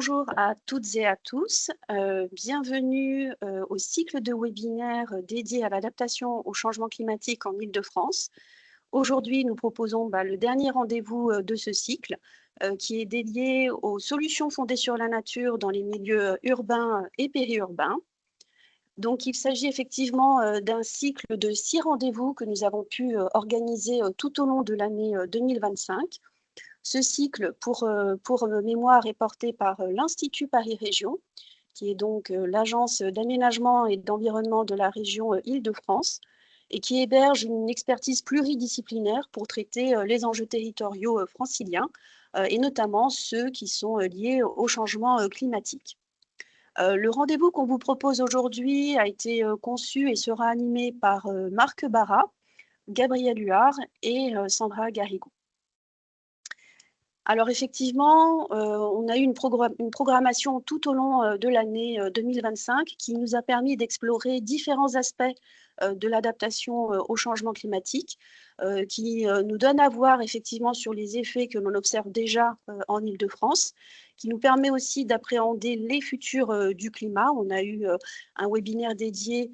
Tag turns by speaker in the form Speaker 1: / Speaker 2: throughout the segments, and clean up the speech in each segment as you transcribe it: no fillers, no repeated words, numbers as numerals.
Speaker 1: Bonjour à toutes et à tous. Bienvenue au cycle de webinaires dédié à l'adaptation au changement climatique en Île-de-France. Aujourd'hui, nous proposons le dernier rendez-vous de ce cycle qui est dédié aux solutions fondées sur la nature dans les milieux urbains et périurbains. Donc, il s'agit effectivement d'un cycle de 6 rendez-vous que nous avons pu organiser tout au long de l'année 2025. Ce cycle, pour mémoire, est porté par l'Institut Paris Région, qui est donc l'agence d'aménagement et d'environnement de la région Île-de-France et qui héberge une expertise pluridisciplinaire pour traiter les enjeux territoriaux franciliens et notamment ceux qui sont liés au changement climatique. Le rendez-vous qu'on vous propose aujourd'hui a été conçu et sera animé par Marc Barra, Gabriel Huard et Sandra Garrigou. Alors effectivement, on a eu une programmation tout au long, de l'année, 2025 qui nous a permis d'explorer différents aspects, de l'adaptation, au changement climatique, qui, nous donnent à voir effectivement sur les effets que l'on observe déjà, en Île-de-France, qui nous permet aussi d'appréhender les futurs, du climat. On a eu, un webinaire dédié,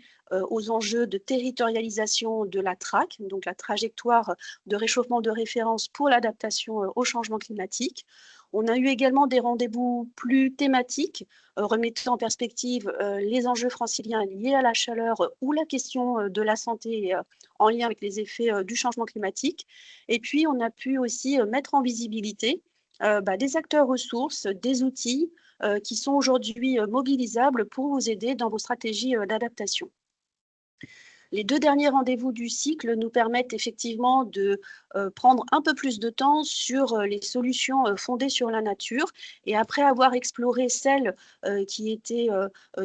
Speaker 1: aux enjeux de territorialisation de la TRAC, donc la trajectoire de réchauffement de référence pour l'adaptation au changement climatique. On a eu également des rendez-vous plus thématiques, remettant en perspective les enjeux franciliens liés à la chaleur ou la question de la santé en lien avec les effets du changement climatique. Et puis, on a pu aussi mettre en visibilité des acteurs ressources, des outils qui sont aujourd'hui mobilisables pour vous aider dans vos stratégies d'adaptation. Les 2 derniers rendez-vous du cycle nous permettent effectivement de, prendre un peu plus de temps sur, les solutions, fondées sur la nature et après avoir exploré celles, qui étaient,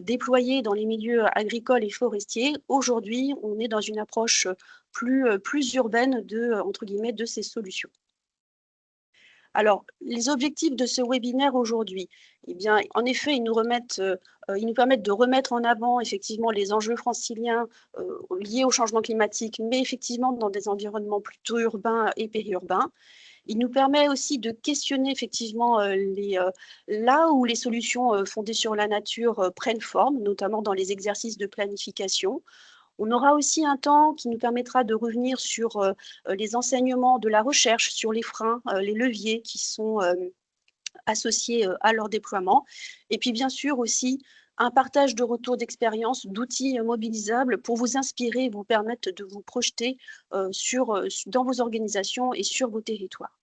Speaker 1: déployées dans les milieux agricoles et forestiers, aujourd'hui, on est dans une approche, plus urbaine de, entre guillemets, «de ces solutions». Alors, les objectifs de ce webinaire aujourd'hui, eh bien, en effet, ils nous permettent de remettre en avant effectivement les enjeux franciliens, liés au changement climatique, mais effectivement dans des environnements plutôt urbains et périurbains. Il nous permet aussi de questionner effectivement, là où les solutions, fondées sur la nature, prennent forme, notamment dans les exercices de planification. On aura aussi un temps qui nous permettra de revenir sur, les enseignements de la recherche, sur les freins, les leviers qui sont, associés, à leur déploiement et puis bien sûr aussi un partage de retours d'expérience, d'outils, mobilisables pour vous inspirer et vous permettre de vous projeter, dans vos organisations et sur vos territoires.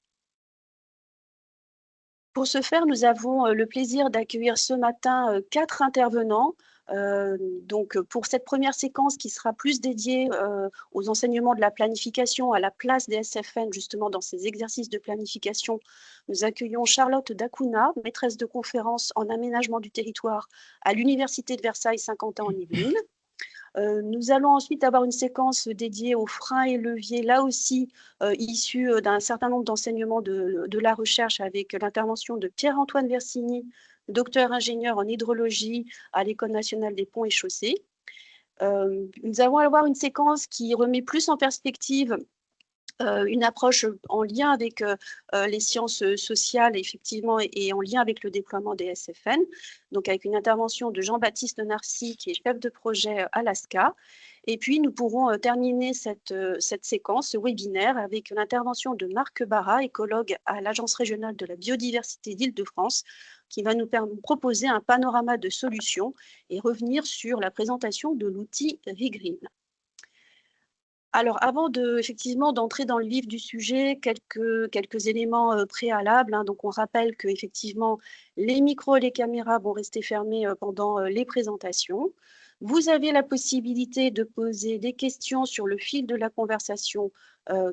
Speaker 1: Pour ce faire, nous avons, le plaisir d'accueillir ce matin, 4 intervenants. Pour cette première séquence qui sera plus dédiée, aux enseignements de la planification, à la place des SFN justement dans ces exercices de planification, nous accueillons Charlotte Dacuna, maîtresse de conférences en aménagement du territoire à l'Université de Versailles-Saint-Quentin en Yvelines. Nous allons ensuite avoir une séquence dédiée aux freins et leviers, là aussi, issus, d'un certain nombre d'enseignements de la recherche avec l'intervention de Pierre-Antoine Versini, docteur ingénieur en hydrologie à l'École nationale des ponts et chaussées. Nous allons avoir une séquence qui remet plus en perspective une approche, en lien avec, les sciences, sociales effectivement et en lien avec le déploiement des SFN, donc avec une intervention de Jean-Baptiste Narcy qui est chef de projet, Alaska et puis nous pourrons, terminer cette séquence, ce webinaire avec l'intervention de Marc Barra, écologue à l'Agence régionale de la biodiversité d'Île-de-France, qui va nous proposer un panorama de solutions et revenir sur la présentation de l'outil ReGreen. Alors avant effectivement d'entrer dans le vif du sujet, quelques éléments, préalables, hein. Donc on rappelle qu'effectivement les micros et les caméras vont rester fermés, pendant, les présentations. Vous avez la possibilité de poser des questions sur le fil de la conversation,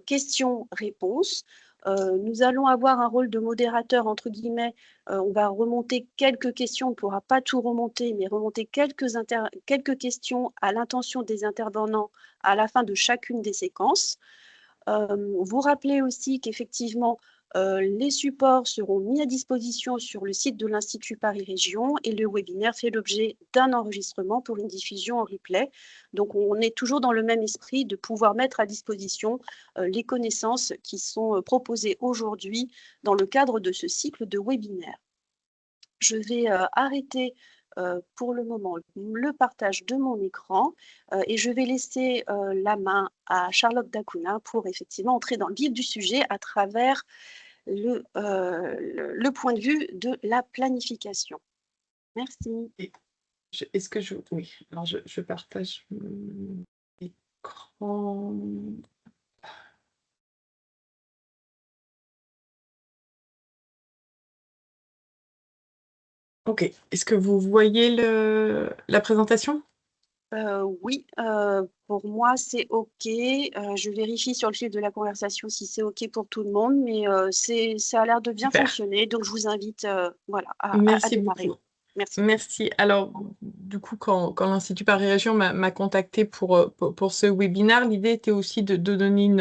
Speaker 1: questions-réponses. Nous allons avoir un rôle de «modérateur» entre guillemets, on va remonter quelques questions, on ne pourra pas tout remonter, mais remonter quelques questions à l'intention des intervenants à la fin de chacune des séquences. Vous rappelez aussi qu'effectivement, les supports seront mis à disposition sur le site de l'Institut Paris Région et le webinaire fait l'objet d'un enregistrement pour une diffusion en replay. Donc on est toujours dans le même esprit de pouvoir mettre à disposition, les connaissances qui sont, proposées aujourd'hui dans le cadre de ce cycle de webinaires. je vais arrêter pour le moment le partage de mon écran et je vais laisser la main à Charlotte Dacuna pour effectivement entrer dans le vif du sujet à travers le point de vue de la planification. Merci.
Speaker 2: Est-ce que je... Oui, alors je partage mon écran. Ok, est-ce que vous voyez la présentation?
Speaker 1: Oui, pour moi, c'est OK. Je vérifie sur le fil de la conversation si c'est OK pour tout le monde, mais ça a l'air de bien
Speaker 2: Super,
Speaker 1: fonctionner. Donc, je vous invite voilà, à
Speaker 2: merci
Speaker 1: démarrer.
Speaker 2: beaucoup.
Speaker 1: Merci.
Speaker 2: Merci. Alors, du coup, quand l'Institut Paris-Région m'a contacté pour ce webinaire, l'idée était aussi de donner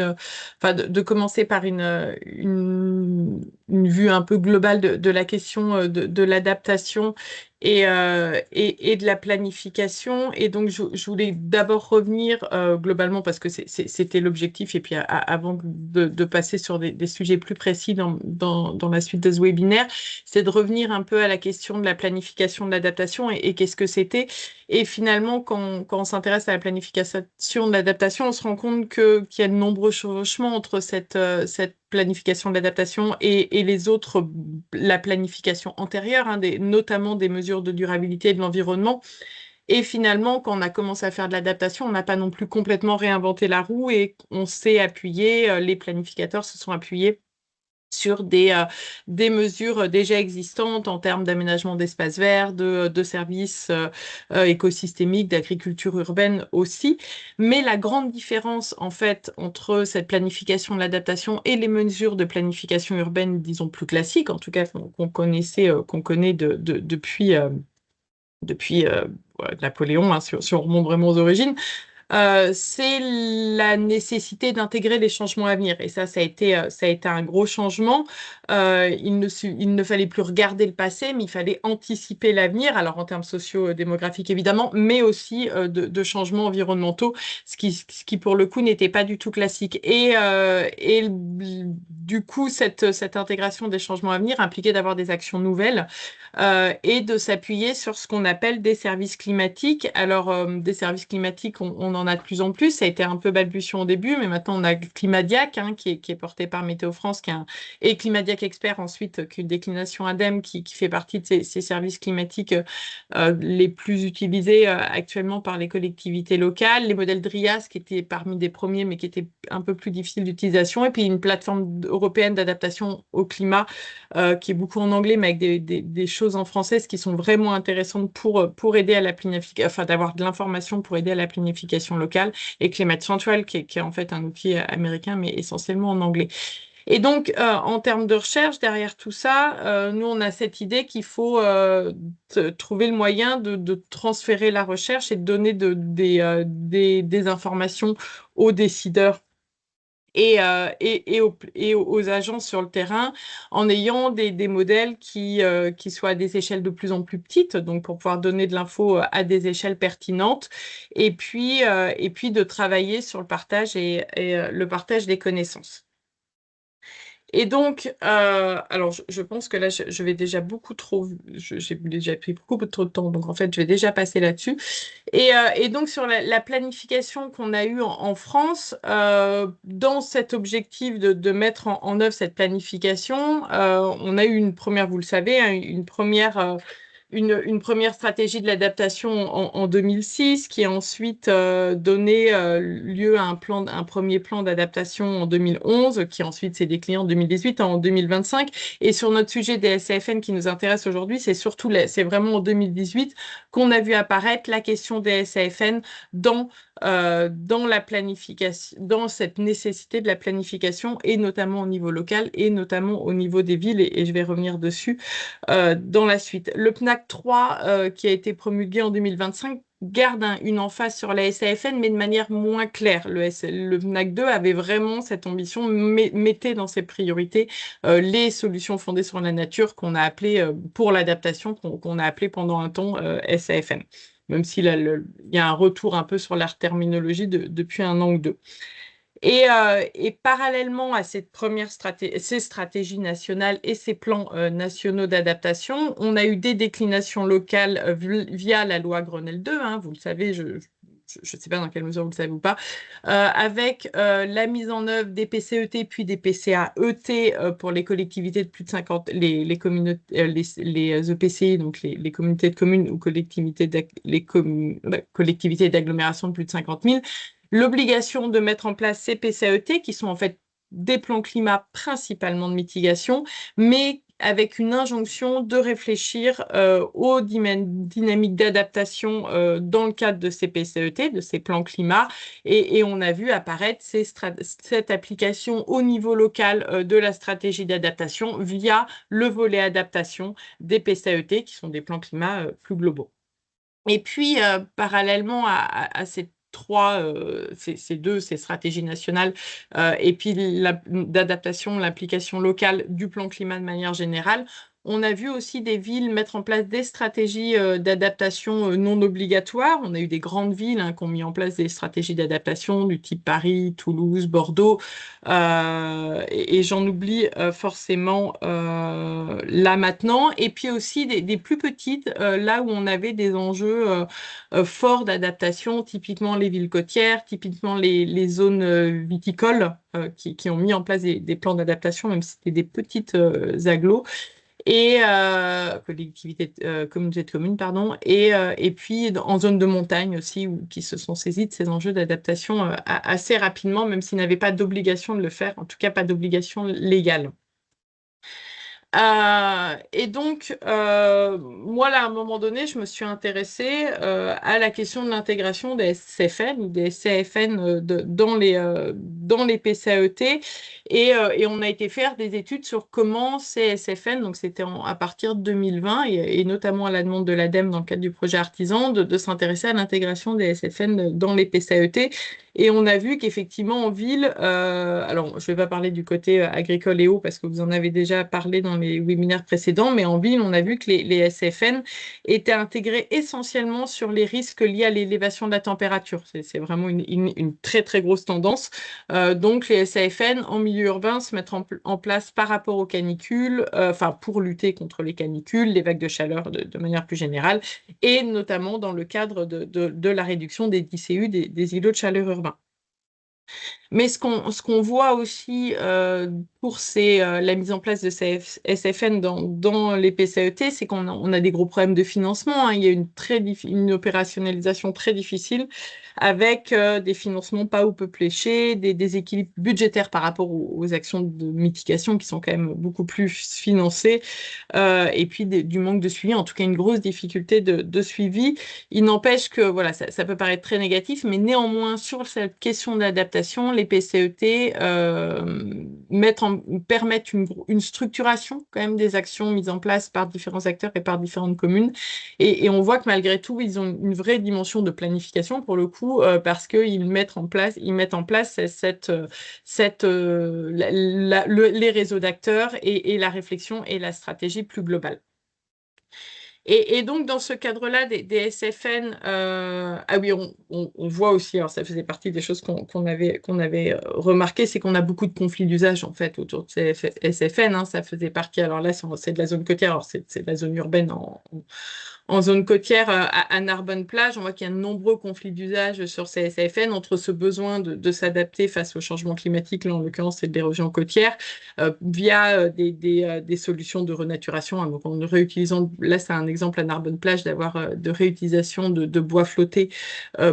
Speaker 2: enfin, de commencer par une vue un peu globale de la question de l'adaptation et de la planification. Et donc, je voulais d'abord revenir globalement, parce que c'était l'objectif, et puis avant de passer sur des sujets plus précis dans la suite de ce webinaire, c'est de revenir un peu à la question de la planification de l'adaptation et qu'est-ce que c'était. Et finalement, quand on s'intéresse à la planification de l'adaptation, on se rend compte qu'il y a de nombreux chevauchements entre cette planification de l'adaptation et les autres, la planification antérieure, hein, notamment des mesures de durabilité de l'environnement. Et finalement, quand on a commencé à faire de l'adaptation, on n'a pas non plus complètement réinventé la roue et on s'est appuyé, les planificateurs se sont appuyés sur des mesures déjà existantes en termes d'aménagement d'espaces verts, de services écosystémiques, d'agriculture urbaine aussi. Mais la grande différence, en fait, entre cette planification de l'adaptation et les mesures de planification urbaine, disons plus classiques, en tout cas qu'on connaissait, qu'on connaît depuis voilà, Napoléon, hein, si on remonte vraiment aux origines, c'est la nécessité d'intégrer les changements à venir. Et ça a été un gros changement. Il ne fallait plus regarder le passé, mais il fallait anticiper l'avenir, alors en termes socio-démographiques évidemment, mais aussi de changements environnementaux, ce qui pour le coup n'était pas du tout classique. Et du coup, cette intégration des changements à venir impliquait d'avoir des actions nouvelles et de s'appuyer sur ce qu'on appelle des services climatiques. Alors, des services climatiques, on en a de plus en plus. Ça a été un peu balbutiant au début, mais maintenant, on a Climadiac, hein, qui est porté par Météo France, et Climadiac Expert, ensuite, qui est une déclination ADEME, qui fait partie de ces services climatiques les plus utilisés actuellement par les collectivités locales. Les modèles DRIAS, qui étaient parmi des premiers, mais qui étaient un peu plus difficiles d'utilisation. Et puis, une plateforme européenne d'adaptation au climat, qui est beaucoup en anglais, mais avec des choses en français, ce qui sont vraiment intéressantes pour aider à la planification, enfin d'avoir de l'information pour aider à la planification locale, et Climate Central, qui est en fait un outil américain, mais essentiellement en anglais. Et donc, en termes de recherche, derrière tout ça, nous, on a cette idée qu'il faut trouver le moyen de transférer la recherche et de donner des informations aux décideurs et aux agences sur le terrain en ayant des modèles qui soient à des échelles de plus en plus petites, donc pour pouvoir donner de l'info à des échelles pertinentes, et puis de travailler sur le partage et le partage des connaissances. Et donc, alors je pense que là, je vais déjà beaucoup trop, j'ai déjà pris beaucoup trop de temps, donc en fait, je vais déjà passer là-dessus. Et donc, sur la planification qu'on a eue en France, dans cet objectif de mettre en œuvre cette planification, on a eu une première, vous le savez, hein, une première stratégie de l'adaptation en 2006, qui a ensuite donné lieu à un premier plan d'adaptation en 2011, qui ensuite s'est décliné en 2018, en 2025. Et sur notre sujet des SAFN qui nous intéresse aujourd'hui, c'est vraiment en 2018 qu'on a vu apparaître la question des SAFN dans la planification, dans cette nécessité de la planification, et notamment au niveau local, et notamment au niveau des villes, et je vais revenir dessus dans la suite. Le PNAC 3, qui a été promulgué en 2025, garde une emphase sur la SAFN, mais de manière moins claire. Le PNAC 2 avait vraiment cette ambition, mettait dans ses priorités les solutions fondées sur la nature qu'on a appelées, pour l'adaptation, qu'on a appelé pendant un temps SAFN. Même s'il il y a un retour un peu sur la terminologie depuis un an ou deux. Et parallèlement à ces stratégies nationales et ces plans nationaux d'adaptation, on a eu des déclinations locales via la loi Grenelle 2, hein, vous le savez, je ne sais pas dans quelle mesure vous le savez ou pas, avec la mise en œuvre des PCET puis des PCAET pour les collectivités de plus de 50, les communautés, les EPCI, donc les communautés de communes ou collectivités d'agglomération de plus de 50 000, l'obligation de mettre en place ces PCAET qui sont en fait des plans climat principalement de mitigation, mais avec une injonction de réfléchir aux dynamiques d'adaptation dans le cadre de ces PCET, de ces plans climat. Et on a vu apparaître cette application au niveau local de la stratégie d'adaptation via le volet adaptation des PCET, qui sont des plans climat plus globaux. Et puis, parallèlement à ces stratégies nationales, et puis d'adaptation, l'application locale du plan climat de manière générale, on a vu aussi des villes mettre en place des stratégies d'adaptation non obligatoires. On a eu des grandes villes qui ont mis en place des stratégies d'adaptation du type Paris, Toulouse, Bordeaux, et j'en oublie forcément là maintenant. Et puis aussi des plus petites, là où on avait des enjeux forts d'adaptation, typiquement les villes côtières, typiquement les zones viticoles qui ont mis en place des plans d'adaptation, même si c'était des petites agglos et communautés de communes, pardon, et puis en zone de montagne aussi, qui se sont saisis de ces enjeux d'adaptation assez rapidement, même s'ils n'avaient pas d'obligation de le faire, en tout cas pas d'obligation légale. Et donc, moi, là, à un moment donné, je me suis intéressée à la question de l'intégration des SCFN ou des CFN dans les PCAET. Et on a été faire des études sur comment ces SFN, donc c'était à partir de 2020, et notamment à la demande de l'ADEME dans le cadre du projet Artisan, de s'intéresser à l'intégration des SFN dans les PCAET. Et on a vu qu'effectivement, en ville, alors je ne vais pas parler du côté agricole et eau parce que vous en avez déjà parlé dans les webinaires précédents, mais en ville, on a vu que les SFN étaient intégrés essentiellement sur les risques liés à l'élévation de la température. C'est vraiment une très, très grosse tendance. Donc, les SAFN en milieu urbain se mettent en place par rapport aux canicules, enfin, pour lutter contre les canicules, les vagues de chaleur de manière plus générale, et notamment dans le cadre de la réduction des ICU, des îlots de chaleur urbains. Mais ce qu'on voit aussi pour la mise en place de ces SFN dans les PCET, c'est qu'on a des gros problèmes de financement, hein. Il y a une opérationnalisation très difficile avec des financements pas ou peu fléchés, des équilibres budgétaires par rapport aux actions de mitigation qui sont quand même beaucoup plus financées, et puis du manque de suivi, en tout cas une grosse difficulté de suivi. Il n'empêche que voilà, ça peut paraître très négatif, mais néanmoins, sur cette question d'adaptation, les PCET permettent une structuration quand même des actions mises en place par différents acteurs et par différentes communes. Et on voit que malgré tout, ils ont une vraie dimension de planification pour le coup, parce qu'ils mettent en place les réseaux d'acteurs et la réflexion et la stratégie plus globale. Et donc, dans ce cadre-là, des SFN, ah oui, on voit aussi, alors ça faisait partie des choses qu'on avait remarqué, c'est qu'on a beaucoup de conflits d'usage, en fait, autour de ces SFN, hein. Ça faisait partie, alors là, c'est de la zone côtière, alors c'est de la zone urbaine en zone côtière à Narbonne-Plage. On voit qu'il y a de nombreux conflits d'usage sur ces SAFN entre ce besoin de s'adapter face au changement climatique, là en l'occurrence c'est de l'érosion côtière, via des solutions de renaturation, hein. Donc en réutilisant, là c'est un exemple à Narbonne-Plage d'avoir de réutilisation de bois flotté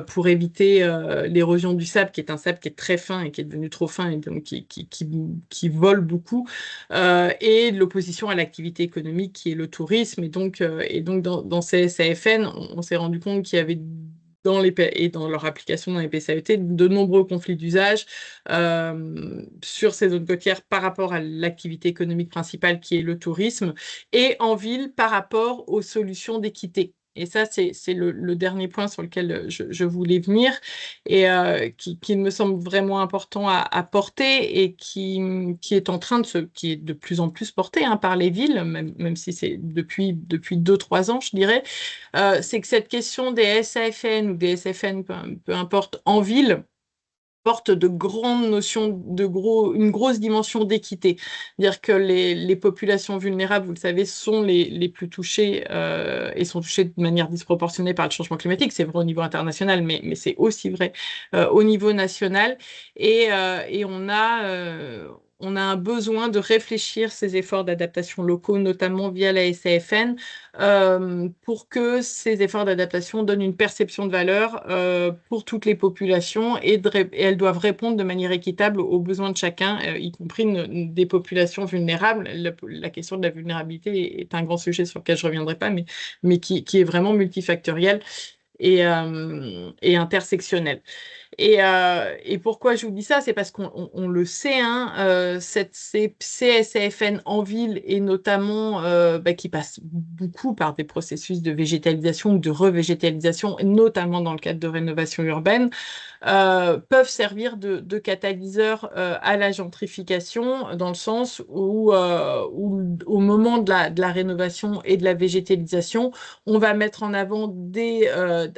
Speaker 2: pour éviter l'érosion du sable, qui est un sable qui est très fin et qui est devenu trop fin et donc qui vole beaucoup, et de l'opposition à l'activité économique qui est le tourisme. Et donc dans ces SAFN, on s'est rendu compte qu'il y avait dans leur application dans les PCAET, de nombreux conflits d'usage sur ces zones côtières par rapport à l'activité économique principale qui est le tourisme, et en ville par rapport aux solutions d'équité. Et ça, c'est le dernier point sur lequel je voulais venir, et qui me semble vraiment important à porter, et qui est de plus en plus porté, hein, par les villes, même si c'est depuis 2-3 ans, je dirais. C'est que cette question des SAFN ou des SFN, peu importe, en ville, porte de grandes notions, une grosse dimension d'équité. Dire que les populations vulnérables, vous le savez, sont les plus touchées et sont touchées de manière disproportionnée par le changement climatique. C'est vrai au niveau international, mais c'est aussi vrai au niveau national. Et on a un besoin de réfléchir ces efforts d'adaptation locaux, notamment via la SAFN, pour que ces efforts d'adaptation donnent une perception de valeur pour toutes les populations et elles doivent répondre de manière équitable aux besoins de chacun, y compris des populations vulnérables. La question de la vulnérabilité est un grand sujet sur lequel je ne reviendrai pas, mais qui est vraiment multifactoriel et intersectionnel. Et pourquoi je vous dis ça? C'est parce qu'on le sait, hein, ces CSAFN en ville et notamment qui passent beaucoup par des processus de végétalisation ou de revégétalisation, notamment dans le cadre de rénovation urbaine, peuvent servir de catalyseur à la gentrification, dans le sens où au moment de la rénovation et de la végétalisation, on va mettre en avant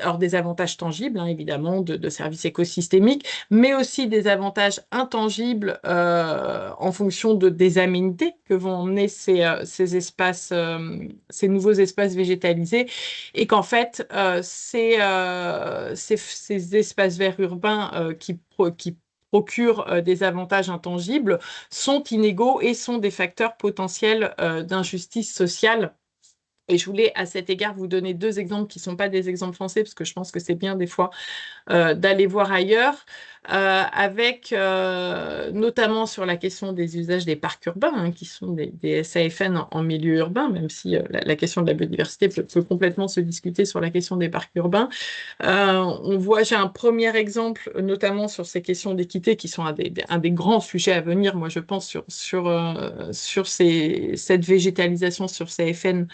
Speaker 2: alors des avantages tangibles, hein, évidemment, de services écosystémiques, mais aussi des avantages intangibles en fonction des aménités que vont emmener ces espaces, ces nouveaux espaces végétalisés, et qu'en fait, ces espaces verts urbains qui procurent des avantages intangibles sont inégaux et sont des facteurs potentiels d'injustice sociale. Et je voulais à cet égard vous donner deux exemples qui ne sont pas des exemples français, parce que je pense que c'est bien des fois d'aller voir ailleurs, avec notamment sur la question des usages des parcs urbains, hein, qui sont des SAFN en milieu urbain, même si la question de la biodiversité peut complètement se discuter sur la question des parcs urbains. On voit, j'ai un premier exemple, notamment sur ces questions d'équité, qui sont un des grands sujets à venir, moi je pense, sur cette végétalisation sur SAFN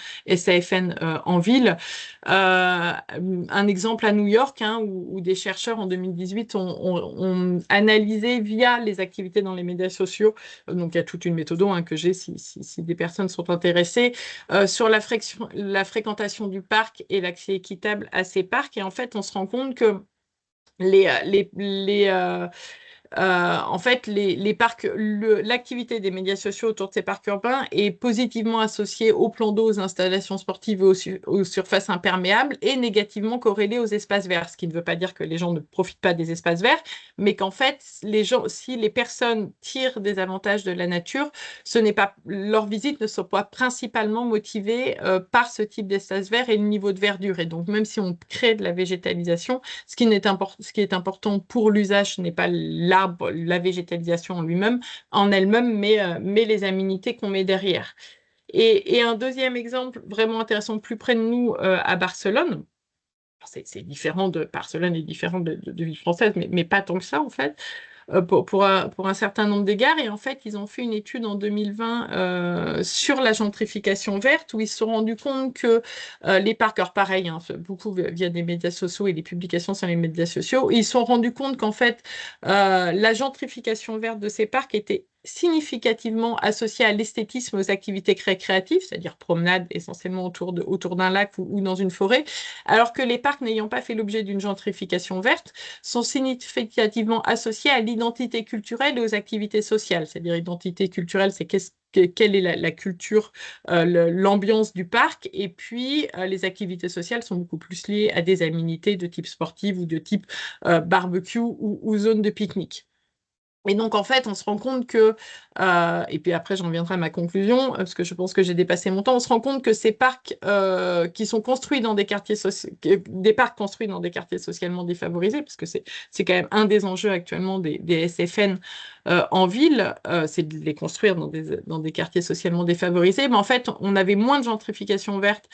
Speaker 2: en ville. Un exemple à New York, hein, où des chercheurs en 2018 ont analysé via les activités dans les médias sociaux, donc il y a toute une méthode, hein, que j'ai si des personnes sont intéressées, sur la fréquentation du parc et l'accès équitable à ces parcs. Et en fait, on se rend compte que les, les, les, en fait, les parcs, l'activité des médias sociaux autour de ces parcs urbains est positivement associée au plan d'eau, aux installations sportives et aux surfaces imperméables, et négativement corrélée aux espaces verts. Ce qui ne veut pas dire que les gens ne profitent pas des espaces verts, mais qu'en fait, si les personnes tirent des avantages de la nature, leurs visites ne sont pas principalement motivées par ce type d'espace vert et le niveau de verdure. Et donc, même si on crée de la végétalisation, ce qui est important pour l'usage, ce n'est pas l'arbre, la végétalisation en elle-même, mais les aménités qu'on met derrière. Et un deuxième exemple vraiment intéressant, plus près de nous, à Barcelone. C'est différent Barcelone est différent de ville française, mais pas tant que ça en fait, pour un certain nombre d'égards. Et en fait, ils ont fait une étude en 2020 sur la gentrification verte, où ils se sont rendus compte que les parcs, alors pareil, hein, beaucoup via des médias sociaux et des publications sur les médias sociaux, ils se sont rendus compte qu'en fait, la gentrification verte de ces parcs était significativement associée à l'esthétisme, aux activités créatives, c'est-à-dire promenade essentiellement autour d'un lac ou dans une forêt, alors que les parcs n'ayant pas fait l'objet d'une gentrification verte sont significativement associés à l'identité culturelle et aux activités sociales. C'est-à-dire, identité culturelle, c'est quelle est la culture, l'ambiance du parc, et puis les activités sociales sont beaucoup plus liées à des aménités de type sportif ou de type barbecue ou zone de pique-nique. Et donc, en fait, on se rend compte que, et puis après, j'en viendrai à ma conclusion, parce que je pense que j'ai dépassé mon temps, on se rend compte que ces parcs qui sont construits dans des des parcs construits dans des quartiers socialement défavorisés, parce que c'est quand même un des enjeux actuellement des SFN en ville, c'est de les construire dans des quartiers socialement défavorisés, mais en fait, on avait moins de gentrification verte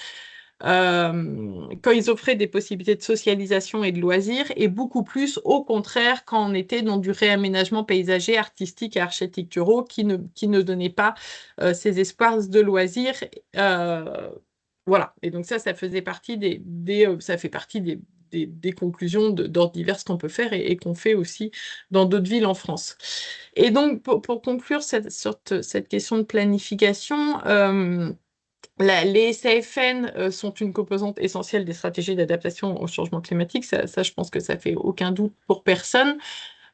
Speaker 2: quand ils offraient des possibilités de socialisation et de loisirs, et beaucoup plus, au contraire, quand on était dans du réaménagement paysager, artistique et architecturaux qui ne donnaient pas ces espaces de loisirs. Euh, voilà. Et donc ça faisait partie ça fait partie des conclusions d'ordre divers qu'on peut faire et qu'on fait aussi dans d'autres villes en France. Et donc, pour conclure cette question de planification, les SAFN sont une composante essentielle des stratégies d'adaptation au changement climatique. Ça, je pense que ça fait aucun doute pour personne.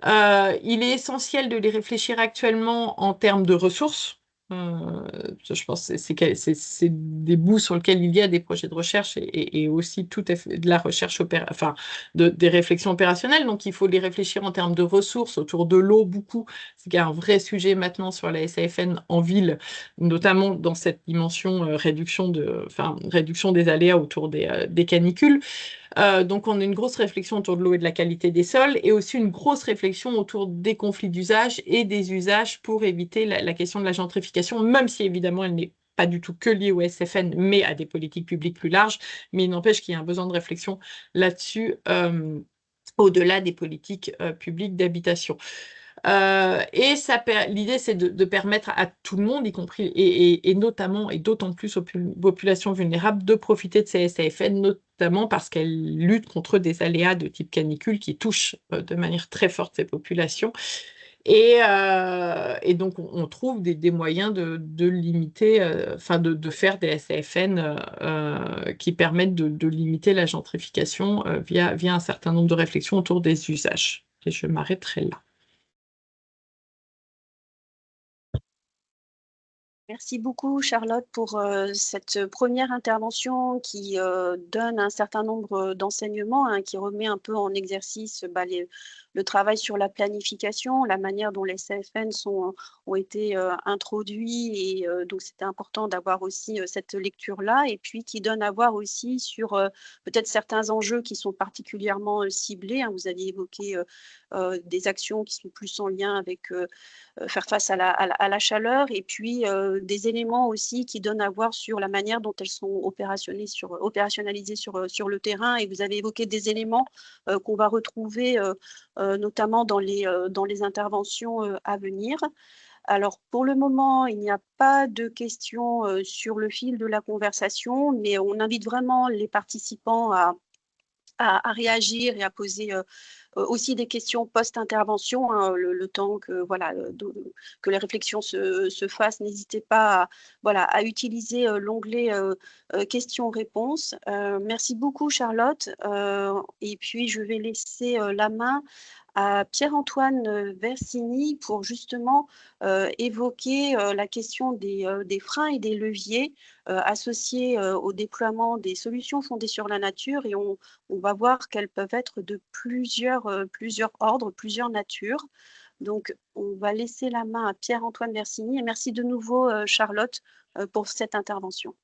Speaker 2: Il est essentiel de les réfléchir actuellement en termes de ressources. Je pense que c'est des bouts sur lesquels il y a des projets de recherche et aussi tout est de la recherche, enfin, des réflexions opérationnelles. Donc, il faut les réfléchir en termes de ressources autour de l'eau beaucoup. C'est un vrai sujet maintenant sur la SAFN en ville, notamment dans cette dimension réduction des aléas autour des canicules. Donc, on a une grosse réflexion autour de l'eau et de la qualité des sols et aussi une grosse réflexion autour des conflits d'usage et des usages pour éviter la question de la gentrification, même si évidemment elle n'est pas du tout que liée au SFN, mais à des politiques publiques plus larges. Mais il n'empêche qu'il y a un besoin de réflexion là-dessus, au-delà des politiques publiques d'habitation. Et l'idée, c'est de permettre à tout le monde, y compris et notamment et d'autant plus aux populations vulnérables, de profiter de ces SAFN, notamment parce qu'elles luttent contre des aléas de type canicule qui touchent de manière très forte ces populations. Et donc, on trouve des moyens de limiter, de faire des SAFN qui permettent de limiter la gentrification via un certain nombre de réflexions autour des usages. Et je m'arrêterai là.
Speaker 1: Merci beaucoup, Charlotte, pour cette première intervention qui donne un certain nombre d'enseignements, hein, qui remet un peu en exercice le travail sur la planification, la manière dont les CFN ont été introduits. Et donc, c'était important d'avoir aussi cette lecture-là, et puis qui donne à voir aussi sur peut-être certains enjeux qui sont particulièrement ciblés, hein. Vous aviez évoqué des actions qui sont plus en lien avec faire face à la chaleur, et puis des éléments aussi qui donnent à voir sur la manière dont elles sont opérationnalisées sur le terrain. Et vous avez évoqué des éléments qu'on va retrouver notamment dans les interventions à venir. Alors, pour le moment, il n'y a pas de questions sur le fil de la conversation, mais on invite vraiment les participants à réagir et à poser aussi des questions post-intervention, hein, le temps que, voilà, que les réflexions se fassent. N'hésitez pas à utiliser l'onglet questions-réponses. Merci beaucoup, Charlotte. Et puis, je vais laisser la main à Pierre-Antoine Versini pour justement évoquer la question des freins et des leviers associés au déploiement des solutions fondées sur la nature. Et on va voir qu'elles peuvent être de plusieurs ordres, plusieurs natures. Donc, on va laisser la main à Pierre-Antoine Versini. Et merci de nouveau, Charlotte, pour cette intervention.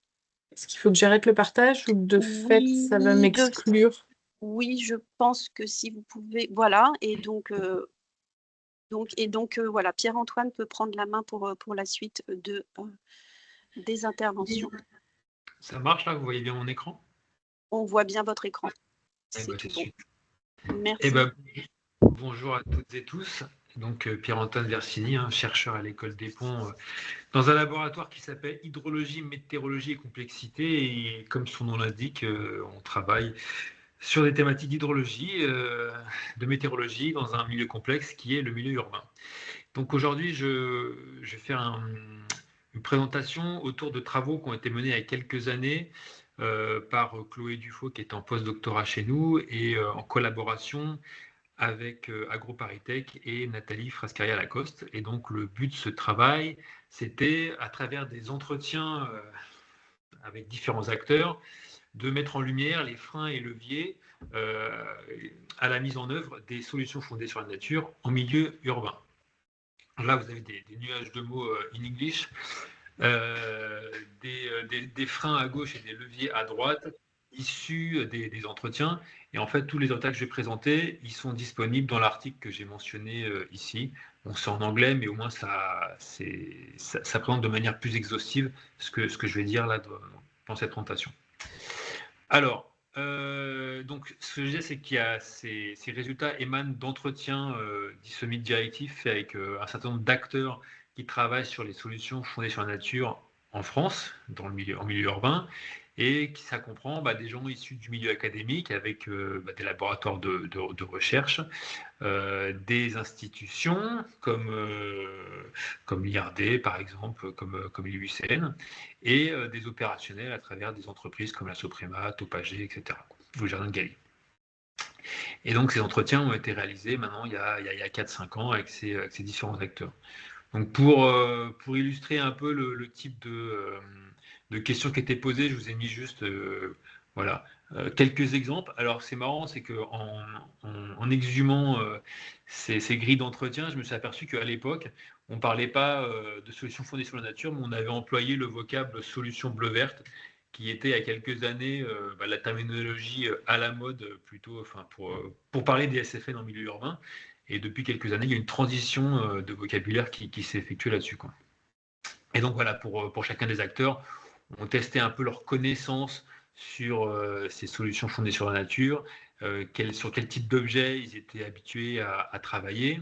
Speaker 2: Est-ce qu'il faut que j'arrête le partage ou de fait, ça va m'exclure?
Speaker 1: Oui, je pense que si vous pouvez, voilà. Et donc voilà, Pierre-Antoine peut prendre la main pour la suite des interventions.
Speaker 3: Ça marche là, vous voyez bien mon écran?
Speaker 1: On voit bien votre écran.
Speaker 3: C'est
Speaker 1: tout bon.
Speaker 3: super.
Speaker 1: Merci.
Speaker 3: Bonjour à toutes et tous. Donc Pierre-Antoine Versini, chercheur à l'École des Ponts, dans un laboratoire qui s'appelle Hydrologie, Météorologie et Complexité. Et comme son nom l'indique, on travaille sur des thématiques d'hydrologie, de météorologie dans un milieu complexe qui est le milieu urbain. Donc aujourd'hui, je vais faire une présentation autour de travaux qui ont été menés il y a quelques années par Chloé Dufaux, qui est en post-doctorat chez nous, et en collaboration avec AgroParisTech et Nathalie Frascaria-Lacoste. Et donc le but de ce travail, c'était, à travers des entretiens avec différents acteurs, de mettre en lumière les freins et leviers à la mise en œuvre des solutions fondées sur la nature en milieu urbain. Là, vous avez des nuages de mots in English, des freins à gauche et des leviers à droite, issus des entretiens. Et en fait, tous les résultats que je vais présenter, ils sont disponibles dans l'article que j'ai mentionné ici. Bon, c'est en anglais, mais au moins ça présente de manière plus exhaustive ce que je vais dire là dans cette présentation. Alors, donc, ce que je disais, c'est qu'il y a ces résultats émanent d'entretiens dits semi-directifs faits avec un certain nombre d'acteurs qui travaillent sur les solutions fondées sur la nature en France, en milieu urbain, et ça comprend des gens issus du milieu académique avec des laboratoires de recherche, des institutions comme l'IRD par exemple, comme l'IUCN, et des opérationnels à travers des entreprises comme la Soprema, Topagé, etc., ou le Jardin de Galie. Et donc, ces entretiens ont été réalisés maintenant il y a 4-5 ans avec ces différents acteurs. Donc, pour illustrer un peu le type de questions qui étaient posées, je vous ai mis juste voilà, quelques exemples. Alors, c'est marrant, c'est qu'en exhumant ces grilles d'entretien, je me suis aperçu qu'à l'époque, on ne parlait pas de solutions fondées sur la nature, mais on avait employé le vocable solution bleu-verte, qui était il y a quelques années la terminologie à la mode plutôt, enfin, pour parler des SFN en milieu urbain. Et depuis quelques années, il y a une transition de vocabulaire qui s'est effectuée là-dessus, quoi. Et donc voilà, pour chacun des acteurs, on testait un peu leur connaissance sur ces solutions fondées sur la nature, sur quel type d'objets ils étaient habitués à travailler.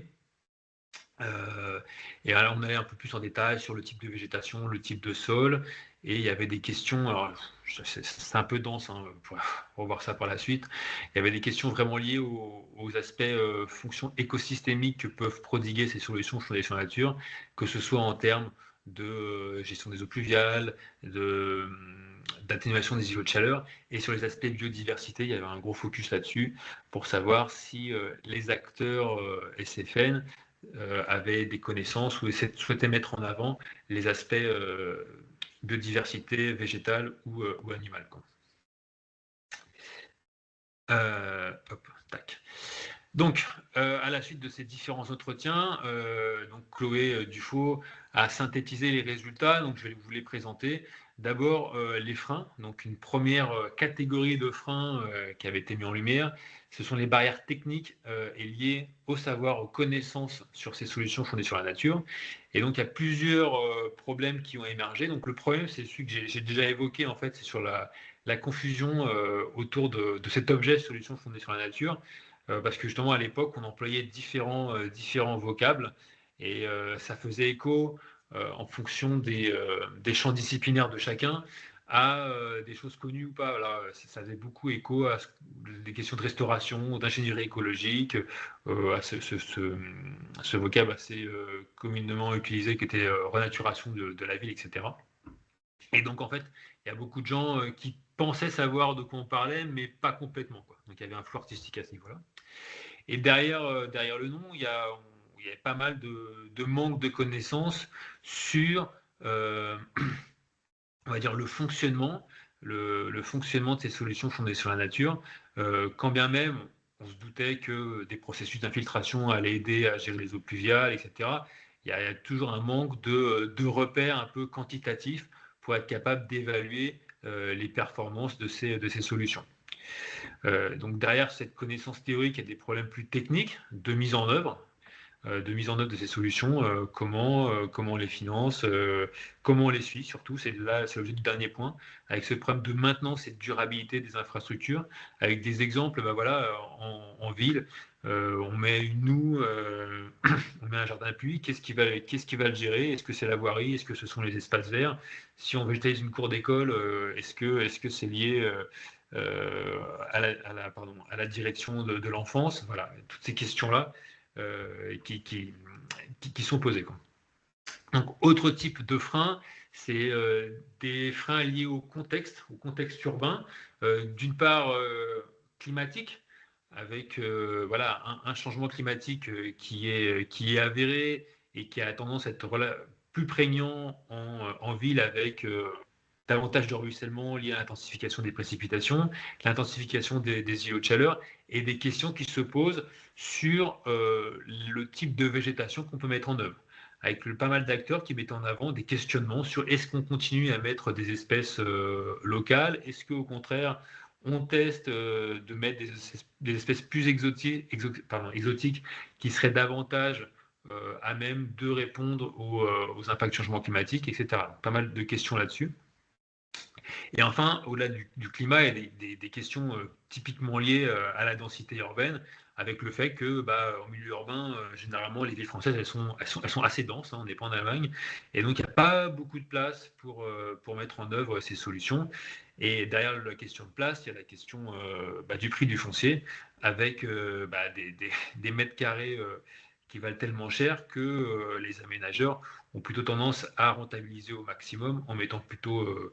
Speaker 3: Et alors on allait un peu plus en détail sur le type de végétation, le type de sol, et il y avait des questions, alors c'est un peu dense, hein, pour revoir ça par la suite, il y avait des questions vraiment liées aux aspects fonctions écosystémiques que peuvent prodiguer ces solutions fondées sur la nature, que ce soit en termes de gestion des eaux pluviales, d'atténuation des îlots de chaleur, et sur les aspects biodiversité, il y avait un gros focus là-dessus pour savoir si les acteurs SFN avaient des connaissances ou souhaitaient mettre en avant les aspects biodiversité végétale ou animale, quoi. Hop, tac. Donc, à la suite de ces différents entretiens, donc Chloé Dufaux a synthétisé les résultats. Donc, je vais vous les présenter. D'abord, les freins. Donc, une première catégorie de freins qui avait été mis en lumière, ce sont les barrières techniques et liées au savoir, aux connaissances sur ces solutions fondées sur la nature. Et donc, il y a plusieurs problèmes qui ont émergé. Donc, le problème, c'est celui que j'ai déjà évoqué, en fait, c'est sur la confusion autour de cet objet solution fondée sur la nature. Parce que justement à l'époque on employait différents vocables et ça faisait écho en fonction des champs disciplinaires de chacun à des choses connues ou pas. Voilà, ça faisait beaucoup écho à des questions de restauration, d'ingénierie écologique, à ce vocable assez communément utilisé qui était renaturation de la ville, etc. Et donc, en fait, il y a beaucoup de gens qui pensaient savoir de quoi on parlait, mais pas complètement, quoi. Donc, il y avait un flou artistique à ce niveau-là. Et derrière le nom, il y avait pas mal de manque de connaissances sur, on va dire, le fonctionnement de ces solutions fondées sur la nature, quand bien même on se doutait que des processus d'infiltration allaient aider à gérer les eaux pluviales, etc. Il y a toujours un manque de repères un peu quantitatifs pour être capable d'évaluer les performances de ces solutions. Donc derrière cette connaissance théorique, il y a des problèmes plus techniques de mise en œuvre de ces solutions, comment on les finance, comment on les suit surtout, c'est l'objet du dernier point, avec ce problème de maintenance et de durabilité des infrastructures, avec des exemples, voilà, en ville, on met une noue, on met un jardin à pluie, qu'est-ce qui va le gérer? Est-ce que c'est la voirie? Est-ce que ce sont les espaces verts? Si on végétalise une cour d'école, est-ce que c'est lié à la direction de l'enfance? Voilà, toutes ces questions-là qui sont posées, quoi. Donc, autre type de frein, c'est des freins liés au contexte urbain, d'une part climatique, avec voilà, un changement climatique qui est avéré et qui a tendance à être plus prégnant en ville avec davantage de ruissellement lié à l'intensification des précipitations, l'intensification des îlots de chaleur et des questions qui se posent sur le type de végétation qu'on peut mettre en œuvre, avec pas mal d'acteurs qui mettent en avant des questionnements sur est-ce qu'on continue à mettre des espèces locales, est-ce qu'au contraire on teste de mettre des espèces plus exotiques qui seraient davantage à même de répondre aux impacts du changement climatique, etc. Pas mal de questions là-dessus. Et enfin, au-delà du climat, il y a des questions typiquement liées à la densité urbaine, avec le fait que, en milieu urbain, généralement, les villes françaises, elles sont assez denses, hein, on n'est pas en Allemagne, et donc il n'y a pas beaucoup de place pour mettre en œuvre ces solutions. Et derrière la question de place, il y a la question du prix du foncier, avec des mètres carrés qui valent tellement cher que les aménageurs ont plutôt tendance à rentabiliser au maximum en mettant plutôt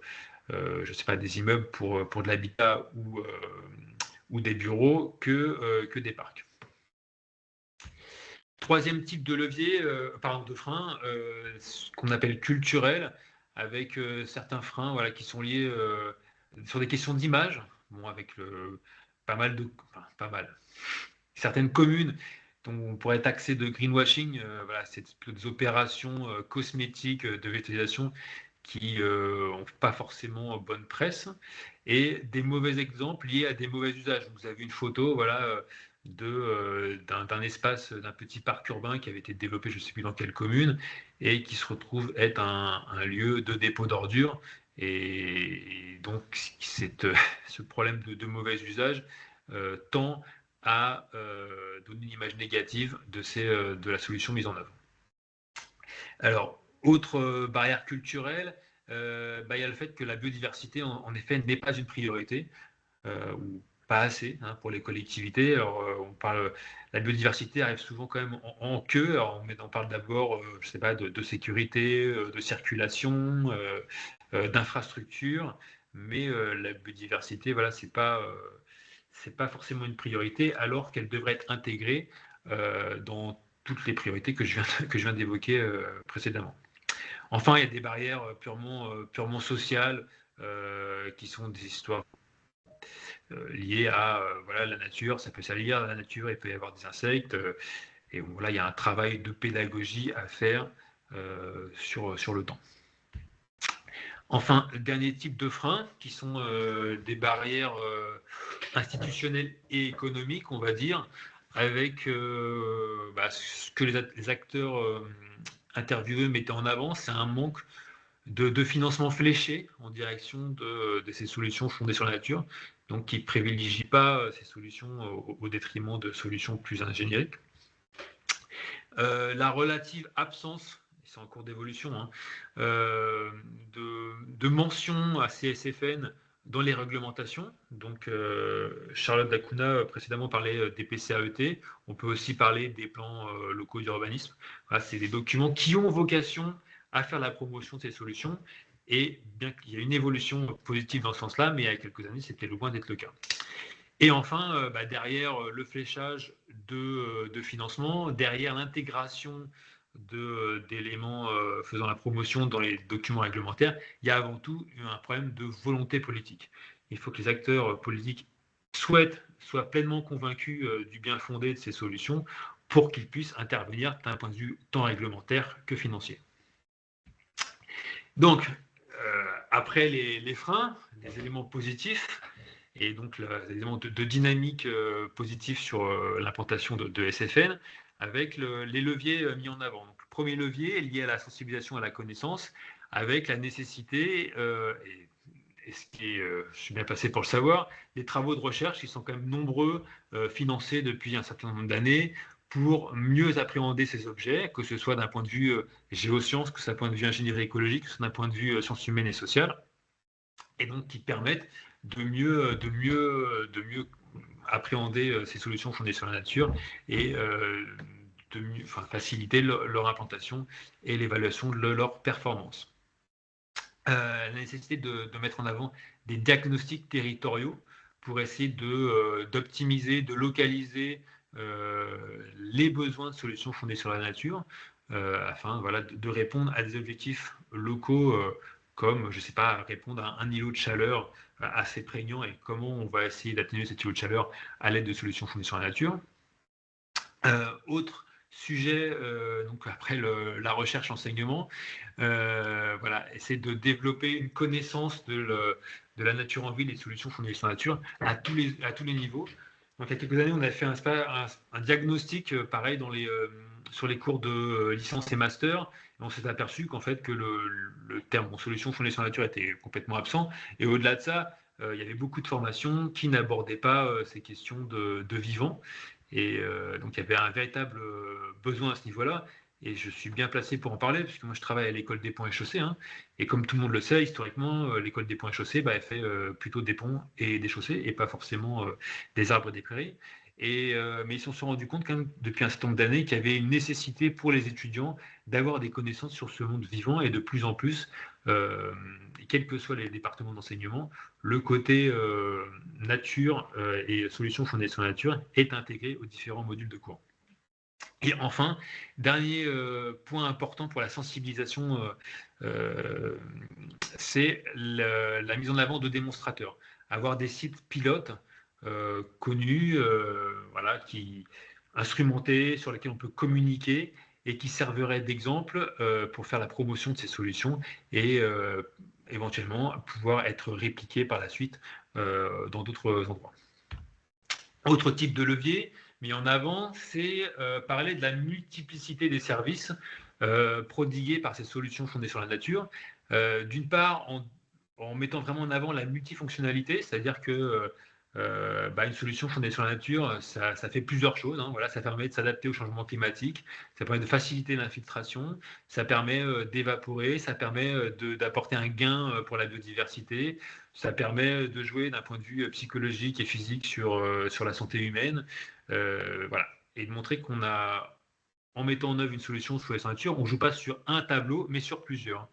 Speaker 3: je ne sais pas, des immeubles pour de l'habitat ou ou des bureaux que des parcs. Troisième type de levier, de frein, ce qu'on appelle culturel, avec certains freins voilà, qui sont liés sur des questions d'image, bon, avec certaines communes dont on pourrait taxer de greenwashing, voilà, c'est des opérations cosmétiques de végétalisation qui n'ont pas forcément bonne presse, et des mauvais exemples liés à des mauvais usages. Vous avez une photo voilà, d'un espace, d'un petit parc urbain qui avait été développé, je ne sais plus dans quelle commune, et qui se retrouve être un lieu de dépôt d'ordures. Et donc, ce problème de mauvais usage tend à donner une image négative de la solution mise en œuvre. Alors, autre barrière culturelle, il y a le fait que la biodiversité, en effet, n'est pas une priorité, ou pas assez pour les collectivités. Alors, la biodiversité arrive souvent quand même en queue. Alors, on parle d'abord, je sais pas, de sécurité, de circulation, d'infrastructure, mais la biodiversité, voilà, c'est pas forcément une priorité, alors qu'elle devrait être intégrée dans toutes les priorités que je viens d'évoquer précédemment. Enfin, il y a des barrières purement sociales qui sont des histoires liées à voilà, la nature. Ça peut salir la nature, il peut y avoir des insectes. Et voilà, il y a un travail de pédagogie à faire sur le temps. Enfin, le dernier type de freins, qui sont des barrières institutionnelles et économiques, on va dire, avec ce que les acteurs interviewés mettaient en avant, c'est un manque de financement fléché en direction de ces solutions fondées sur la nature, donc qui ne privilégient pas ces solutions au détriment de solutions plus ingénieriques. La relative absence, c'est en cours d'évolution, de mention à CSFN dans les réglementations. Donc, Charlotte Dacuna précédemment parlait des PCAET. On peut aussi parler des plans locaux d'urbanisme. Voilà, c'est des documents qui ont vocation à faire la promotion de ces solutions. Et bien qu'il y ait une évolution positive dans ce sens-là, mais il y a quelques années, c'était loin d'être le cas. Et enfin, derrière le fléchage de financement, derrière l'intégration d'éléments faisant la promotion dans les documents réglementaires, il y a avant tout un problème de volonté politique. Il faut que les acteurs politiques soient pleinement convaincus du bien fondé de ces solutions pour qu'ils puissent intervenir d'un point de vue tant réglementaire que financier. Donc, après les freins, les éléments positifs, et donc des éléments de dynamique positive sur l'implantation de SFN, avec les leviers mis en avant. Donc, le premier levier est lié à la sensibilisation à la connaissance, avec la nécessité, et ce qui est, je suis bien placé pour le savoir, des travaux de recherche qui sont quand même nombreux, financés depuis un certain nombre d'années, pour mieux appréhender ces objets, que ce soit d'un point de vue géosciences, que ce soit d'un point de vue ingénierie écologique, que ce soit d'un point de vue sciences humaines et sociales, et donc qui permettent de mieux appréhender ces solutions fondées sur la nature et faciliter leur implantation et l'évaluation de leur performance. La nécessité de mettre en avant des diagnostics territoriaux pour essayer d'optimiser, de localiser les besoins de solutions fondées sur la nature, afin voilà, de répondre à des objectifs locaux comme, je ne sais pas, répondre à un îlot de chaleur assez prégnant et comment on va essayer d'atténuer cet îlot de chaleur à l'aide de solutions fondées sur la nature. Autre sujet, donc après la recherche-enseignement, voilà, essayer de développer une connaissance de la nature en ville et des solutions fondées sur la nature à tous les niveaux. Donc, il y a quelques années, on a fait un diagnostic pareil sur les cours de licence et master. Et on s'est aperçu qu'en fait, que le terme solution fondée sur la nature était complètement absent. Et au-delà de ça, il y avait beaucoup de formations qui n'abordaient pas ces questions de vivant. Et donc, il y avait un véritable besoin à ce niveau-là. Et je suis bien placé pour en parler, puisque moi, je travaille à l'école des ponts et chaussées. Et comme tout le monde le sait, historiquement, l'école des ponts et chaussées, elle fait plutôt des ponts et des chaussées, et pas forcément des arbres et des prairies. Mais ils se sont rendus compte quand même, depuis un certain nombre d'années, qu'il y avait une nécessité pour les étudiants d'avoir des connaissances sur ce monde vivant, et de plus en plus, quels que soient les départements d'enseignement, le côté nature et solutions fondées sur la nature est intégré aux différents modules de cours. Et enfin, dernier point important pour la sensibilisation, c'est la mise en avant de démonstrateurs. Avoir des sites pilotes connus, voilà, instrumentés, sur lesquels on peut communiquer et qui serviraient d'exemple pour faire la promotion de ces solutions et éventuellement pouvoir être répliqués par la suite dans d'autres endroits. Autre type de levier mis en avant, c'est parler de la multiplicité des services prodigués par ces solutions fondées sur la nature. D'une part, en mettant vraiment en avant la multifonctionnalité, c'est-à-dire que une solution fondée sur la nature, ça fait plusieurs choses. Hein. Voilà, ça permet de s'adapter au changement climatique, ça permet de faciliter l'infiltration, ça permet d'évaporer, ça permet d'apporter un gain pour la biodiversité, ça permet de jouer d'un point de vue psychologique et physique sur la santé humaine, voilà, et de montrer en mettant en œuvre une solution sous la nature, on ne joue pas sur un tableau, mais sur plusieurs.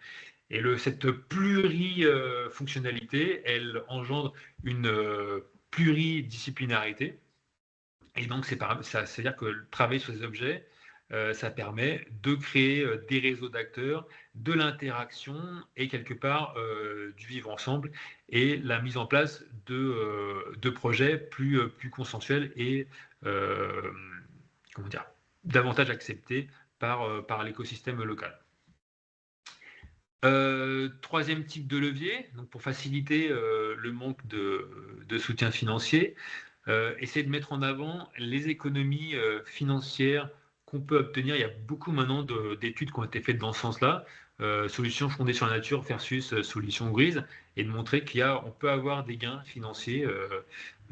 Speaker 3: Et cette plurifonctionnalité, elle engendre une pluridisciplinarité. Et donc, c'est-à-dire que travailler sur ces objets, ça permet de créer des réseaux d'acteurs, de l'interaction et quelque part du vivre ensemble et la mise en place de projets plus consensuels et davantage acceptés par l'écosystème local. Troisième type de levier, donc pour faciliter le manque de soutien financier, essayer de mettre en avant les économies financières qu'on peut obtenir. Il y a beaucoup maintenant d'études qui ont été faites dans ce sens-là, solutions fondées sur la nature versus solutions grises, et de montrer qu'on peut avoir des gains financiers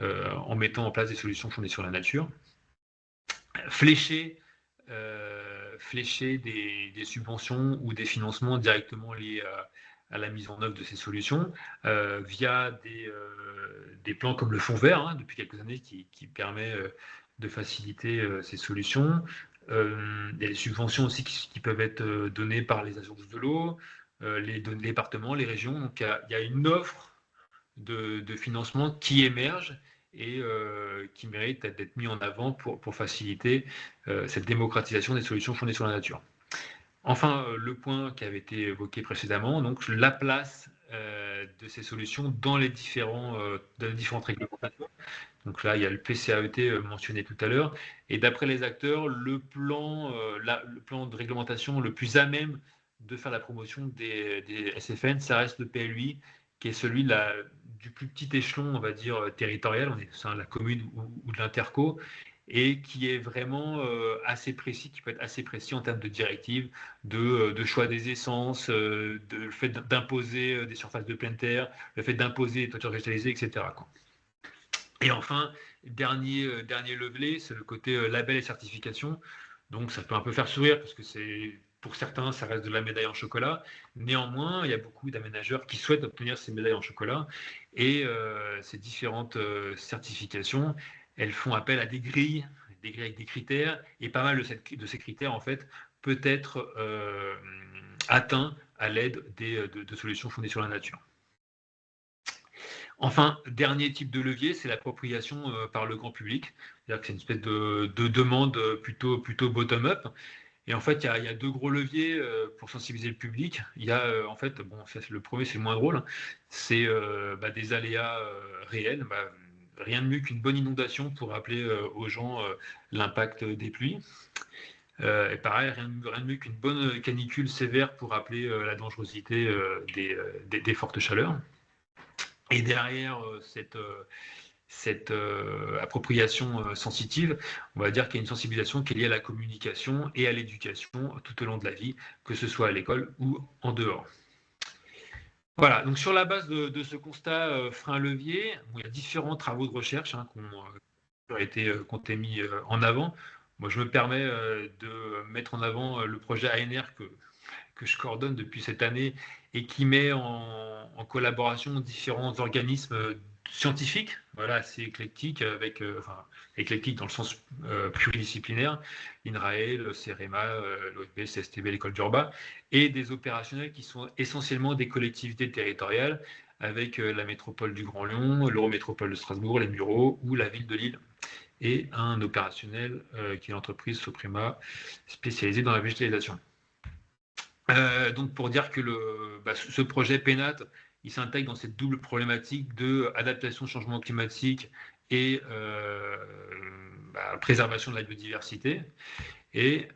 Speaker 3: en mettant en place des solutions fondées sur la nature. Flécher des subventions ou des financements directement liés à la mise en œuvre de ces solutions via des plans comme le Fonds vert, hein, depuis quelques années, qui permet de faciliter ces solutions. Il y a des subventions aussi qui peuvent être données par les agences de l'eau, les départements, les régions. Donc il y a une offre de financement qui émerge et qui mérite d'être mis en avant pour faciliter cette démocratisation des solutions fondées sur la nature. Enfin, le point qui avait été évoqué précédemment, donc la place de ces solutions dans les différentes réglementations. Donc là, il y a le PCAET mentionné tout à l'heure, et d'après les acteurs, le plan de réglementation le plus à même de faire la promotion des SFN, ça reste le PLUI, qui est celui du plus petit échelon, on va dire, territorial, on est au sein de la commune ou de l'interco, et qui est vraiment assez précis, qui peut être assez précis en termes de directives, de choix des essences, le fait d'imposer des surfaces de pleine terre, le fait d'imposer des toitures végétalisées, etc. Et enfin, dernier levier, c'est le côté label et certification. Donc ça peut un peu faire sourire parce que pour certains, ça reste de la médaille en chocolat. Néanmoins, il y a beaucoup d'aménageurs qui souhaitent obtenir ces médailles en chocolat. Et ces différentes certifications, elles font appel à des grilles avec des critères. Et pas mal de ces critères, en fait, peut être atteint à l'aide de solutions fondées sur la nature. Enfin, dernier type de levier, c'est l'appropriation par le grand public. C'est-à-dire que c'est une espèce de demande plutôt bottom-up. Et en fait, il y a deux gros leviers pour sensibiliser le public. Il y a, en fait, le premier, c'est le moins drôle, hein, c'est des aléas réels. Rien de mieux qu'une bonne inondation pour rappeler aux gens l'impact des pluies. Et pareil, rien de mieux qu'une bonne canicule sévère pour rappeler la dangerosité des fortes chaleurs. Et derrière cette appropriation sensitive, on va dire qu'il y a une sensibilisation qui est liée à la communication et à l'éducation tout au long de la vie, que ce soit à l'école ou en dehors. Voilà, donc sur la base de ce constat frein-levier, il y a différents travaux de recherche qui ont été mis en avant. Moi, je me permets de mettre en avant le projet ANR que je coordonne depuis cette année et qui met en collaboration différents organismes scientifique, voilà, assez éclectique, enfin, éclectique dans le sens pluridisciplinaire, l'INRAE, le CEREMA, l'OFB, le CSTB, l'école d'Urba, et des opérationnels qui sont essentiellement des collectivités territoriales, avec la métropole du Grand Lyon, l'Eurométropole de Strasbourg, les Mureaux ou la ville de Lille, et un opérationnel qui est l'entreprise Soprema, spécialisée dans la végétalisation. Donc pour dire que ce projet PENAT, il s'intègre dans cette double problématique de adaptation au changement climatique et préservation de la biodiversité. Et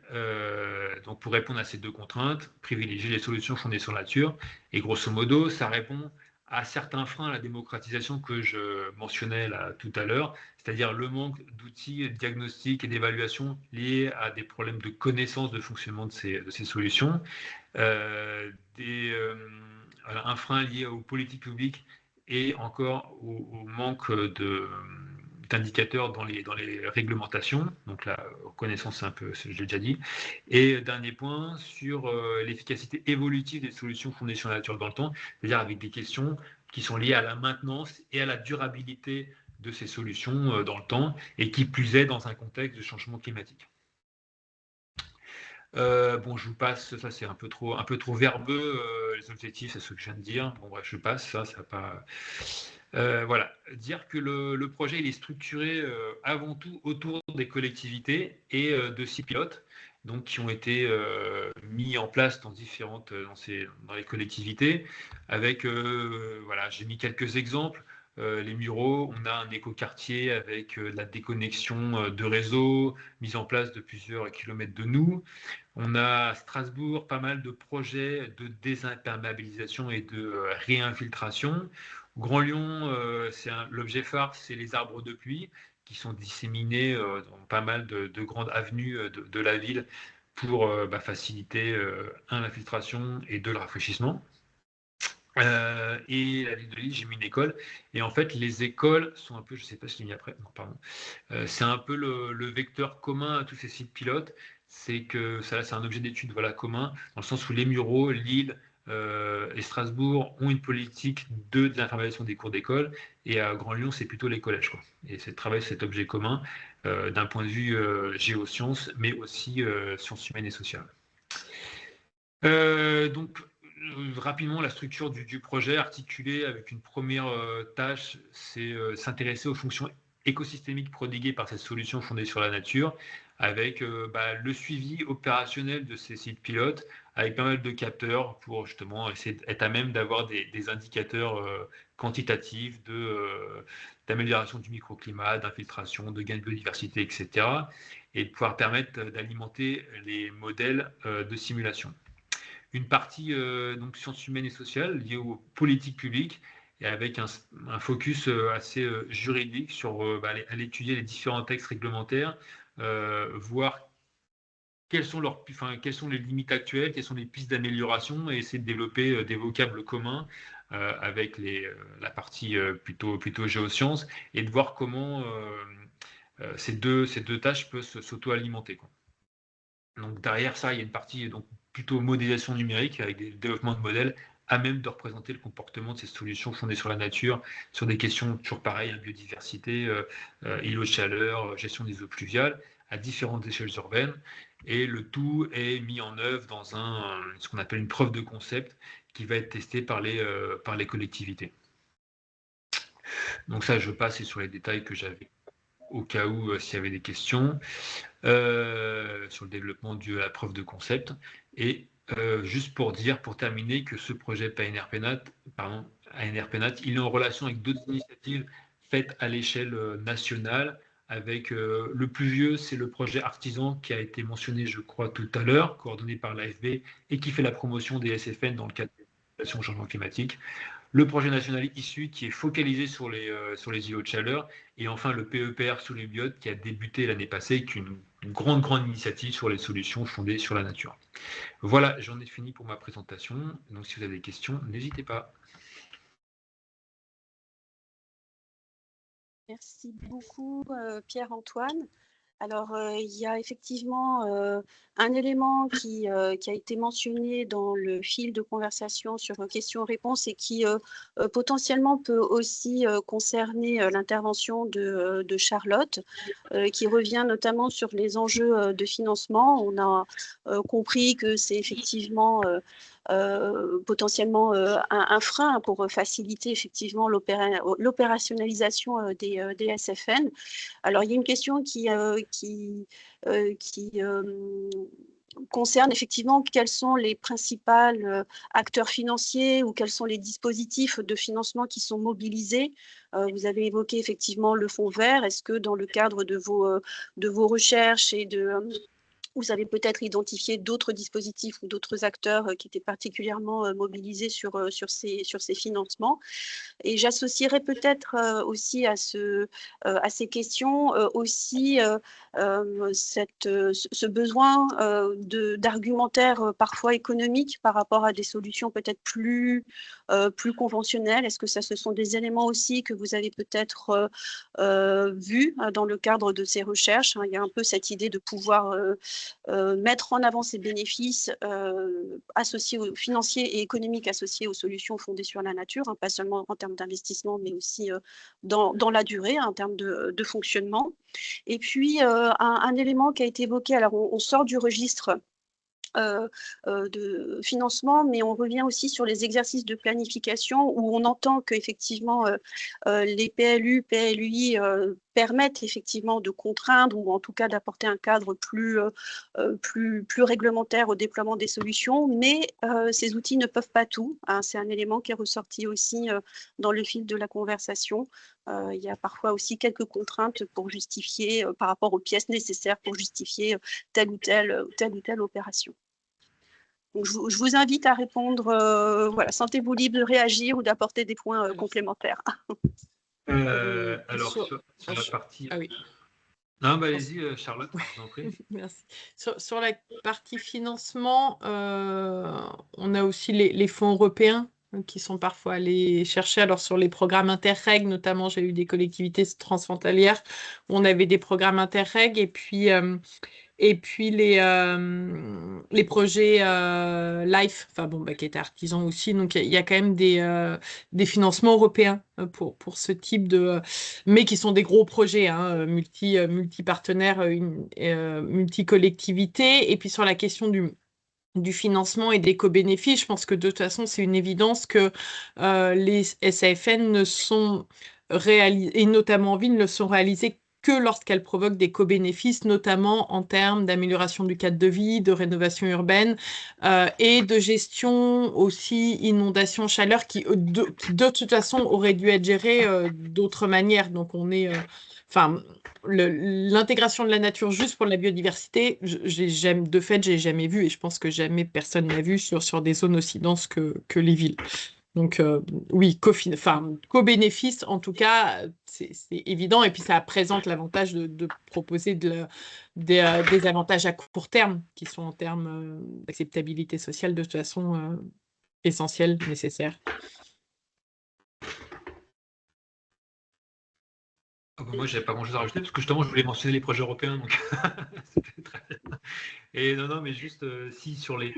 Speaker 3: donc pour répondre à ces deux contraintes, privilégier les solutions fondées sur la nature. Et grosso modo, ça répond à certains freins à la démocratisation que je mentionnais là, tout à l'heure, c'est-à-dire le manque d'outils diagnostiques et d'évaluation liés à des problèmes de connaissance de fonctionnement de ces solutions, un frein lié aux politiques publiques et encore au manque d'indicateurs dans les réglementations. Donc la reconnaissance, c'est un peu, je l'ai déjà dit. Et dernier point, sur l'efficacité évolutive des solutions fondées sur la nature dans le temps, c'est-à-dire avec des questions qui sont liées à la maintenance et à la durabilité de ces solutions dans le temps, et qui plus est dans un contexte de changement climatique. Bon, je vous passe, ça c'est un peu trop verbeux, les objectifs, c'est ce que je viens de dire. Bon, bref, je passe, ça n'a pas... voilà, dire que le projet il est structuré avant tout autour des collectivités et de 6 pilotes, donc qui ont été mis en place dans les collectivités, avec, voilà, j'ai mis quelques exemples. Les Mureaux, on a un écoquartier avec la déconnexion de réseau, mise en place de plusieurs kilomètres de nous. On a à Strasbourg pas mal de projets de désimperméabilisation et de réinfiltration. Grand Lyon, l'objet phare, c'est les arbres de pluie qui sont disséminés dans pas mal de grandes avenues de la ville pour faciliter l'infiltration et le rafraîchissement. Et la ville de Lille, j'ai mis une école. Et en fait, les écoles sont un peu, je ne sais pas si je l'ai mis après, non, pardon. C'est un peu le vecteur commun à tous ces sites pilotes. C'est que ça, c'est un objet d'étude voilà, commun, dans le sens où les Mureaux, Lille et Strasbourg ont une politique de désinformation des cours d'école. Et à Grand Lyon, c'est plutôt les collèges, quoi. Et c'est de travailler cet objet commun d'un point de vue géosciences, mais aussi sciences humaines et sociales. Donc, rapidement, la structure du projet articulée avec une première tâche, c'est s'intéresser aux fonctions écosystémiques prodiguées par cette solution fondée sur la nature, avec le suivi opérationnel de ces sites pilotes, avec pas mal de capteurs pour justement essayer d'être à même d'avoir des indicateurs quantitatifs d'amélioration du microclimat, d'infiltration, de gain de biodiversité, etc. Et de pouvoir permettre d'alimenter les modèles de simulation. Une partie donc sciences humaines et sociales liée aux politiques publiques, et avec un focus assez juridique sur aller étudier les différents textes réglementaires, voir quelles sont les limites actuelles, quelles sont les pistes d'amélioration, et essayer de développer des vocables communs avec la partie plutôt géosciences, et de voir comment ces deux tâches peuvent s'auto-alimenter. Donc derrière ça, il y a une partie donc plutôt modélisation numérique avec des développements de modèles à même de représenter le comportement de ces solutions fondées sur la nature, sur des questions toujours pareilles, biodiversité, îlots de chaleur, gestion des eaux pluviales, à différentes échelles urbaines. Et le tout est mis en œuvre dans ce qu'on appelle une preuve de concept qui va être testée par les collectivités. Donc ça, je passe sur les détails que j'avais au cas où s'il y avait des questions. Sur le développement de la preuve de concept. Et juste pour terminer, que ce projet ANR-PENAT, il est en relation avec d'autres initiatives faites à l'échelle nationale. Avec le plus vieux, c'est le projet Artisan qui a été mentionné, je crois, tout à l'heure, coordonné par l'AFB et qui fait la promotion des SFN dans le cadre de l'adaptation au changement climatique. Le projet national issu qui est focalisé sur les îlots de chaleur, et enfin le PEPR sous les biotes qui a débuté l'année passée, qui est une grande initiative sur les solutions fondées sur la nature. Voilà, j'en ai fini pour ma présentation. Donc si vous avez des questions, n'hésitez pas.
Speaker 1: Merci beaucoup Pierre-Antoine. Alors, il y a effectivement, un élément qui a été mentionné dans le fil de conversation sur, questions-réponses et qui, potentiellement peut aussi, concerner, l'intervention de Charlotte, qui revient notamment sur les enjeux, de financement. On a, compris que c'est effectivement, potentiellement, un frein pour faciliter effectivement l'opérationnalisation, des SFN. Alors, il y a une question qui concerne effectivement quels sont les principaux acteurs financiers ou quels sont les dispositifs de financement qui sont mobilisés. Vous avez évoqué effectivement le fonds vert. Est-ce que dans le cadre de vos recherches et vous avez peut-être identifié d'autres dispositifs ou d'autres acteurs qui étaient particulièrement mobilisés sur ces financements? Et j'associerais peut-être aussi à ces questions aussi ce besoin d'argumentaire parfois économique par rapport à des solutions peut-être plus conventionnelles. Est-ce que ce sont des éléments aussi que vous avez peut-être vus dans le cadre de ces recherches, hein? Il y a un peu cette idée de pouvoir mettre en avant ces bénéfices associés financiers et économiques associés aux solutions fondées sur la nature, hein, pas seulement en termes d'investissement, mais aussi dans la durée, hein, en termes de fonctionnement. Et puis, un élément qui a été évoqué, alors on sort du registre de financement, mais on revient aussi sur les exercices de planification où on entend qu'effectivement les PLU, PLUI permettent effectivement de contraindre ou en tout cas d'apporter un cadre plus réglementaire au déploiement des solutions, mais ces outils ne peuvent pas tout, hein. C'est un élément qui est ressorti aussi dans le fil de la conversation. Il y a parfois aussi quelques contraintes pour justifier, par rapport aux pièces nécessaires pour justifier telle ou telle opération. Donc, je vous invite à répondre. Voilà, sentez-vous libre de réagir ou d'apporter des points complémentaires.
Speaker 3: Alors, sur la partie...
Speaker 2: Ah oui.
Speaker 3: Non, bah, allez-y, Charlotte, je vous en prie.
Speaker 2: Merci. Sur la partie financement, on a aussi les fonds européens qui sont parfois allés chercher. Alors, sur les programmes Interreg, notamment, j'ai eu des collectivités transfrontalières où on avait des programmes Interreg et puis les projets LIFE, enfin bon, qui étaient artisans aussi. Donc il y a quand même des financements européens pour ce type mais qui sont des gros projets, hein, multi-partenaires, multi-collectivités. Et puis sur la question du financement et des co-bénéfices, je pense que de toute façon, c'est une évidence que les SAFN ne sont réalisés, et notamment en ville, ne sont réalisés que lorsqu'elles provoquent des co-bénéfices, notamment en termes d'amélioration du cadre de vie, de rénovation urbaine et de gestion aussi inondation, chaleur, qui de toute façon auraient dû être gérées d'autres manières. Donc on est... Enfin, l'intégration de la nature juste pour la biodiversité, de fait, j'ai jamais vu, et je pense que jamais personne n'a vu sur des zones aussi denses que les villes. Donc oui, co-bénéfice, en tout cas, c'est évident. Et puis ça présente l'avantage de proposer des avantages à court terme, qui sont en termes d'acceptabilité sociale de toute façon essentiels, nécessaires.
Speaker 3: Moi, je n'avais pas grand-chose à rajouter parce que justement, je voulais mentionner les projets européens. Donc c'était très bien. Et non, mais juste si sur les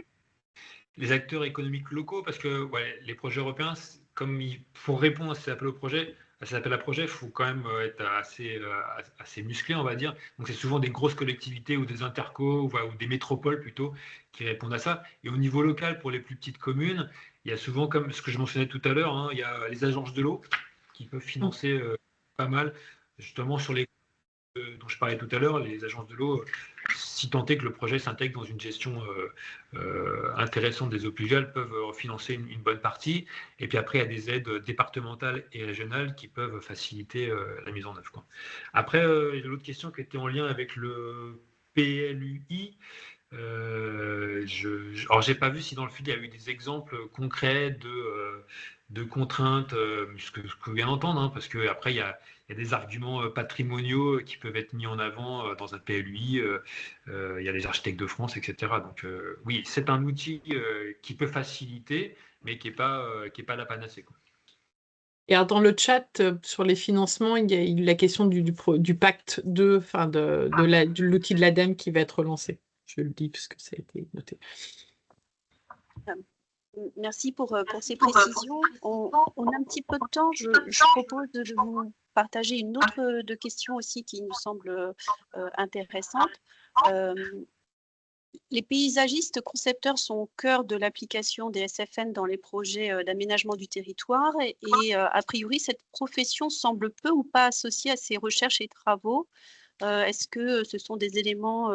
Speaker 3: acteurs économiques locaux, parce que ouais, les projets européens, comme pour répondre à ces appels à projets, il faut quand même être assez musclé, on va dire. Donc c'est souvent des grosses collectivités ou des intercos ou des métropoles plutôt qui répondent à ça. Et au niveau local, pour les plus petites communes, il y a souvent, comme ce que je mentionnais tout à l'heure, hein, il y a les agences de l'eau qui peuvent financer pas mal, justement sur les dont je parlais tout à l'heure, les agences de l'eau, si tant est que le projet s'intègre dans une gestion intéressante des eau pluviales, peuvent financer une bonne partie. Et puis après, il y a des aides départementales et régionales qui peuvent faciliter la mise en œuvre, quoi. Après, l'autre question qui était en lien avec le PLUI, alors, j'ai pas vu si dans le fil il y a eu des exemples concrets de contraintes, ce que je viens d'entendre, hein, parce qu'après il y a des arguments patrimoniaux qui peuvent être mis en avant dans un PLUI, il y a les architectes de France, etc. Donc oui, c'est un outil qui peut faciliter, mais qui est pas la panacée, quoi.
Speaker 2: Et alors dans le chat, sur les financements, il y a la question du pacte 2, enfin de l'outil de l'ADEME qui va être lancé. Je le dis parce que ça a été noté.
Speaker 1: Merci pour ces précisions. On a un petit peu de temps. Je propose de vous partager une autre de questions aussi qui nous semble intéressante. Les paysagistes concepteurs sont au cœur de l'application des SFN dans les projets d'aménagement du territoire et a priori, cette profession semble peu ou pas associée à ces recherches et travaux. Est-ce que ce sont des éléments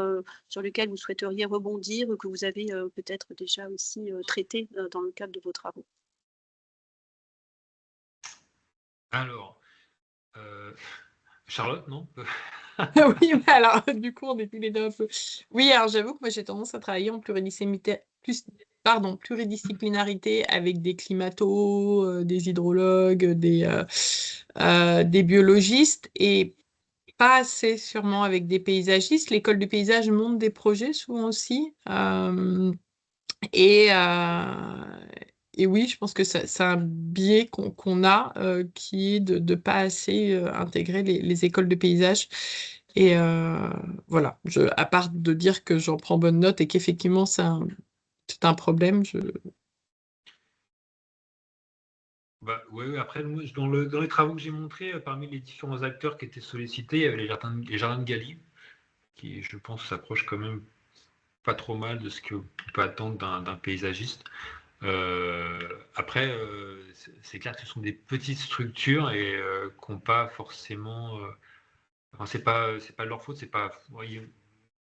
Speaker 1: sur lesquels vous souhaiteriez rebondir ou que vous avez peut-être déjà aussi traités dans le cadre de vos travaux?
Speaker 3: Alors, Charlotte, non?
Speaker 2: Oui, mais alors du coup, on est tous les deux un peu. Oui, alors j'avoue que moi j'ai tendance à travailler en pluridisciplinarité avec des climatos, des hydrologues, des biologistes et pas assez sûrement avec des paysagistes. L'école du paysage monte des projets souvent aussi. Et, et oui, je pense que c'est un biais qu'on a qui est de ne pas assez intégrer les écoles de paysage. Et voilà, à part de dire que j'en prends bonne note et qu'effectivement c'est un problème,
Speaker 3: Bah, ouais, après, moi, dans les travaux que j'ai montrés, parmi les différents acteurs qui étaient sollicités, il y avait les jardins de Galie, qui, je pense, s'approchent quand même pas trop mal de ce qu'on peut attendre d'un paysagiste. Après, c'est clair que ce sont des petites structures et qui n'ont pas forcément. Enfin, c'est pas leur faute. C'est pas.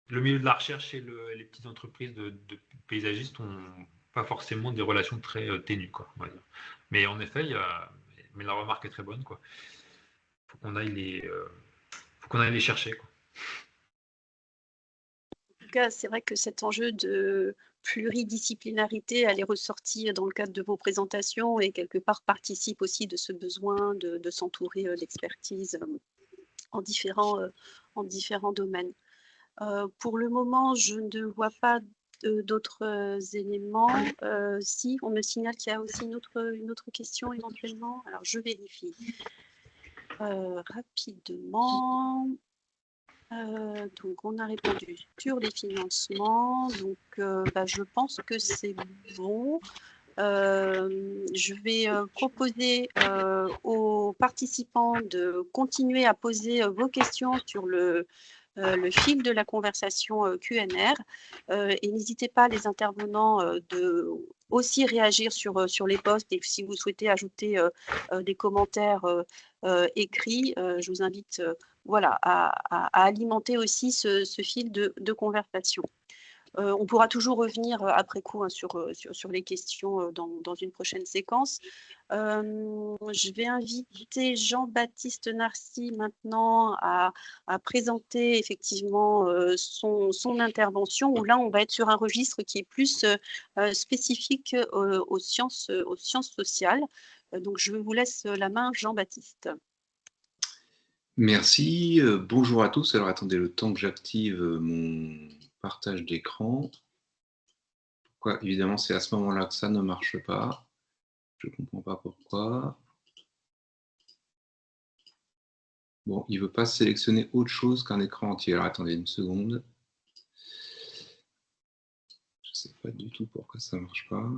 Speaker 3: Le milieu de la recherche et les petites entreprises de paysagistes n'ont pas forcément des relations très ténues, quoi, on va dire. Mais en effet, mais la remarque est très bonne, quoi. Faut qu'on aille les chercher, quoi.
Speaker 1: En tout cas, c'est vrai que cet enjeu de pluridisciplinarité, elle est ressortie dans le cadre de vos présentations et quelque part participe aussi de ce besoin de s'entourer d'expertise en différents domaines. Pour le moment, je ne vois pas d'autres éléments. Si, on me signale qu'il y a aussi une autre question éventuellement. Alors, je vérifie rapidement. Donc, on a répondu sur les financements. Donc, je pense que c'est bon. Je vais proposer aux participants de continuer à poser vos questions sur le fil de la conversation QNR. Et n'hésitez pas, les intervenants, de aussi réagir sur les posts. Et si vous souhaitez ajouter des commentaires écrits, je vous invite voilà, à alimenter aussi ce fil de conversation. On pourra toujours revenir après coup sur les questions dans une prochaine séquence. Je vais inviter Jean-Baptiste Narcy maintenant à présenter effectivement son intervention, où là on va être sur un registre qui est plus spécifique aux sciences sociales. Donc je vous laisse la main, Jean-Baptiste.
Speaker 4: Merci, bonjour à tous. Alors attendez le temps que j'active mon partage d'écran. Pourquoi? Évidemment, c'est à ce moment-là que ça ne marche pas. Je ne comprends pas pourquoi. Bon, il ne veut pas sélectionner autre chose qu'un écran entier. Alors attendez une seconde. Je ne sais pas du tout pourquoi ça ne marche pas.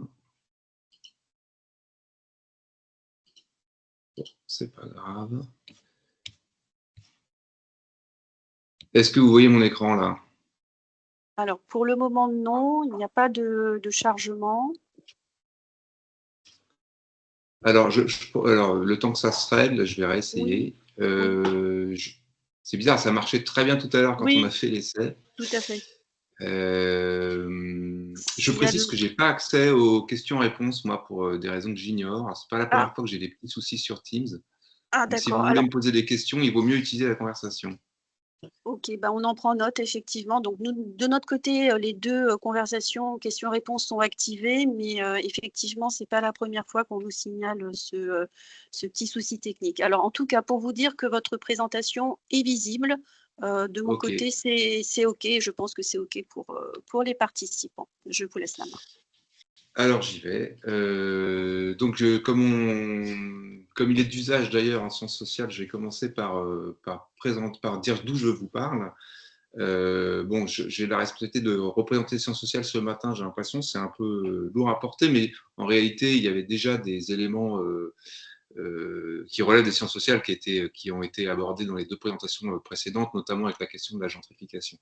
Speaker 4: Bon, c'est pas grave. Est-ce que vous voyez mon écran là?
Speaker 1: Alors, pour le moment, non, il n'y a pas de chargement.
Speaker 4: Alors, alors, le temps que ça se règle, je vais réessayer. Oui. C'est bizarre, ça marchait très bien tout à l'heure quand on a fait l'essai.
Speaker 1: Tout à fait.
Speaker 4: Je précise que je n'ai pas accès aux questions-réponses, moi, pour des raisons que j'ignore. Ce n'est pas la première fois que j'ai des petits soucis sur Teams.
Speaker 1: Ah,
Speaker 4: donc, si vous
Speaker 1: d'accord.
Speaker 4: voulez me poser des questions, il vaut mieux utiliser la conversation.
Speaker 1: Ok, on en prend note, effectivement. Donc, nous, de notre côté, les deux conversations, questions-réponses sont activées, mais effectivement, ce n'est pas la première fois qu'on nous signale ce petit souci technique. Alors, en tout cas, pour vous dire que votre présentation est visible, de mon côté, c'est OK. Je pense que c'est OK pour les participants. Je vous laisse la main.
Speaker 4: Alors j'y vais. Donc comme il est d'usage d'ailleurs en sciences sociales, je vais commencer par dire d'où je vous parle. Bon, j'ai la responsabilité de représenter les sciences sociales ce matin, j'ai l'impression, c'est un peu lourd à porter, mais en réalité, il y avait déjà des éléments qui relèvent des sciences sociales qui ont été abordés dans les deux présentations précédentes, notamment avec la question de la gentrification.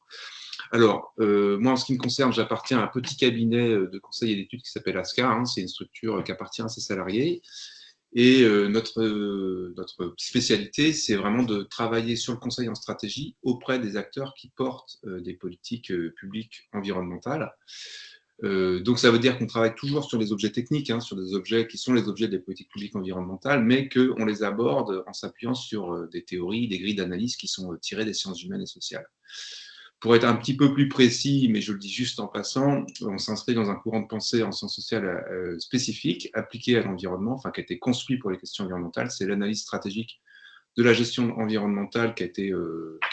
Speaker 4: Alors, moi, en ce qui me concerne, j'appartiens à un petit cabinet de conseil et d'études qui s'appelle ASCA, hein, c'est une structure qui appartient à ses salariés. Et notre spécialité, c'est vraiment de travailler sur le conseil en stratégie auprès des acteurs qui portent des politiques publiques environnementales. Donc ça veut dire qu'on travaille toujours sur les objets techniques, hein, sur des objets qui sont les objets des politiques publiques environnementales, mais qu'on les aborde en s'appuyant sur des théories, des grilles d'analyse qui sont tirées des sciences humaines et sociales. Pour être un petit peu plus précis, mais je le dis juste en passant, on s'inscrit dans un courant de pensée en sciences sociales spécifique, appliqué à l'environnement, enfin qui a été construit pour les questions environnementales. C'est l'analyse stratégique de la gestion environnementale qui est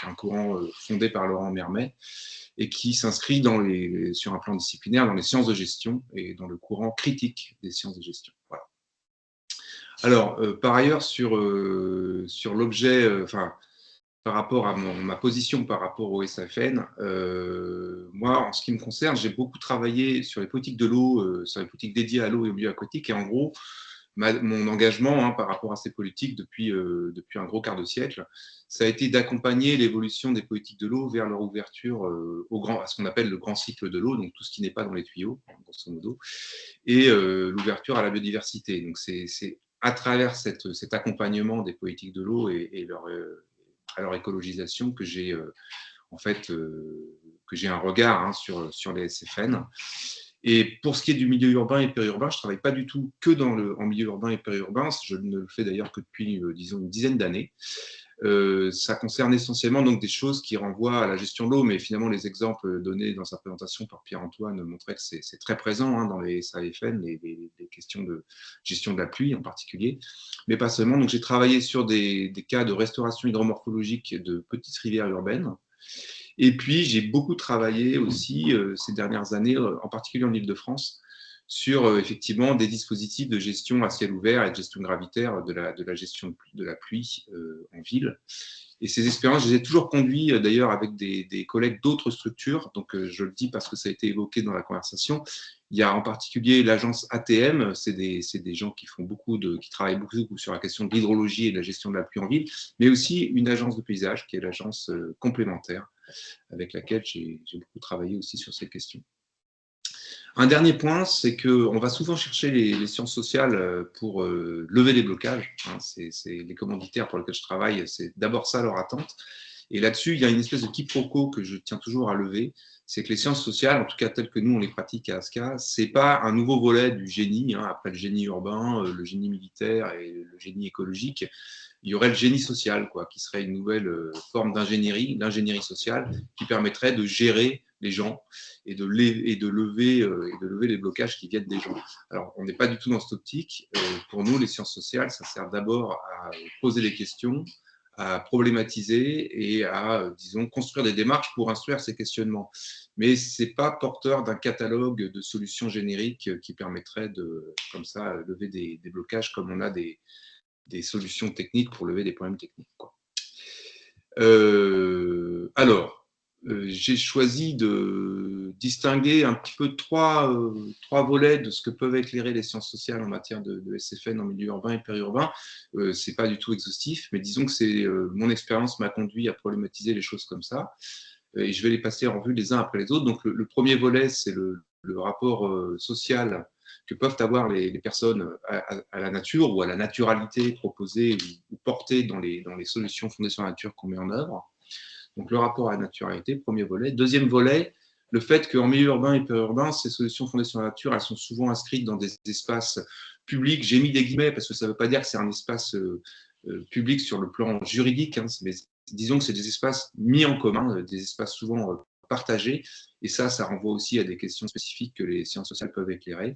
Speaker 4: un courant fondé par Laurent Mermet et qui s'inscrit sur un plan disciplinaire dans les sciences de gestion et dans le courant critique des sciences de gestion. Voilà. Alors, par ailleurs, sur l'objet, par rapport à ma position par rapport au SAFN, moi, en ce qui me concerne, j'ai beaucoup travaillé sur les politiques de l'eau, sur les politiques dédiées à l'eau et au milieu aquatique. Et en gros, mon engagement par rapport à ces politiques depuis un gros quart de siècle, ça a été d'accompagner l'évolution des politiques de l'eau vers leur ouverture à ce qu'on appelle le grand cycle de l'eau, donc tout ce qui n'est pas dans les tuyaux, grosso modo, et l'ouverture à la biodiversité. Donc c'est à travers cet accompagnement des politiques de l'eau et à leur écologisation que j'ai un regard sur les SFN. Et pour ce qui est du milieu urbain et périurbain, je ne travaille pas du tout que en milieu urbain et périurbain, je ne le fais d'ailleurs que depuis, disons, une dizaine d'années. Ça concerne essentiellement donc des choses qui renvoient à la gestion de l'eau, mais finalement les exemples donnés dans sa présentation par Pierre-Antoine montraient que c'est très présent dans les SAFN, les questions de gestion de la pluie en particulier, mais pas seulement. Donc j'ai travaillé sur des cas de restauration hydromorphologique de petites rivières urbaines. Et puis j'ai beaucoup travaillé aussi ces dernières années, en particulier en Île-de-France, sur effectivement des dispositifs de gestion à ciel ouvert et de gestion gravitaire de la gestion de la pluie en ville. Et ces expériences, je les ai toujours conduites d'ailleurs avec des collègues d'autres structures. Donc je le dis parce que ça a été évoqué dans la conversation. Il y a en particulier l'agence ATM, c'est des gens qui travaillent beaucoup sur la question de l'hydrologie et de la gestion de la pluie en ville, mais aussi une agence de paysage qui est l'agence complémentaire avec laquelle j'ai beaucoup travaillé aussi sur ces questions. Un dernier point, c'est qu'on va souvent chercher les sciences sociales pour lever les blocages. Hein, c'est les commanditaires pour lesquels je travaille, c'est d'abord ça leur attente. Et là-dessus, il y a une espèce de quiproquo que je tiens toujours à lever, c'est que les sciences sociales, en tout cas telles que nous on les pratique à ASCA, c'est pas un nouveau volet du génie, après le génie urbain, le génie militaire et le génie écologique. Il y aurait le génie social, qui serait une nouvelle forme d'ingénierie sociale qui permettrait de gérer les gens et de lever les blocages qui viennent des gens. Alors, on n'est pas du tout dans cette optique. Pour nous, les sciences sociales, ça sert d'abord à poser des questions, à problématiser et à, disons, construire des démarches pour instruire ces questionnements. Mais ce n'est pas porteur d'un catalogue de solutions génériques qui permettrait de, comme ça, lever des blocages comme on a des solutions techniques pour lever des problèmes techniques. J'ai choisi de distinguer un petit peu trois volets de ce que peuvent éclairer les sciences sociales en matière de SFN en milieu urbain et périurbain. Ce n'est pas du tout exhaustif, mais disons que mon expérience m'a conduit à problématiser les choses comme ça. Et je vais les passer en revue les uns après les autres. Donc, le premier volet, c'est le rapport social que peuvent avoir les personnes à la nature ou à la naturalité proposée ou portée dans les solutions fondées sur la nature qu'on met en œuvre. Donc, le rapport à la naturalité, premier volet. Deuxième volet, le fait qu'en milieu urbain et périurbain, ces solutions fondées sur la nature, elles sont souvent inscrites dans des espaces publics. J'ai mis des guillemets parce que ça ne veut pas dire que c'est un espace public sur le plan juridique, mais disons que c'est des espaces mis en commun, des espaces souvent partagés. Et ça renvoie aussi à des questions spécifiques que les sciences sociales peuvent éclairer.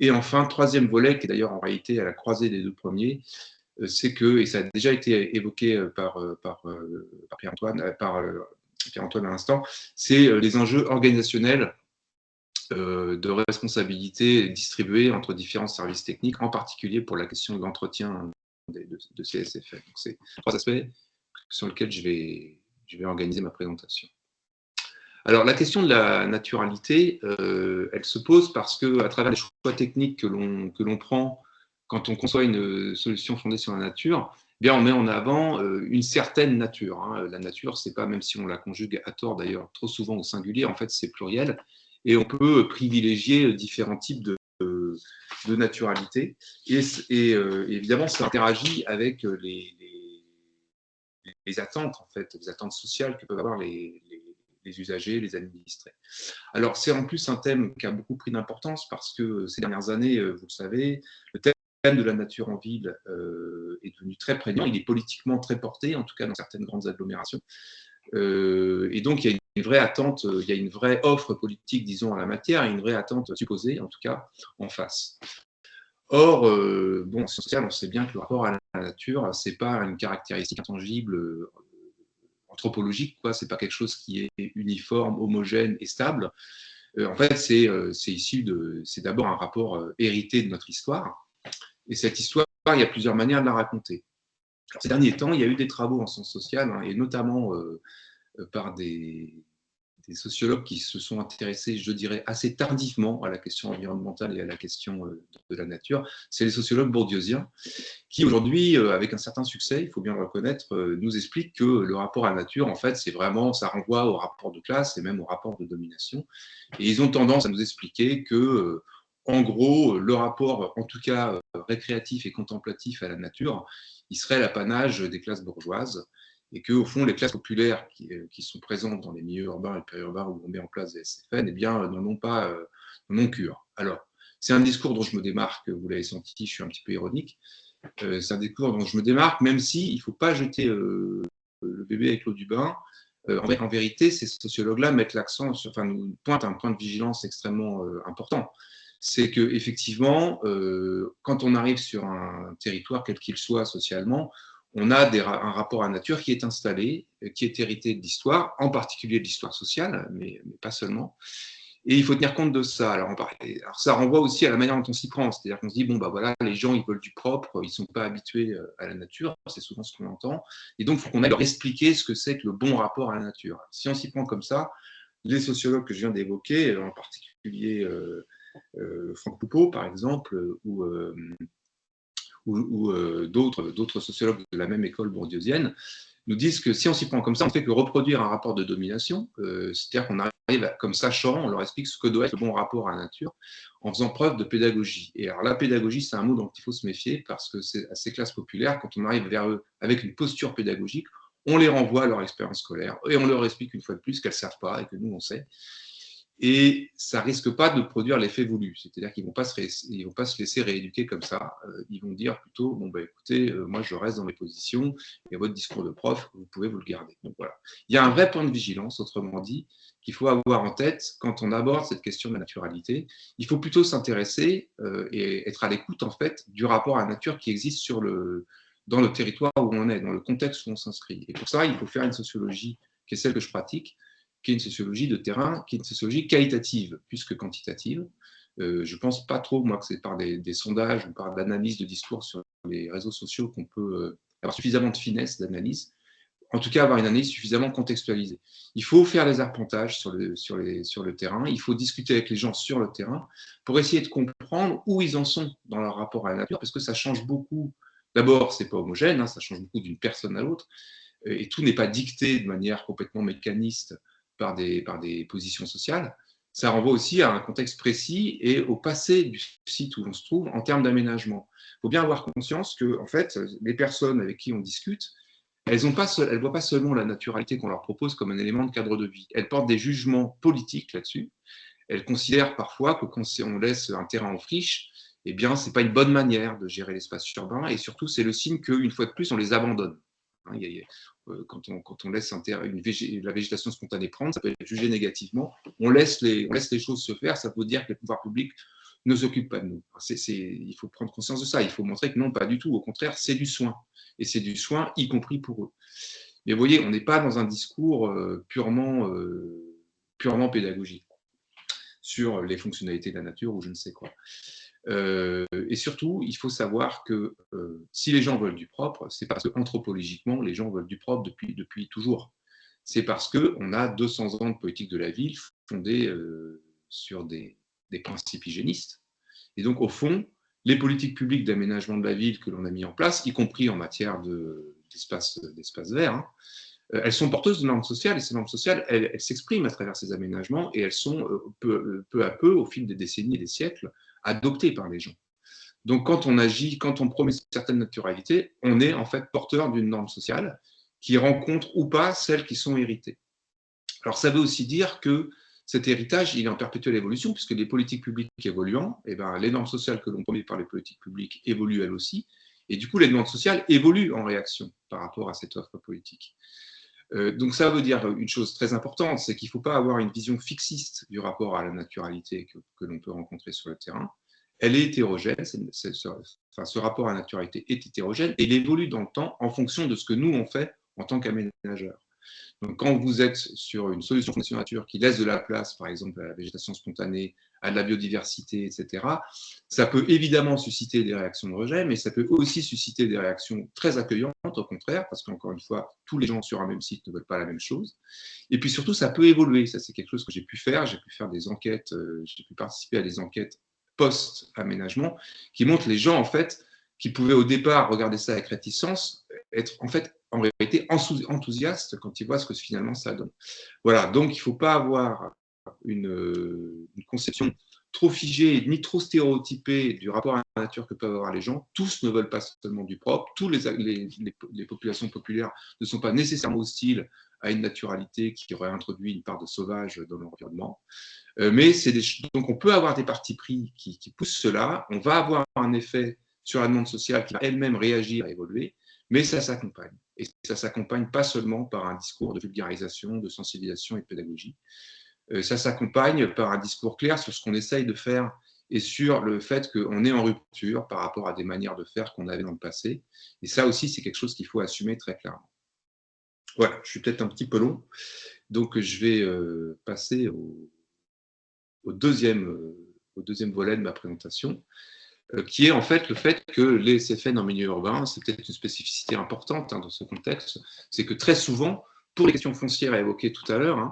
Speaker 4: Et enfin, troisième volet, qui est d'ailleurs en réalité à la croisée des deux premiers, c'est que, et ça a déjà été évoqué par Pierre-Antoine à l'instant, c'est les enjeux organisationnels de responsabilité distribuée entre différents services techniques, en particulier pour la question de l'entretien de ces SFL. Donc, c'est 3 aspects sur lesquels je vais organiser ma présentation. Alors, la question de la naturalité, elle se pose parce qu'à travers les choix techniques que l'on prend quand on conçoit une solution fondée sur la nature, eh bien, on met en avant une certaine nature. Hein. La nature, c'est pas, même si on la conjugue à tort d'ailleurs trop souvent au singulier, en fait, c'est pluriel. Et on peut privilégier différents types de naturalité. Et évidemment, ça interagit avec les attentes, en fait, les attentes sociales que peuvent avoir les usagers, les administrés. Alors, c'est en plus un thème qui a beaucoup pris d'importance parce que ces dernières années, vous le savez, le thème de la nature en ville est devenu très prégnant. Il est politiquement très porté, en tout cas dans certaines grandes agglomérations. Et donc, il y a une vraie attente, il y a une vraie offre politique, disons, en la matière, et une vraie attente supposée, en tout cas, en face. Or, bon, en sciences sociales, on sait bien que le rapport à la nature, c'est pas une caractéristique intangible anthropologique, quoi. C'est pas quelque chose qui est uniforme, homogène et stable. En fait, c'est d'abord un rapport hérité de notre histoire. Et cette histoire, il y a plusieurs manières de la raconter. Alors, ces derniers temps, il y a eu des travaux en sciences sociales, hein, et notamment par des sociologues qui se sont intéressés, je dirais, assez tardivement à la question environnementale et à la question de la nature. C'est les sociologues bourdieusiens qui, aujourd'hui, avec un certain succès, il faut bien le reconnaître, nous expliquent que le rapport à la nature, en fait, c'est vraiment, ça renvoie au rapport de classe et même au rapport de domination. Et ils ont tendance à nous expliquer que, en gros, le rapport, en tout cas récréatif et contemplatif à la nature, il serait l'apanage des classes bourgeoises, et qu'au fond, les classes populaires qui sont présentes dans les milieux urbains et périurbains où on met en place des SFN, eh bien, n'en ont cure. Alors, c'est un discours dont je me démarque, vous l'avez senti, je suis un petit peu ironique, c'est un discours dont je me démarque, même si il ne faut pas jeter le bébé avec l'eau du bain. En vérité, ces sociologues-là mettent l'accent sur, enfin, nous pointent un point de vigilance extrêmement important. C'est qu'effectivement, quand on arrive sur un territoire, quel qu'il soit socialement, on a un rapport à la nature qui est installé, qui est hérité de l'histoire, en particulier de l'histoire sociale, mais pas seulement. Et il faut tenir compte de ça. Alors ça renvoie aussi à la manière dont on s'y prend. C'est-à-dire qu'on se dit, bon, bah voilà, les gens, ils veulent du propre, ils ne sont pas habitués à la nature, c'est souvent ce qu'on entend. Et donc, il faut qu'on aille leur expliquer ce que c'est que le bon rapport à la nature. Alors, si on s'y prend comme ça, les sociologues que je viens d'évoquer, en particulier Franck Poupeau, par exemple, ou d'autres sociologues de la même école bourdieusienne, nous disent que si on s'y prend comme ça, on ne fait que reproduire un rapport de domination, c'est-à-dire qu'on arrive comme sachant, on leur explique ce que doit être le bon rapport à la nature, en faisant preuve de pédagogie. Et alors la pédagogie, c'est un mot dont il faut se méfier, parce que à ces classes populaires, quand on arrive vers eux avec une posture pédagogique, on les renvoie à leur expérience scolaire, et on leur explique une fois de plus qu'elles ne servent pas, et que nous, on sait. Et ça risque pas de produire l'effet voulu, c'est-à-dire qu'ils vont pas se laisser rééduquer comme ça. Ils vont dire plutôt, bon bah écoutez, moi je reste dans mes positions et votre discours de prof, vous pouvez vous le garder. Donc voilà, il y a un vrai point de vigilance, autrement dit, qu'il faut avoir en tête quand on aborde cette question de la naturalité. Il faut plutôt s'intéresser et être à l'écoute en fait du rapport à la nature qui existe dans le territoire où on est, dans le contexte où on s'inscrit. Et pour ça, il faut faire une sociologie qui est celle que je pratique, qui est une sociologie de terrain, qui est une sociologie qualitative plus que quantitative. Je ne pense pas trop, moi, que c'est par des sondages ou par l'analyse de discours sur les réseaux sociaux qu'on peut avoir suffisamment de finesse d'analyse, en tout cas avoir une analyse suffisamment contextualisée. Il faut faire des arpentages sur le terrain, il faut discuter avec les gens sur le terrain pour essayer de comprendre où ils en sont dans leur rapport à la nature, parce que ça change beaucoup. D'abord, ce n'est pas homogène, hein, ça change beaucoup d'une personne à l'autre, et tout n'est pas dicté de manière complètement mécaniste par des positions sociales. Ça renvoie aussi à un contexte précis et au passé du site où l'on se trouve en termes d'aménagement. Il faut bien avoir conscience que, en fait, les personnes avec qui on discute, elles ne voient pas seulement la naturalité qu'on leur propose comme un élément de cadre de vie. Elles portent des jugements politiques là-dessus. Elles considèrent parfois que quand on laisse un terrain en friche, eh bien, ce n'est pas une bonne manière de gérer l'espace urbain, et surtout, c'est le signe qu'une fois de plus, on les abandonne. Quand on laisse la végétation spontanée prendre, ça peut être jugé négativement. On laisse les choses se faire, ça veut dire que les pouvoirs publics ne s'occupent pas de nous. Il faut prendre conscience de ça, il faut montrer que non, pas du tout, au contraire, c'est du soin. Et c'est du soin, y compris pour eux. Mais vous voyez, on n'est pas dans un discours purement pédagogique. sur les fonctionnalités de la nature ou je ne sais quoi. Et surtout, il faut savoir que si les gens veulent du propre, c'est parce qu'anthropologiquement, les gens veulent du propre depuis toujours. C'est parce qu'on a 200 ans de politique de la ville fondée sur des principes hygiénistes. Et donc, au fond, les politiques publiques d'aménagement de la ville que l'on a mis en place, y compris en matière d'espace vert, hein, elles sont porteuses de normes sociales, et ces normes sociales, elles s'expriment à travers ces aménagements, et elles sont peu à peu, au fil des décennies et des siècles, adoptées par les gens. Donc, quand on agit, quand on promet certaines naturalités, on est en fait porteur d'une norme sociale qui rencontre ou pas celles qui sont héritées. Alors, ça veut aussi dire que cet héritage, il est en perpétuelle évolution, puisque les politiques publiques évoluant, eh ben, les normes sociales que l'on promet par les politiques publiques évoluent elles aussi, et du coup, les normes sociales évoluent en réaction par rapport à cette offre politique. Donc ça veut dire une chose très importante, c'est qu'il ne faut pas avoir une vision fixiste du rapport à la naturalité que l'on peut rencontrer sur le terrain. Elle est hétérogène, ce rapport à la naturalité est hétérogène et il évolue dans le temps en fonction de ce que nous on fait en tant qu'aménageurs. Donc, quand vous êtes sur une solution de nature qui laisse de la place, par exemple, à la végétation spontanée, à de la biodiversité, etc., ça peut évidemment susciter des réactions de rejet, mais ça peut aussi susciter des réactions très accueillantes, au contraire, parce qu'encore une fois, tous les gens sur un même site ne veulent pas la même chose. Et puis surtout, ça peut évoluer. Ça, c'est quelque chose que j'ai pu faire. J'ai pu faire des enquêtes, j'ai pu participer à des enquêtes post-aménagement qui montrent les gens, en fait, qui pouvaient au départ regarder ça avec réticence, être en fait en réalité enthousiastes quand ils voient ce que finalement ça donne. Voilà, donc il ne faut pas avoir une conception trop figée ni trop stéréotypée du rapport à la nature que peuvent avoir les gens. Tous ne veulent pas seulement du propre, tous les populations populaires ne sont pas nécessairement hostiles à une naturalité qui aurait introduit une part de sauvage dans l'environnement. Mais donc on peut avoir des partis pris qui poussent cela, on va avoir un effet sur la demande sociale qui va elle-même réagir et évoluer, mais ça s'accompagne. Et ça s'accompagne pas seulement par un discours de vulgarisation, de sensibilisation et de pédagogie. Ça s'accompagne par un discours clair sur ce qu'on essaye de faire et sur le fait qu'on est en rupture par rapport à des manières de faire qu'on avait dans le passé. Et ça aussi, c'est quelque chose qu'il faut assumer très clairement. Voilà, je suis peut-être un petit peu long, donc je vais passer au deuxième volet de ma présentation, qui est en fait le fait que les CFN en milieu urbain, c'est peut-être une spécificité importante dans ce contexte, c'est que très souvent, pour les questions foncières évoquées tout à l'heure,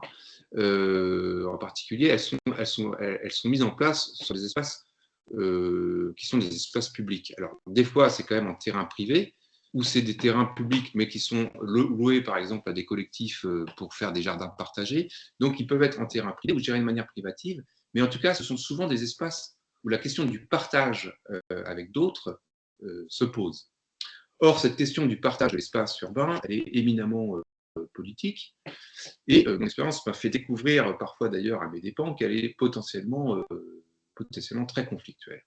Speaker 4: en particulier, elles sont mises en place sur des espaces qui sont des espaces publics. Alors, des fois, c'est quand même en terrain privé, ou c'est des terrains publics, mais qui sont loués, par exemple, à des collectifs pour faire des jardins partagés. Donc, ils peuvent être en terrain privé ou gérés de manière privative, mais en tout cas, ce sont souvent des espaces où la question du partage avec d'autres se pose. Or, cette question du partage de l'espace urbain, elle est éminemment politique, et mon expérience m'a fait découvrir, parfois d'ailleurs à mes dépens, qu'elle est potentiellement très conflictuelle.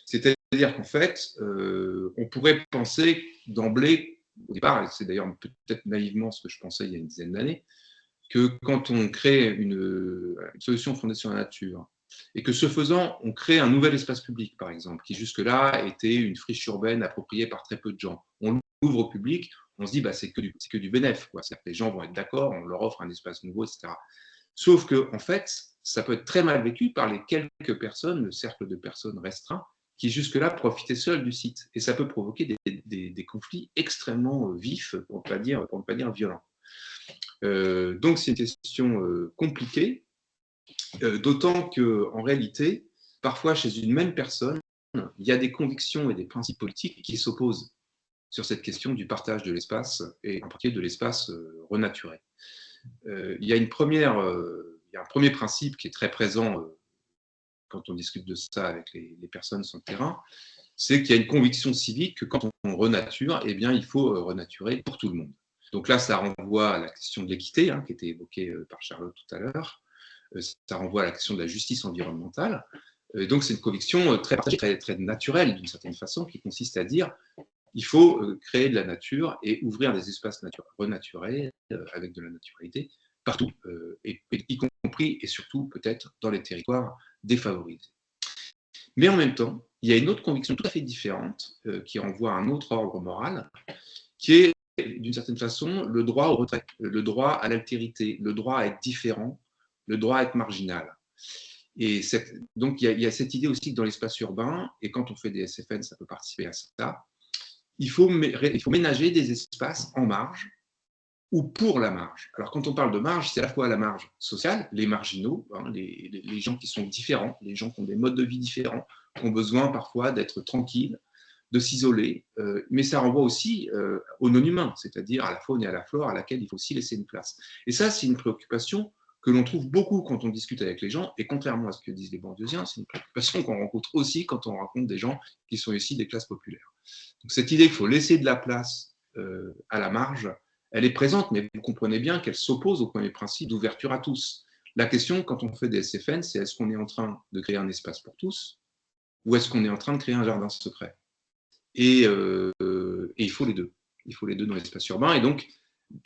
Speaker 4: C'est-à-dire qu'en fait, on pourrait penser d'emblée, au départ, et c'est d'ailleurs peut-être naïvement ce que je pensais il y a une dizaine d'années, que quand on crée une solution fondée sur la nature, et que ce faisant, on crée un nouvel espace public, par exemple, qui jusque-là était une friche urbaine appropriée par très peu de gens. On l'ouvre au public, on se dit bah, c'est que du bénéf, quoi. C'est-à-dire que les gens vont être d'accord, on leur offre un espace nouveau, etc. Sauf que, en fait, ça peut être très mal vécu par les quelques personnes, le cercle de personnes restreint, qui jusque-là profitaient seuls du site. Et ça peut provoquer des conflits extrêmement vifs, pour ne pas dire violents. Donc c'est une question compliquée, d'autant qu'en réalité, parfois chez une même personne, il y a des convictions et des principes politiques qui s'opposent sur cette question du partage de l'espace, et en particulier de l'espace renaturé. Il y a un premier principe qui est très présent quand on discute de ça avec les personnes sur le terrain, c'est qu'il y a une conviction civique que quand on renature, eh bien, il faut renaturer pour tout le monde. Donc là, ça renvoie à la question de l'équité, qui était évoquée par Charlotte tout à l'heure. Ça renvoie à la question de la justice environnementale. Donc c'est une conviction très partagée, très naturelle d'une certaine façon, qui consiste à dire il faut créer de la nature et ouvrir des espaces renaturés avec de la naturalité partout, y compris et surtout peut-être dans les territoires défavorisés. Mais en même temps, il y a une autre conviction tout à fait différente qui renvoie à un autre ordre moral, qui est d'une certaine façon le droit au retrait, le droit à l'altérité, le droit à être différent, le droit à être marginal. Et donc, il y a cette idée aussi que dans l'espace urbain, et quand on fait des SFN, ça peut participer à ça, il faut ménager des espaces en marge ou pour la marge. Alors, quand on parle de marge, c'est à la fois la marge sociale, les marginaux, hein, les gens qui sont différents, les gens qui ont des modes de vie différents, qui ont besoin parfois d'être tranquilles, de s'isoler, mais ça renvoie aussi aux non-humains, c'est-à-dire à la faune et à la flore à laquelle il faut aussi laisser une place. Et ça, c'est une préoccupation que l'on trouve beaucoup quand on discute avec les gens, et contrairement à ce que disent les banlieusien, c'est une préoccupation qu'on rencontre aussi quand on rencontre des gens qui sont ici des classes populaires. Donc cette idée qu'il faut laisser de la place à la marge, elle est présente, mais vous comprenez bien qu'elle s'oppose au premier principe d'ouverture à tous. La question, quand on fait des SFN, c'est est-ce qu'on est en train de créer un espace pour tous, ou est-ce qu'on est en train de créer un jardin secret ? Et il faut les deux. Il faut les deux dans l'espace urbain. Et donc,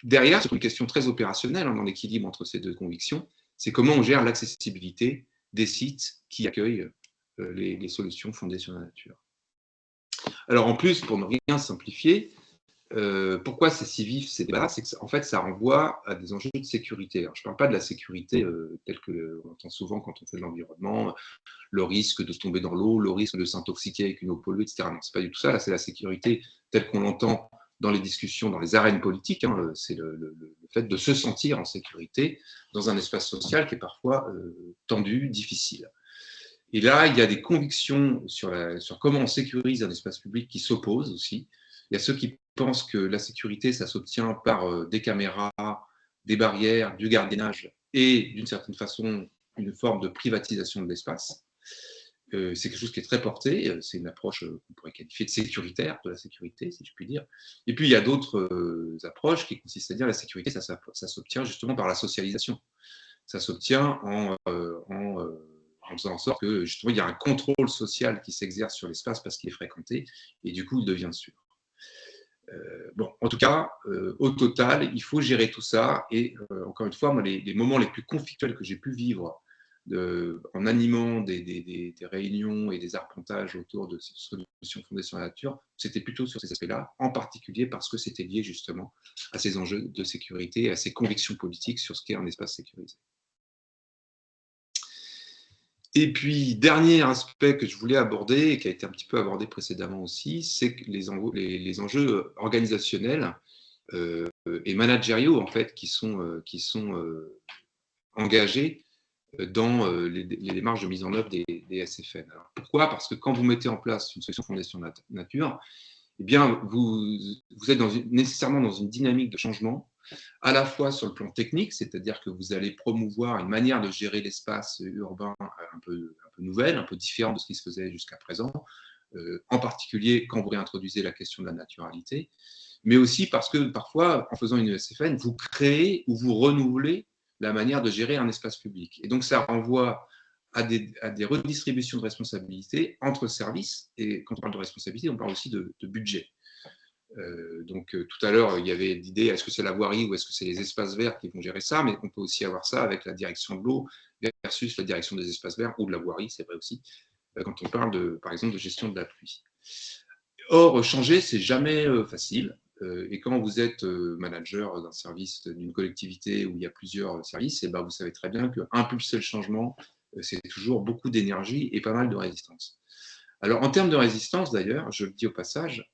Speaker 4: derrière, c'est une question très opérationnelle dans l'équilibre entre ces deux convictions, c'est comment on gère l'accessibilité des sites qui accueillent les solutions fondées sur la nature. Alors en plus, pour ne rien simplifier, pourquoi c'est si vif ces débats? C'est qu'en fait, ça renvoie à des enjeux de sécurité. Alors, je ne parle pas de la sécurité telle qu'on entend souvent quand on fait de l'environnement, le risque de tomber dans l'eau, le risque de s'intoxiquer avec une eau polluée, etc. Non, ce n'est pas du tout ça. Là, c'est la sécurité telle qu'on l'entend dans les discussions, dans les arènes politiques. Hein. C'est le fait de se sentir en sécurité dans un espace social qui est parfois tendu, difficile. Et là, il y a des convictions sur comment on sécurise un espace public qui s'opposent aussi. Il y a ceux qui pensent que la sécurité, ça s'obtient par des caméras, des barrières, du gardiennage et d'une certaine façon, une forme de privatisation de l'espace. C'est quelque chose qui est très porté, c'est une approche qu'on pourrait qualifier de sécuritaire, de la sécurité, si je puis dire. Et puis, il y a d'autres approches qui consistent à dire que la sécurité, ça s'obtient justement par la socialisation. Ça s'obtient en faisant en sorte que justement il y a un contrôle social qui s'exerce sur l'espace parce qu'il est fréquenté et du coup il devient sûr. Bon, en tout cas, au total, il faut gérer tout ça et encore une fois, moi, les moments les plus conflictuels que j'ai pu vivre en animant des réunions et des arpentages autour de ces solutions fondées sur la nature, c'était plutôt sur ces aspects-là, en particulier parce que c'était lié justement à ces enjeux de sécurité et à ces convictions politiques sur ce qu'est un espace sécurisé. Et puis, dernier aspect que je voulais aborder, et qui a été un petit peu abordé précédemment aussi, c'est que les enjeux organisationnels et managériaux, en fait, qui sont engagés dans les démarches de mise en œuvre des SFN. Alors, pourquoi? Parce que quand vous mettez en place une solution fondée sur la nature, eh bien, vous êtes nécessairement dans une dynamique de changement, à la fois sur le plan technique, c'est-à-dire que vous allez promouvoir une manière de gérer l'espace urbain un peu nouvelle, un peu différente de ce qui se faisait jusqu'à présent, en particulier quand vous réintroduisez la question de la naturalité, mais aussi parce que parfois, en faisant une SFN, vous créez ou vous renouvelez la manière de gérer un espace public. Et donc, ça renvoie à des redistributions de responsabilités entre services, et quand on parle de responsabilité, on parle aussi de budget. Donc tout à l'heure, il y avait l'idée, est-ce que c'est la voirie ou est-ce que c'est les espaces verts qui vont gérer ça? Mais on peut aussi avoir ça avec la direction de l'eau versus la direction des espaces verts ou de la voirie, c'est vrai aussi, quand on parle, par exemple, de gestion de la pluie. Or, changer, c'est jamais facile. Et quand vous êtes manager d'un service, d'une collectivité où il y a plusieurs services, et ben vous savez très bien qu'impulser le changement, c'est toujours beaucoup d'énergie et pas mal de résistance. Alors, en termes de résistance, d'ailleurs, je le dis au passage,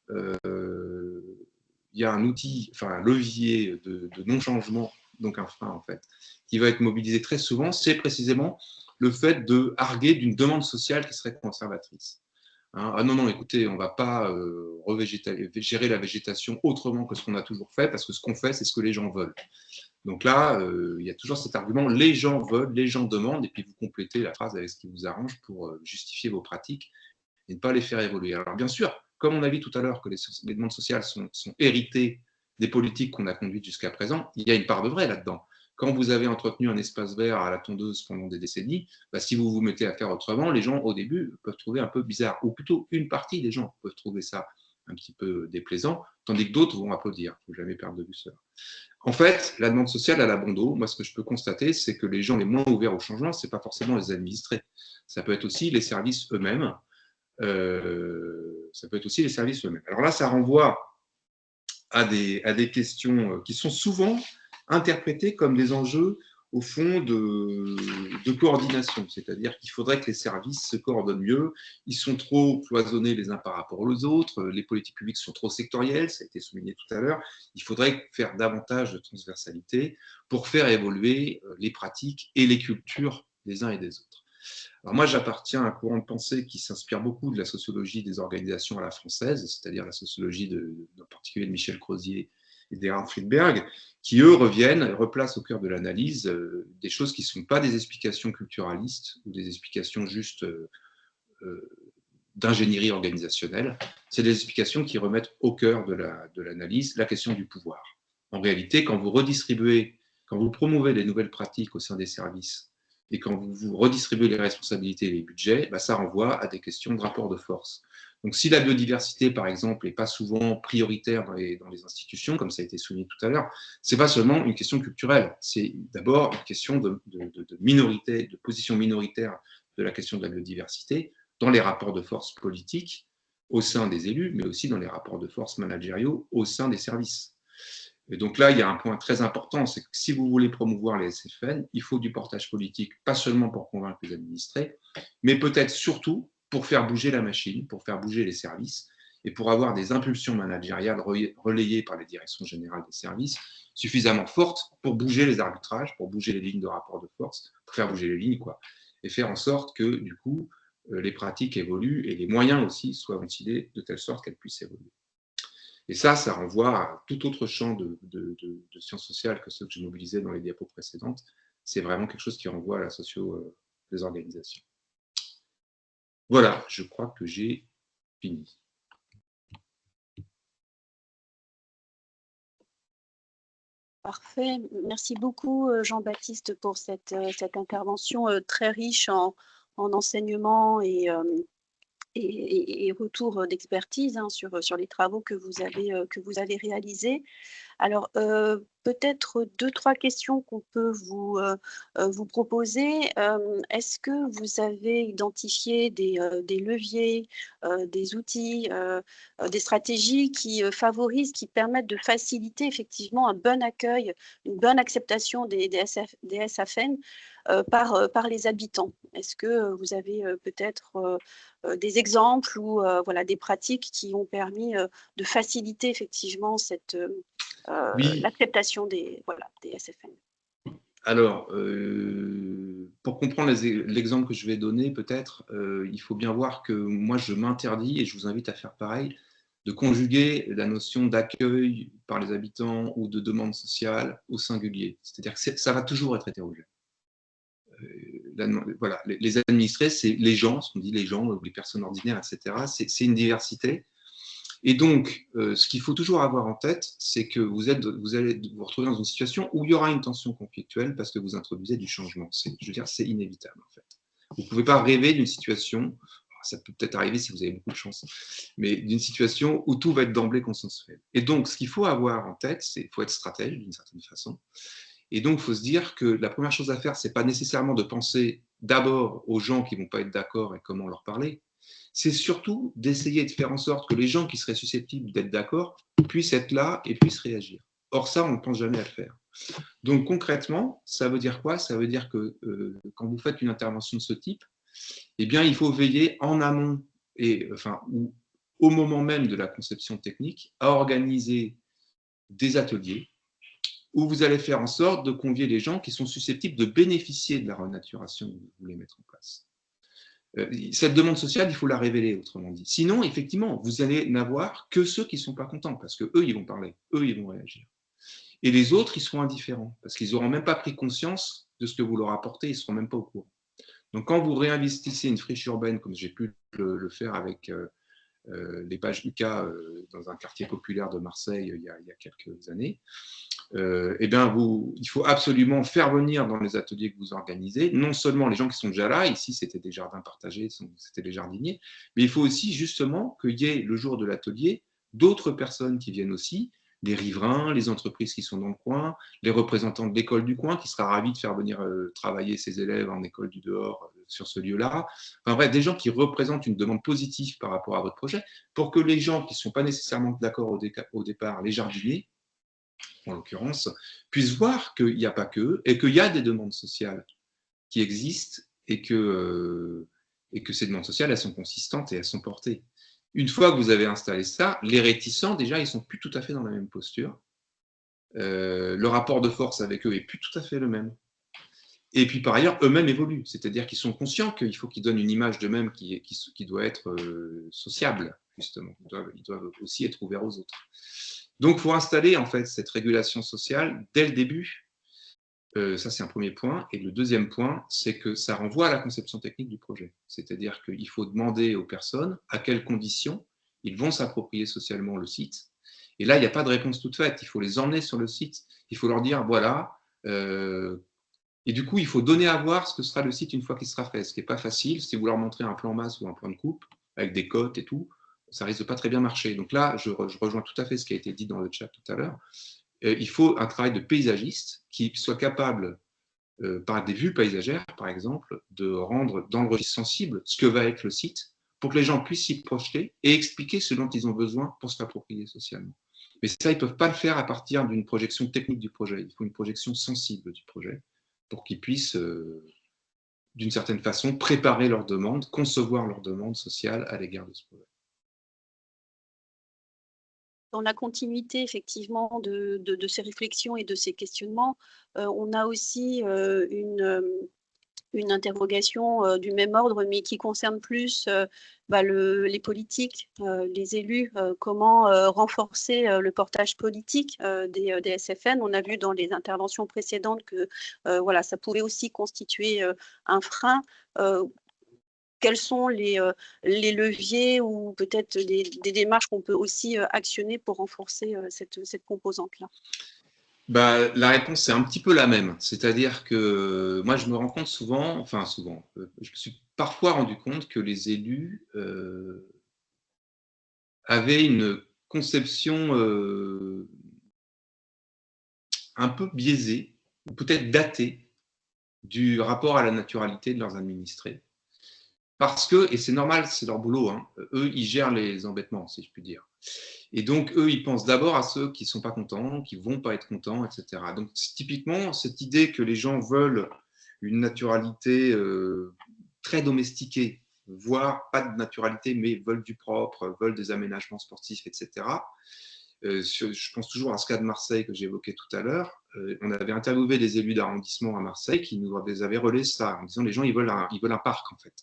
Speaker 4: il y a un outil, enfin un levier de non-changement, donc un frein en fait, qui va être mobilisé très souvent, c'est précisément le fait de arguer d'une demande sociale qui serait conservatrice. Hein, ah non, non, écoutez, on ne va pas gérer la végétation autrement que ce qu'on a toujours fait, parce que ce qu'on fait, c'est ce que les gens veulent. Donc là, il y a toujours cet argument, les gens veulent, les gens demandent, et puis vous complétez la phrase avec ce qui vous arrange pour justifier vos pratiques et ne pas les faire évoluer. Alors bien sûr, comme on a vu tout à l'heure que les demandes sociales sont héritées des politiques qu'on a conduites jusqu'à présent, il y a une part de vrai là-dedans. Quand vous avez entretenu un espace vert à la tondeuse pendant des décennies, bah, si vous vous mettez à faire autrement, les gens au début peuvent trouver un peu bizarre, ou plutôt une partie des gens peuvent trouver ça un petit peu déplaisant, tandis que d'autres vont applaudir. Il ne faut jamais perdre de vue cela. En fait, la demande sociale, elle a bon dos. Moi, ce que je peux constater, c'est que les gens les moins ouverts au changement, ce n'est pas forcément les administrés. Ça peut être aussi les services eux-mêmes. Ça peut être aussi les services eux-mêmes. Alors là, ça renvoie à des questions qui sont souvent interprétées comme des enjeux au fond, de coordination. C'est-à-dire qu'il faudrait que les services se coordonnent mieux. Ils sont trop cloisonnés les uns par rapport aux autres. Les politiques publiques sont trop sectorielles, ça a été souligné tout à l'heure. Il faudrait faire davantage de transversalité pour faire évoluer les pratiques et les cultures des uns et des autres. Alors moi, j'appartiens à un courant de pensée qui s'inspire beaucoup de la sociologie des organisations à la française, c'est-à-dire la sociologie en particulier de Michel Crozier et d'Erhard Friedberg, qui, eux, replacent au cœur de l'analyse des choses qui ne sont pas des explications culturalistes ou des explications juste d'ingénierie organisationnelle. C'est des explications qui remettent au cœur de l'analyse la question du pouvoir. En réalité, quand vous redistribuez, quand vous promouvez les nouvelles pratiques au sein des services et quand vous redistribuez les responsabilités et les budgets, ça renvoie à des questions de rapport de force. Donc, si la biodiversité, par exemple, n'est pas souvent prioritaire dans les institutions, comme ça a été souligné tout à l'heure, ce n'est pas seulement une question culturelle, c'est d'abord une question de minorité, de position minoritaire de la question de la biodiversité dans les rapports de force politiques au sein des élus, mais aussi dans les rapports de force managériaux au sein des services. Et donc là, il y a un point très important, c'est que si vous voulez promouvoir les SFN, il faut du portage politique, pas seulement pour convaincre les administrés, mais peut-être surtout pour faire bouger la machine, pour faire bouger les services, et pour avoir des impulsions managériales relayées par les directions générales des services suffisamment fortes pour bouger les arbitrages, pour bouger les lignes de rapport de force, pour faire bouger les lignes, quoi, et faire en sorte que, du coup, les pratiques évoluent et les moyens aussi soient ventilés de telle sorte qu'elles puissent évoluer. Et ça renvoie à tout autre champ de sciences sociales que ceux que j'ai mobilisés dans les diapos précédentes. C'est vraiment quelque chose qui renvoie à la socio des organisations. Voilà, je crois que j'ai fini.
Speaker 1: Parfait. Merci beaucoup, Jean-Baptiste, pour cette intervention très riche en enseignements et retour d'expertise sur les travaux que vous avez réalisés. Alors, peut-être 2-3 questions qu'on peut vous proposer. Est-ce que vous avez identifié des leviers, des outils, des stratégies qui favorisent, qui permettent de faciliter effectivement un bon accueil, une bonne acceptation des SAFN par les habitants? Est-ce que vous avez peut-être des exemples ou voilà, des pratiques qui ont permis de faciliter effectivement
Speaker 4: Oui.
Speaker 1: l'acceptation des SFN?
Speaker 4: Alors, pour comprendre l'exemple que je vais donner, peut-être, il faut bien voir que moi, je m'interdis, et je vous invite à faire pareil, de conjuguer la notion d'accueil par les habitants ou de demande sociale au singulier. C'est-à-dire que ça va toujours être hétérogène. Voilà, les administrés, c'est les gens, ce qu'on dit les gens, ou les personnes ordinaires, etc. C'est une diversité. Et donc, ce qu'il faut toujours avoir en tête, c'est que vous allez vous retrouver dans une situation où il y aura une tension conflictuelle parce que vous introduisez du changement. Je veux dire, c'est inévitable, en fait. Vous ne pouvez pas rêver d'une situation, ça peut peut-être arriver si vous avez beaucoup de chance, mais d'une situation où tout va être d'emblée consensuel. Et donc, ce qu'il faut avoir en tête, c'est qu'il faut être stratège d'une certaine façon. Et donc, il faut se dire que la première chose à faire, ce n'est pas nécessairement de penser d'abord aux gens qui ne vont pas être d'accord et comment leur parler, c'est surtout d'essayer de faire en sorte que les gens qui seraient susceptibles d'être d'accord puissent être là et puissent réagir. Or, ça, on ne pense jamais à le faire. Donc, concrètement, ça veut dire quoi? Ça veut dire que quand vous faites une intervention de ce type, eh bien, il faut veiller en amont, ou au moment même de la conception technique, à organiser des ateliers où vous allez faire en sorte de convier les gens qui sont susceptibles de bénéficier de la renaturation que vous voulez mettre en place. Cette demande sociale, il faut la révéler, autrement dit. Sinon, effectivement, vous allez n'avoir que ceux qui ne sont pas contents, parce qu'eux, ils vont parler, eux, ils vont réagir. Et les autres, ils seront indifférents, parce qu'ils n'auront même pas pris conscience de ce que vous leur apportez, ils ne seront même pas au courant. Donc, quand vous réinvestissez une friche urbaine, comme j'ai pu le faire avec les pages UCA dans un quartier populaire de Marseille il y a quelques années, eh bien, il faut absolument faire venir dans les ateliers que vous organisez, non seulement les gens qui sont déjà là, ici c'était des jardins partagés, c'était des jardiniers, mais il faut aussi justement qu'il y ait le jour de l'atelier d'autres personnes qui viennent aussi, les riverains, les entreprises qui sont dans le coin, les représentants de l'école du coin qui sera ravis de faire venir travailler ses élèves en école du dehors sur ce lieu-là. Enfin bref, des gens qui représentent une demande positive par rapport à votre projet, pour que les gens qui ne sont pas nécessairement d'accord au départ, les jardiniers, en l'occurrence, puissent voir qu'il n'y a pas que, et qu'il y a des demandes sociales qui existent et que ces demandes sociales, elles sont consistantes et elles sont portées. Une fois que vous avez installé ça, les réticents, déjà, ils ne sont plus tout à fait dans la même posture. Le rapport de force avec eux est plus tout à fait le même. Et puis par ailleurs, eux-mêmes évoluent, c'est-à-dire qu'ils sont conscients qu'il faut qu'ils donnent une image d'eux-mêmes qui doit être sociable, justement. Ils doivent aussi être ouverts aux autres. Donc, il faut installer en fait cette régulation sociale dès le début. Ça, c'est un premier point. Et le deuxième point, c'est que ça renvoie à la conception technique du projet. C'est-à-dire qu'il faut demander aux personnes à quelles conditions ils vont s'approprier socialement le site. Et là, il n'y a pas de réponse toute faite. Il faut les emmener sur le site. Il faut leur dire, voilà. Et du coup, il faut donner à voir ce que sera le site une fois qu'il sera fait. Ce qui n'est pas facile. Si vous leur montrez un plan masse ou un plan de coupe, avec des cotes et tout, ça risque de pas très bien marcher. Donc là, je rejoins tout à fait ce qui a été dit dans le chat tout à l'heure. Il faut un travail de paysagiste qui soit capable, par des vues paysagères, par exemple, de rendre dans le registre sensible ce que va être le site pour que les gens puissent s'y projeter et expliquer ce dont ils ont besoin pour se l'approprier socialement. Mais ça, ils ne peuvent pas le faire à partir d'une projection technique du projet. Il faut une projection sensible du projet pour qu'ils puissent, d'une certaine façon, préparer leurs demandes, concevoir leurs demandes sociales à l'égard de ce projet.
Speaker 1: Dans la continuité, effectivement, de ces réflexions et de ces questionnements, on a aussi une interrogation du même ordre, mais qui concerne plus les politiques, les élus, comment renforcer le portage politique des SFN. On a vu dans les interventions précédentes que voilà, ça pouvait aussi constituer un frein. Quels sont les leviers ou peut-être des démarches qu'on peut aussi actionner pour renforcer cette composante-là?
Speaker 4: Bah, la réponse est un petit peu la même. C'est-à-dire que moi, je me rends compte souvent, je me suis parfois rendu compte que les élus avaient une conception un peu biaisée, ou peut-être datée, du rapport à la naturalité de leurs administrés. Parce que, et c'est normal, c'est leur boulot, hein, eux, ils gèrent les embêtements, si je puis dire. Et donc, eux, ils pensent d'abord à ceux qui ne sont pas contents, qui ne vont pas être contents, etc. Donc, typiquement, cette idée que les gens veulent une naturalité très domestiquée, voire pas de naturalité, mais veulent du propre, veulent des aménagements sportifs, etc. Je pense toujours à ce cas de Marseille que j'évoquais tout à l'heure. On avait interviewé des élus d'arrondissement à Marseille qui nous avaient relayé ça, en disant les gens, ils veulent un parc, en fait.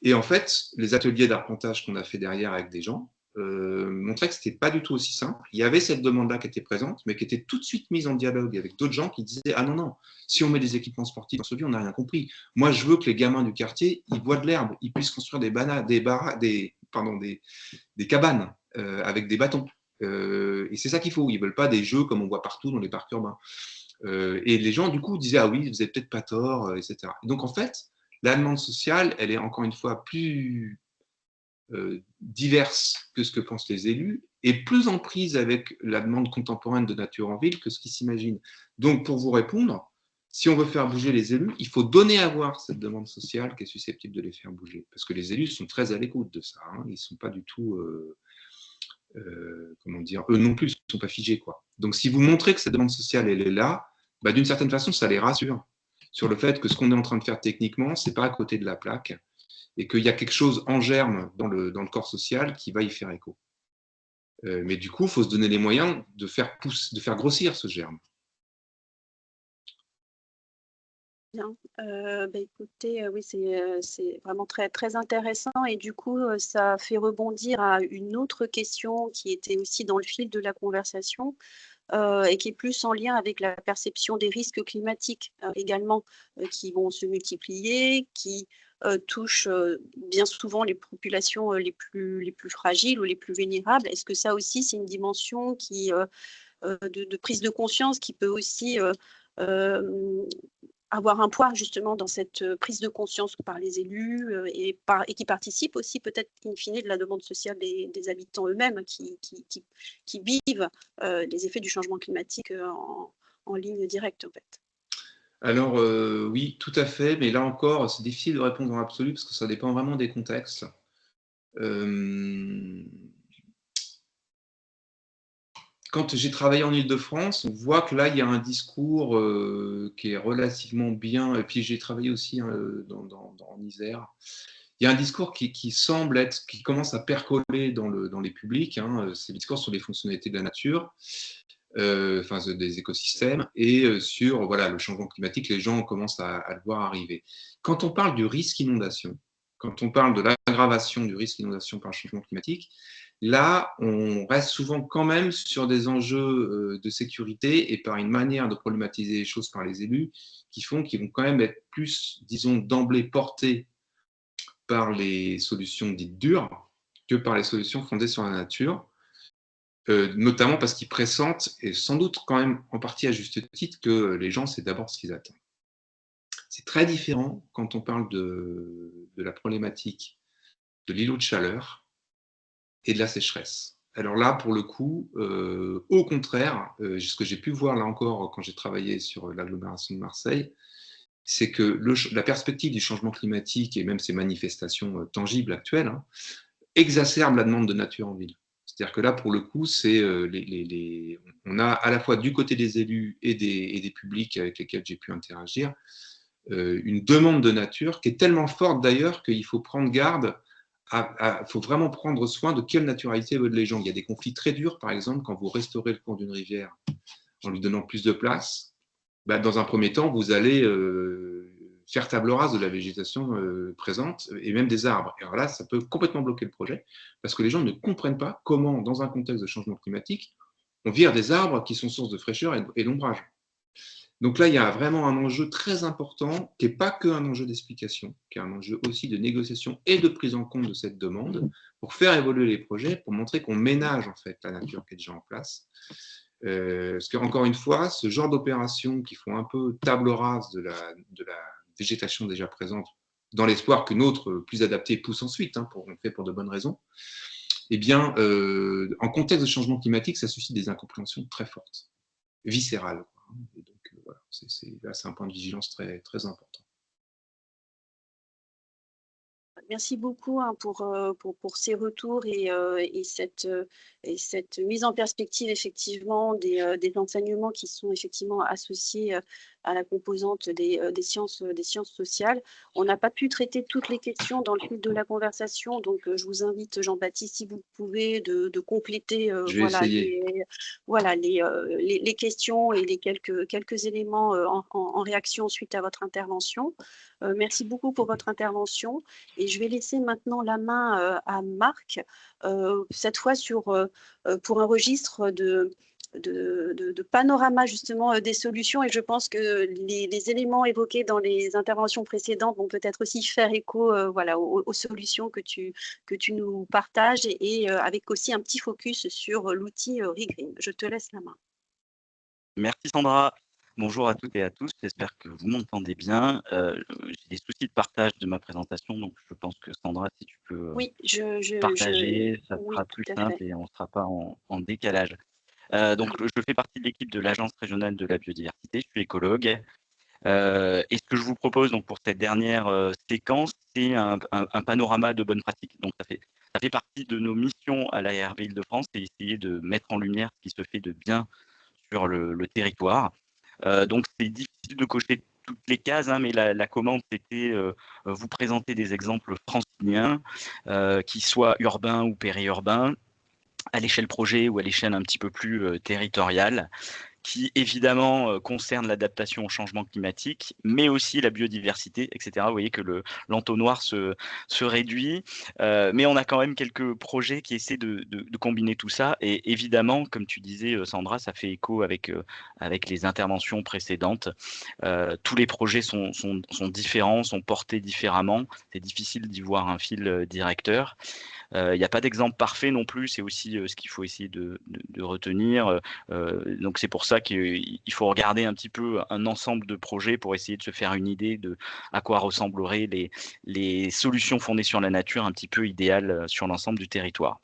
Speaker 4: Et en fait, les ateliers d'arpentage qu'on a fait derrière avec des gens montraient que ce n'était pas du tout aussi simple. Il y avait cette demande-là qui était présente, mais qui était tout de suite mise en dialogue avec d'autres gens qui disaient « Ah non, non, si on met des équipements sportifs dans ce lieu, on n'a rien compris. Moi, je veux que les gamins du quartier, ils voient de l'herbe, ils puissent construire des cabanes avec des bâtons. Et c'est ça qu'il faut. Ils ne veulent pas des jeux comme on voit partout dans les parcs urbains. » Et les gens, du coup, disaient « Ah oui, vous n'avez peut-être pas tort, etc. » Et donc, en fait, la demande sociale, elle est encore une fois plus diverse que ce que pensent les élus et plus en prise avec la demande contemporaine de nature en ville que ce qui s'imagine. Donc, pour vous répondre, si on veut faire bouger les élus, il faut donner à voir cette demande sociale qui est susceptible de les faire bouger. Parce que les élus sont très à l'écoute de ça. Hein. Ils ne sont pas du tout, comment dire, eux non plus, ils ne sont pas figés, quoi. Donc, si vous montrez que cette demande sociale, elle est là, bah, d'une certaine façon, ça les rassure sur le fait que ce qu'on est en train de faire techniquement, ce n'est pas à côté de la plaque et qu'il y a quelque chose en germe dans le corps social qui va y faire écho. Mais du coup, il faut se donner les moyens de faire grossir ce germe.
Speaker 1: Bien. Écoutez, oui, c'est vraiment très, très intéressant et du coup, ça fait rebondir à une autre question qui était aussi dans le fil de la conversation et qui est plus en lien avec la perception des risques climatiques également qui vont se multiplier, qui touchent bien souvent les populations les plus fragiles ou les plus vulnérables. Est-ce que ça aussi, c'est une dimension de prise de conscience qui peut aussi avoir un poids justement dans cette prise de conscience par les élus et qui participe aussi peut-être in fine de la demande sociale des habitants eux-mêmes qui vivent les effets du changement climatique en ligne directe en fait.
Speaker 4: Alors oui, tout à fait, mais là encore, c'est difficile de répondre en absolu parce que ça dépend vraiment des contextes. quand j'ai travaillé en Île-de-France, on voit que là, il y a un discours qui est relativement bien. Et puis, j'ai travaillé aussi en Isère. Il y a un discours qui semble être, qui commence à percoler dans les publics. C'est le discours sur les fonctionnalités de la nature, des écosystèmes, et sur voilà, le changement climatique. Les gens commencent à le voir arriver. Quand on parle du risque inondation, quand on parle de l'aggravation du risque d'inondation par le changement climatique, là, on reste souvent quand même sur des enjeux de sécurité et par une manière de problématiser les choses par les élus qui vont quand même être plus, disons, d'emblée portés par les solutions dites dures que par les solutions fondées sur la nature, notamment parce qu'ils pressentent, et sans doute quand même en partie à juste titre, que les gens, c'est d'abord ce qu'ils attendent. C'est très différent quand on parle de la problématique de l'îlot de chaleur et de la sécheresse. Alors là, pour le coup, au contraire, ce que j'ai pu voir là encore quand j'ai travaillé sur l'agglomération de Marseille, c'est que la perspective du changement climatique et même ses manifestations tangibles actuelles exacerbe la demande de nature en ville. C'est-à-dire que là, pour le coup, on a à la fois du côté des élus et des publics avec lesquels j'ai pu interagir, une demande de nature qui est tellement forte d'ailleurs qu'il faut prendre garde, faut vraiment prendre soin de quelle naturalité veulent les gens. Il y a des conflits très durs, par exemple, quand vous restaurez le cours d'une rivière en lui donnant plus de place. Dans un premier temps, vous allez faire table rase de la végétation présente et même des arbres. Et alors là, ça peut complètement bloquer le projet parce que les gens ne comprennent pas comment, dans un contexte de changement climatique, on vire des arbres qui sont source de fraîcheur et d'ombrage. Donc là, il y a vraiment un enjeu très important qui n'est pas qu'un enjeu d'explication, qui est un enjeu aussi de négociation et de prise en compte de cette demande pour faire évoluer les projets, pour montrer qu'on ménage en fait la nature qui est déjà en place. Parce qu'encore une fois, ce genre d'opérations qui font un peu table rase de la végétation déjà présente, dans l'espoir qu'une autre plus adaptée pousse ensuite, on le fait pour de bonnes raisons, eh bien, en contexte de changement climatique, ça suscite des incompréhensions très fortes, viscérales. Et donc, voilà, là, c'est un point de vigilance très, très important.
Speaker 1: Merci beaucoup pour ces retours et cette mise en perspective effectivement des enseignements qui sont effectivement associés à la composante des sciences sociales. On n'a pas pu traiter toutes les questions dans le fil de la conversation, donc je vous invite, Jean-Baptiste, si vous pouvez, de compléter
Speaker 4: Je vais essayer.
Speaker 1: Les questions et les quelques éléments en réaction suite à votre intervention. Merci beaucoup pour votre intervention. Et je vais laisser maintenant la main à Marc, cette fois pour un registre de panorama justement des solutions. Et je pense que les éléments évoqués dans les interventions précédentes vont peut-être aussi faire écho aux solutions que tu nous partages et avec aussi un petit focus sur l'outil Regreen. Je te laisse la main.
Speaker 5: Merci Sandra. Bonjour à toutes et à tous, j'espère que vous m'entendez bien. J'ai des soucis de partage de ma présentation, donc je pense que Sandra, si tu peux partager, ça sera plus simple et on ne sera pas en décalage. Donc je fais partie de l'équipe de l'Agence régionale de la biodiversité, je suis écologue. Et ce que je vous propose donc, pour cette dernière séquence, c'est un panorama de bonnes pratiques. Donc ça fait partie de nos missions à l'ARB Île-de-France, c'est essayer de mettre en lumière ce qui se fait de bien sur le territoire. Donc c'est difficile de cocher toutes les cases, mais la commande c'était vous présenter des exemples franciliens, qui soient urbains ou périurbains, à l'échelle projet ou à l'échelle un petit peu plus territoriale, qui évidemment concerne l'adaptation au changement climatique, mais aussi la biodiversité, etc. Vous voyez que l'entonnoir se réduit, mais on a quand même quelques projets qui essaient de combiner tout ça. Et évidemment, comme tu disais, Sandra, ça fait écho avec les interventions précédentes. Tous les projets sont différents, sont portés différemment. C'est difficile d'y voir un fil directeur. Il n'y a pas d'exemple parfait non plus, c'est aussi ce qu'il faut essayer de retenir. Donc c'est pour ça qu'il faut regarder un petit peu un ensemble de projets pour essayer de se faire une idée de à quoi ressembleraient les solutions fondées sur la nature un petit peu idéales sur l'ensemble du territoire.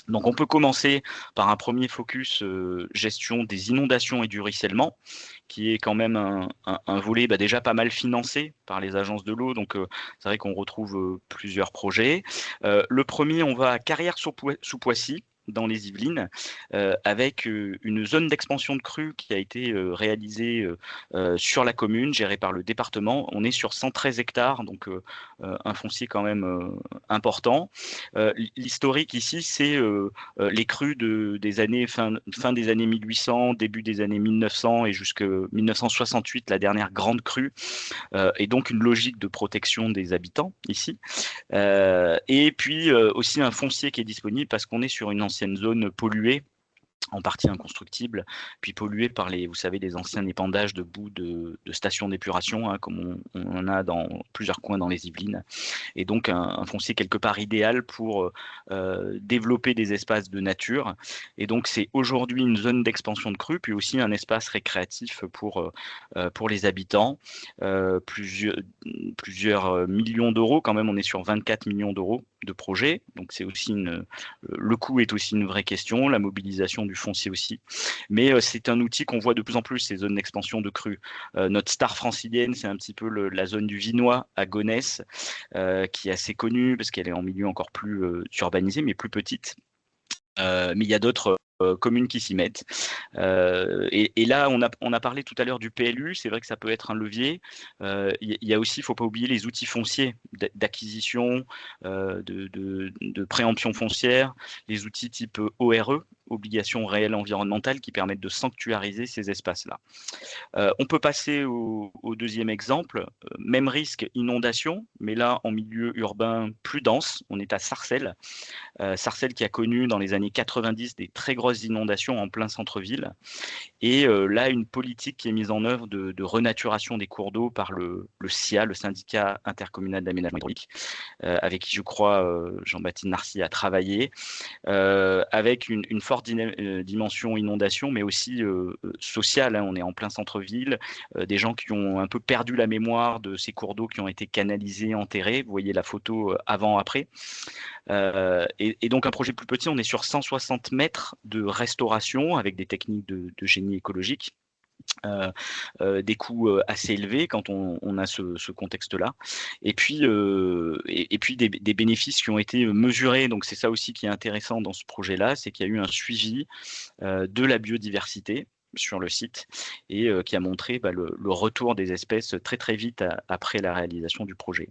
Speaker 5: Donc on peut commencer par un premier focus gestion des inondations et du ruissellement, qui est quand même un volet déjà pas mal financé par les agences de l'eau. Donc c'est vrai qu'on retrouve plusieurs projets. Le premier, on va à Carrières-sous-Poissy. dans les Yvelines, avec une zone d'expansion de crue qui a été réalisée sur la commune, gérée par le département. On est sur 113 hectares, donc un foncier quand même important. L'historique ici, c'est les crues des années fin des années 1800, début des années 1900 et jusqu'à 1968, la dernière grande crue, et donc une logique de protection des habitants ici. Et puis aussi un foncier qui est disponible parce qu'on est sur une ancienne zone polluée, en partie inconstructible, puis polluée par vous savez, les anciens épandages de boue de stations d'épuration, hein, comme on en a dans plusieurs coins dans les Yvelines. Et donc un foncier quelque part idéal pour développer des espaces de nature. Et donc c'est aujourd'hui une zone d'expansion de crue, puis aussi un espace récréatif pour les habitants. Plusieurs millions d'euros, quand même, on est sur 24 millions d'euros de projet. Donc c'est aussi le coût est aussi une vraie question, la mobilisation du foncier aussi. Mais c'est un outil qu'on voit de plus en plus, ces zones d'expansion de crue. Notre star francilienne, c'est un petit peu la zone du Vinois à Gonesse, qui est assez connue parce qu'elle est en milieu encore plus urbanisé, mais plus petite. Mais il y a d'autres communes qui s'y mettent. Et là, on a parlé tout à l'heure du PLU, c'est vrai que ça peut être un levier. Il y a aussi, il ne faut pas oublier les outils fonciers d'acquisition, de préemption foncière, les outils type ORE, obligations réelles environnementales, qui permettent de sanctuariser ces espaces-là. On peut passer au deuxième exemple, même risque inondation, mais là en milieu urbain plus dense, on est à Sarcelles. Sarcelles qui a connu dans les années 90 des très grosses inondations en plein centre-ville. Et là, une politique qui est mise en œuvre de renaturation des cours d'eau par le SIA, le syndicat intercommunal d'aménagement hydraulique, avec qui je crois Jean-Baptiste Narcy a travaillé, avec une forte dimension inondation, mais aussi sociale. Hein. On est en plein centre-ville, des gens qui ont un peu perdu la mémoire de ces cours d'eau qui ont été canalisés, enterrés. Vous voyez la photo avant-après. Et donc un projet plus petit, on est sur 160 mètres de restauration avec des techniques de génie écologique. Des coûts assez élevés quand on a ce contexte-là, et puis des bénéfices qui ont été mesurés. Donc c'est ça aussi qui est intéressant dans ce projet-là, c'est qu'il y a eu un suivi de la biodiversité sur le site et qui a montré le retour des espèces très très vite après la réalisation du projet.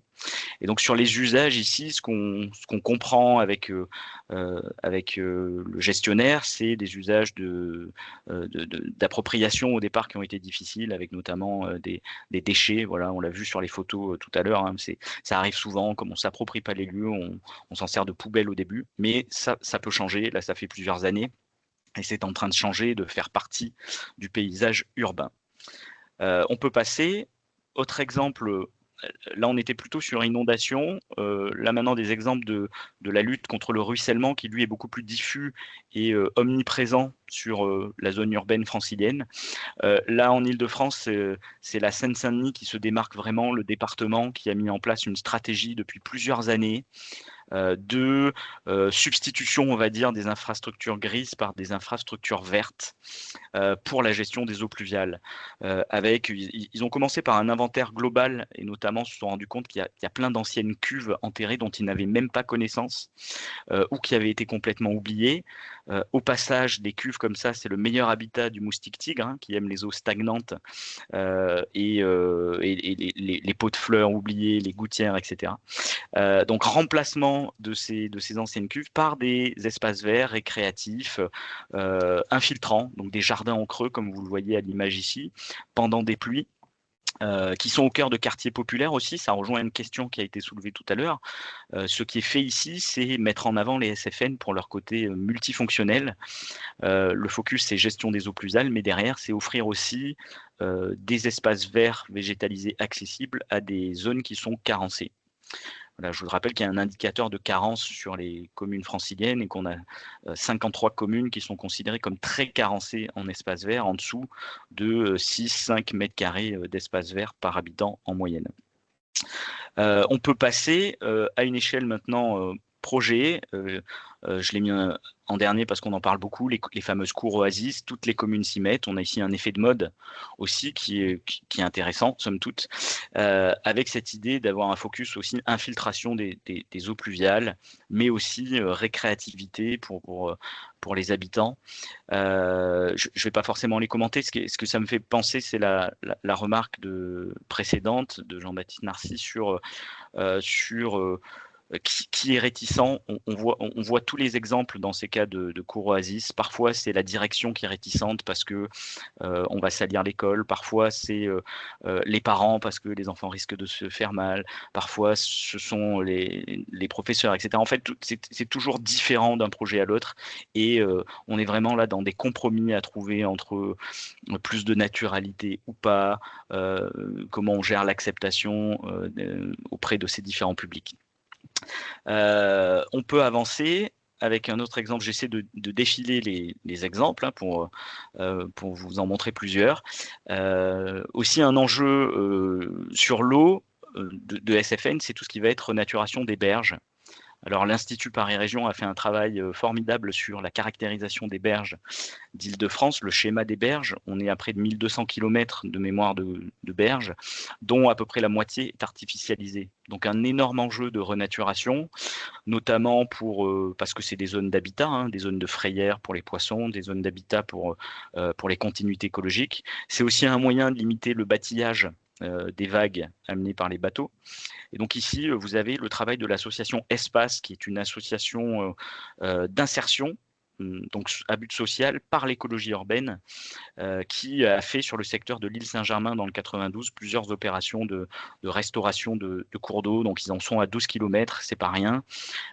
Speaker 5: Et donc sur les usages ici, ce qu'on comprend avec le gestionnaire, c'est des usages d'appropriation au départ qui ont été difficiles, avec notamment des déchets. Voilà, on l'a vu sur les photos tout à l'heure. Hein, ça arrive souvent, comme on s'approprie pas les lieux, on s'en sert de poubelle au début, mais ça peut changer. Là, ça fait plusieurs années. Et c'est en train de changer, de faire partie du paysage urbain. On peut passer. Autre exemple, là on était plutôt sur inondation. Là maintenant des exemples de la lutte contre le ruissellement qui lui est beaucoup plus diffus et omniprésent sur la zone urbaine francilienne. Là en Ile-de-France, c'est la Seine-Saint-Denis qui se démarque vraiment, le département qui a mis en place une stratégie depuis plusieurs années de substitution, on va dire, des infrastructures grises par des infrastructures vertes pour la gestion des eaux pluviales. Ils ont commencé par un inventaire global et notamment se sont rendus compte qu'il y a plein d'anciennes cuves enterrées dont ils n'avaient même pas connaissance ou qui avaient été complètement oubliées. Au passage, des cuves comme ça, c'est le meilleur habitat du moustique tigre, hein, qui aime les eaux stagnantes et les pots de fleurs oubliés, les gouttières, etc. Donc remplacement de ces anciennes cuves par des espaces verts récréatifs, infiltrants, donc des jardins en creux comme vous le voyez à l'image ici, pendant des pluies. Qui sont au cœur de quartiers populaires aussi, ça rejoint une question qui a été soulevée tout à l'heure. Ce qui est fait ici, c'est mettre en avant les SFN pour leur côté multifonctionnel. Le focus, c'est gestion des eaux pluviales, mais derrière, c'est offrir aussi des espaces verts végétalisés accessibles à des zones qui sont carencées. Voilà, je vous rappelle qu'il y a un indicateur de carence sur les communes franciliennes et qu'on a 53 communes qui sont considérées comme très carencées en espace vert, en dessous de 6-5 mètres carrés d'espace vert par habitant en moyenne. On peut passer à une échelle maintenant projet. je l'ai mis en dernier parce qu'on en parle beaucoup, les fameuses cours oasis, toutes les communes s'y mettent. On a ici un effet de mode aussi qui est intéressant, somme toute, avec cette idée d'avoir un focus aussi infiltration des eaux pluviales, mais aussi récréativité pour les habitants. Je ne vais pas forcément les commenter. Ce que ça me fait penser, c'est la remarque précédente de Jean-Baptiste Narcy sur qui est réticent. On voit tous les exemples dans ces cas de cours oasis. Parfois, c'est la direction qui est réticente parce que on va salir l'école. Parfois, c'est les parents parce que les enfants risquent de se faire mal. Parfois, ce sont les professeurs, etc. En fait, c'est toujours différent d'un projet à l'autre. Et on est vraiment là dans des compromis à trouver entre plus de naturalité ou pas, comment on gère l'acceptation auprès de ces différents publics. On peut avancer avec un autre exemple. J'essaie de défiler les exemples hein, pour vous en montrer plusieurs. Aussi un enjeu sur l'eau de SFN, c'est tout ce qui va être renaturation des berges. Alors l'Institut Paris Région a fait un travail formidable sur la caractérisation des berges d'Île-de-France, le schéma des berges. On est à près de 1200 km de mémoire de berges, dont à peu près la moitié est artificialisée. Donc un énorme enjeu de renaturation, notamment parce que c'est des zones d'habitat, hein, des zones de frayère pour les poissons, des zones d'habitat pour les continuités écologiques. C'est aussi un moyen de limiter le bâtillage des vagues amenées par les bateaux. Et donc ici, vous avez le travail de l'association Espace, qui est une association d'insertion, donc à but social, par l'écologie urbaine, qui a fait sur le secteur de l'île Saint-Germain dans le 92 plusieurs opérations de restauration de cours d'eau. Donc ils en sont à 12 km, c'est pas rien,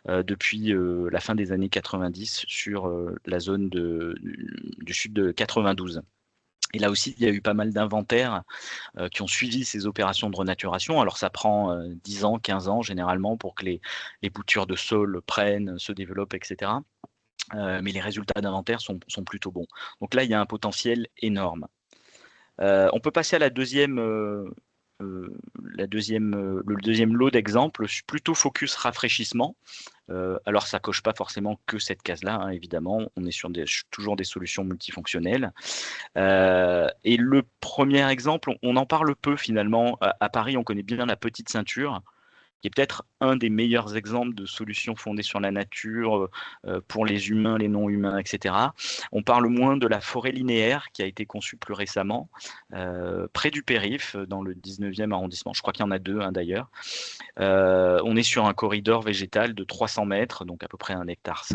Speaker 5: depuis la fin des années 90 sur la zone du sud de 92. Et là aussi, il y a eu pas mal d'inventaires qui ont suivi ces opérations de renaturation. Alors ça prend 10 ans, 15 ans généralement pour que les boutures de sol prennent, se développent, etc. Mais les résultats d'inventaire sont plutôt bons. Donc là, il y a un potentiel énorme. On peut passer à le deuxième lot d'exemples, plutôt focus rafraîchissement. Alors ça coche pas forcément que cette case-là, hein, évidemment, on est sur toujours des solutions multifonctionnelles. Et le premier exemple, on en parle peu finalement. À Paris, on connaît bien la petite ceinture, qui est peut-être un des meilleurs exemples de solutions fondées sur la nature pour les humains, les non-humains, etc. On parle moins de la forêt linéaire qui a été conçue plus récemment, près du périph', dans le 19e arrondissement. Je crois qu'il y en a deux hein, d'ailleurs. On est sur un corridor végétal de 300 mètres, donc à peu près 1,5 hectare,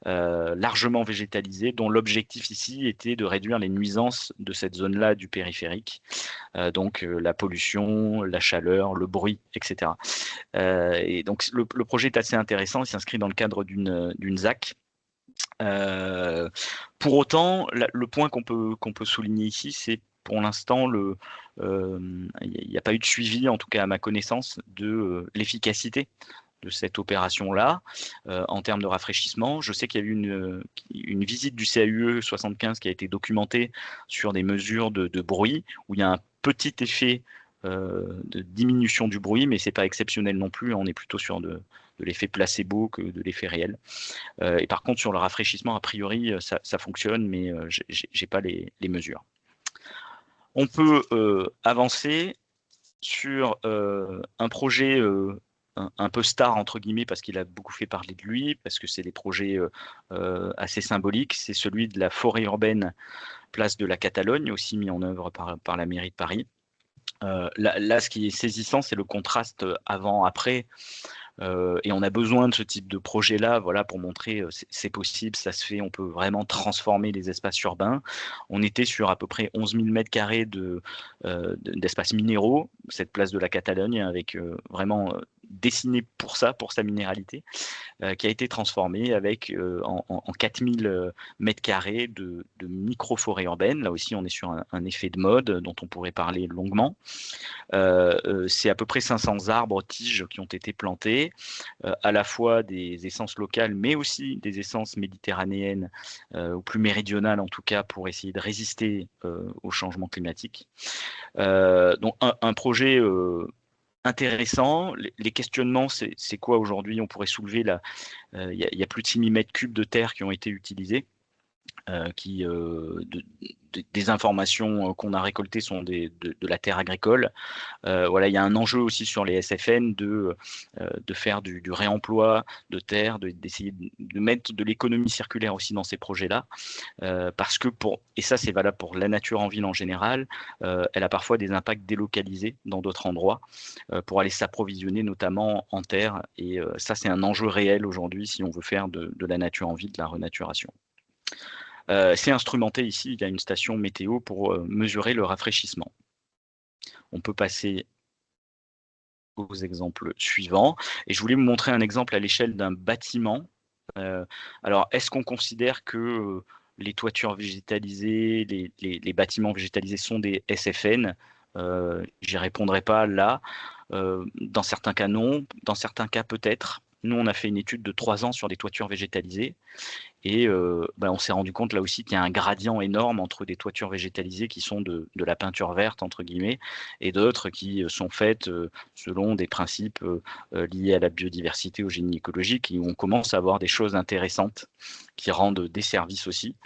Speaker 5: largement végétalisé, dont l'objectif ici était de réduire les nuisances de cette zone-là du périphérique, donc la pollution, la chaleur, le bruit, etc. Et donc le projet est assez intéressant, il s'inscrit dans le cadre d'une ZAC. Pour autant, le point qu'on peut souligner ici, c'est pour l'instant, il n'y a pas eu de suivi, en tout cas à ma connaissance, de l'efficacité de cette opération-là en termes de rafraîchissement. Je sais qu'il y a eu une visite du CAUE 75 qui a été documentée sur des mesures de bruit, où il y a un petit effet de diminution du bruit, mais ce n'est pas exceptionnel non plus. On est plutôt sur de l'effet placebo que de l'effet réel. Et par contre, sur le rafraîchissement, a priori, ça fonctionne, mais je n'ai pas les mesures. On peut avancer sur un projet un peu star, entre guillemets, parce qu'il a beaucoup fait parler de lui, parce que c'est des projets assez symboliques. C'est celui de la forêt urbaine place de la Catalogne, aussi mis en œuvre par la mairie de Paris. Là, ce qui est saisissant, c'est le contraste avant-après. Et on a besoin de ce type de projet-là, voilà, pour montrer c'est possible, ça se fait, on peut vraiment transformer les espaces urbains. On était sur à peu près 11 000 m² d'espaces minéraux, cette place de la Catalogne, avec vraiment dessiné pour ça, pour sa minéralité, qui a été transformée avec en 4000 m² de micro-forêt urbaine. Là aussi, on est sur un effet de mode dont on pourrait parler longuement. C'est à peu près 500 arbres, tiges qui ont été plantés, à la fois des essences locales, mais aussi des essences méditerranéennes, ou plus méridionales en tout cas, pour essayer de résister au changement climatique. Donc un projet intéressant. Les questionnements, c'est quoi aujourd'hui? On pourrait soulever il y a plus de 6000 mètres cubes de terre qui ont été utilisés. Des informations qu'on a récoltées sont de la terre agricole. Voilà, il y a un enjeu aussi sur les SFN de faire du réemploi de terre, d'essayer de mettre de l'économie circulaire aussi dans ces projets-là, parce que et ça c'est valable pour la nature en ville en général, elle a parfois des impacts délocalisés dans d'autres endroits pour aller s'approvisionner notamment en terre, et ça c'est un enjeu réel aujourd'hui si on veut faire de la nature en ville de la renaturation. C'est instrumenté ici, il y a une station météo pour mesurer le rafraîchissement. On peut passer aux exemples suivants. Et je voulais vous montrer un exemple à l'échelle d'un bâtiment. Alors, est-ce qu'on considère que les toitures végétalisées, les bâtiments végétalisés sont des SFN? J'y répondrai pas là. Dans certains cas, non. Dans certains cas, peut-être. Nous, on a fait une étude de 3 ans sur des toitures végétalisées. Et on s'est rendu compte là aussi qu'il y a un gradient énorme entre des toitures végétalisées qui sont de la peinture verte, entre guillemets, et d'autres qui sont faites selon des principes liés à la biodiversité, au génie écologique, et où on commence à avoir des choses intéressantes qui rendent des services aussi.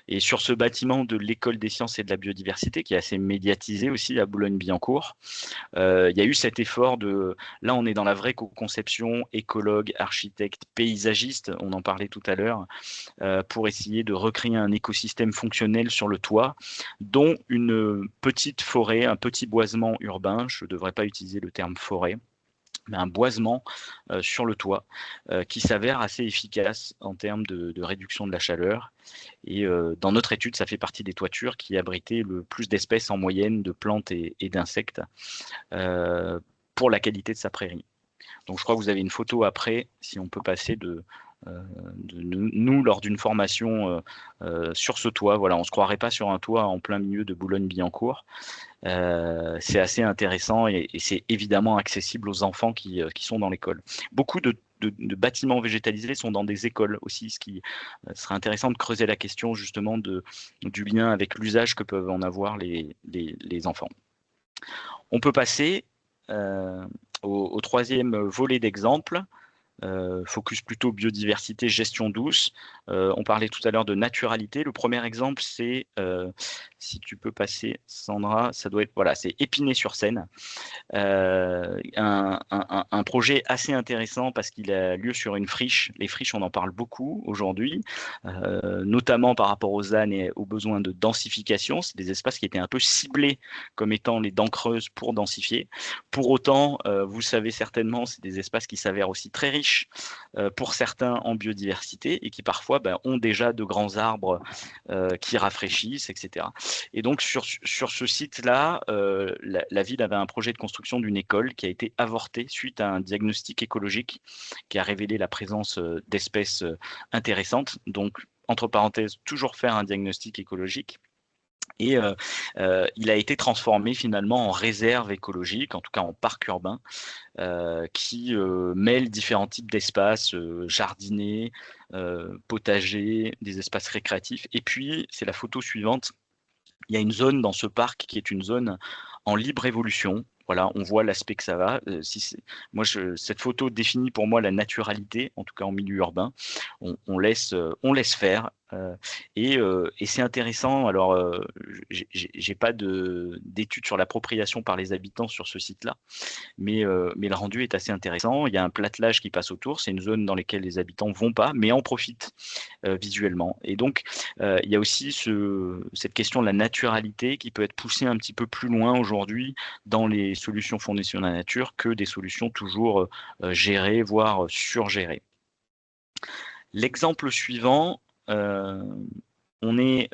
Speaker 5: Et sur ce bâtiment de l'École des sciences et de la biodiversité, qui est assez médiatisé aussi à Boulogne-Billancourt, il y a eu cet effort là on est dans la vraie co-conception, écologue, architecte, paysagiste, on en parlait tout à l'heure, pour essayer de recréer un écosystème fonctionnel sur le toit, dont une petite forêt, un petit boisement urbain, je ne devrais pas utiliser le terme forêt, mais un boisement sur le toit qui s'avère assez efficace en termes de réduction de la chaleur. Et dans notre étude, ça fait partie des toitures qui abritaient le plus d'espèces en moyenne de plantes et d'insectes pour la qualité de sa prairie. Donc je crois que vous avez une photo après, si on peut passer de nous lors d'une formation sur ce toit. Voilà, on ne se croirait pas sur un toit en plein milieu de Boulogne-Billancourt. C'est assez intéressant et c'est évidemment accessible aux enfants qui sont dans l'école. Beaucoup de bâtiments végétalisés sont dans des écoles aussi, ce qui serait intéressant de creuser la question justement du lien avec l'usage que peuvent en avoir les enfants. On peut passer au troisième volet d'exemple. Focus plutôt biodiversité, gestion douce. On parlait tout à l'heure de naturalité. Le premier exemple, c'est, si tu peux passer, Sandra, ça doit être, voilà, c'est Épinay-sur-Seine. Un projet assez intéressant parce qu'il a lieu sur une friche. Les friches, on en parle beaucoup aujourd'hui, notamment par rapport aux ânes et aux besoins de densification. C'est des espaces qui étaient un peu ciblés comme étant les dents creuses pour densifier. Pour autant, vous savez certainement, c'est des espaces qui s'avèrent aussi très riches pour certains en biodiversité et qui parfois ont déjà de grands arbres qui rafraîchissent, etc. Et donc sur ce site-là, la ville avait un projet de construction d'une école qui a été avorté suite à un diagnostic écologique qui a révélé la présence d'espèces intéressantes. Donc, entre parenthèses, toujours faire un diagnostic écologique. Et il a été transformé finalement en réserve écologique, en tout cas en parc urbain, qui mêle différents types d'espaces, jardinés, potagers, des espaces récréatifs. Et puis, c'est la photo suivante, il y a une zone dans ce parc qui est une zone en libre évolution. Voilà, on voit l'aspect que ça va. Cette photo définit pour moi la naturalité, en tout cas en milieu urbain. On laisse faire. Et c'est intéressant. Alors, j'ai pas d'études sur l'appropriation par les habitants sur ce site-là, mais le rendu est assez intéressant. Il y a un platelage qui passe autour. C'est une zone dans laquelle les habitants vont pas, mais en profitent visuellement. Et donc, il y a aussi cette question de la naturalité qui peut être poussée un petit peu plus loin aujourd'hui dans les solutions fondées sur la nature que des solutions toujours gérées, voire surgérées. L'exemple suivant, on est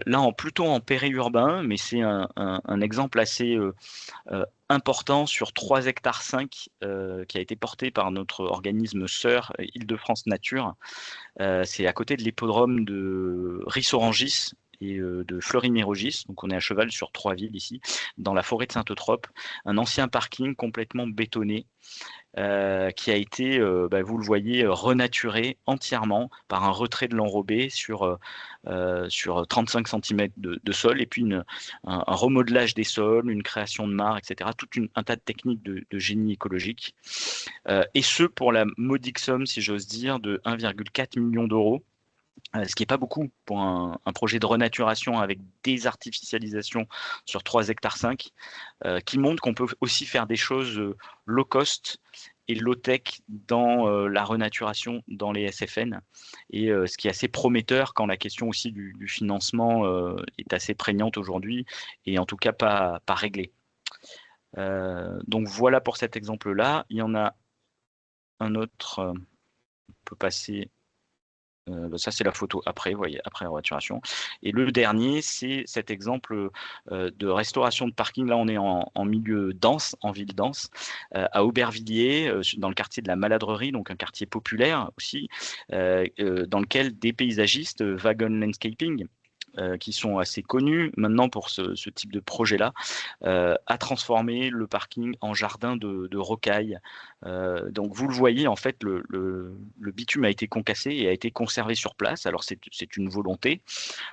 Speaker 5: là plutôt en périurbain, mais c'est un exemple assez important sur 3,5 hectares qui a été porté par notre organisme sœur Île-de-France Nature. C'est à côté de l'hippodrome de Ris-Orangis. et de Fleury-Mérogis. Donc on est à cheval sur 3 villes ici, dans la forêt de Saint-Eutrope, un ancien parking complètement bétonné qui a été, vous le voyez, renaturé entièrement par un retrait de l'enrobé sur 35 cm de sol, et puis un remodelage des sols, une création de mares, etc. Tout un tas de techniques de génie écologique. Et ce, pour la modique somme, si j'ose dire, de 1,4 million d'euros. Ce qui n'est pas beaucoup pour un projet de renaturation avec des artificialisations sur 3,5 hectares, qui montre qu'on peut aussi faire des choses low cost et low tech dans la renaturation dans les SFN, et ce qui est assez prometteur quand la question aussi du financement est assez prégnante aujourd'hui, et en tout cas pas réglée. Donc voilà pour cet exemple-là. Il y en a un autre, on peut passer. Ça, c'est la photo après, vous voyez, après la renaturation. Et le dernier, c'est cet exemple de restauration de parking. Là, on est en milieu dense, en ville dense, à Aubervilliers, dans le quartier de la Maladrerie, donc un quartier populaire aussi, dans lequel des paysagistes, Wagon Landscaping, qui sont assez connus maintenant pour ce type de projet-là, a transformé le parking en jardin de rocailles. Donc vous le voyez, en fait, le bitume a été concassé et a été conservé sur place. Alors c'est une volonté,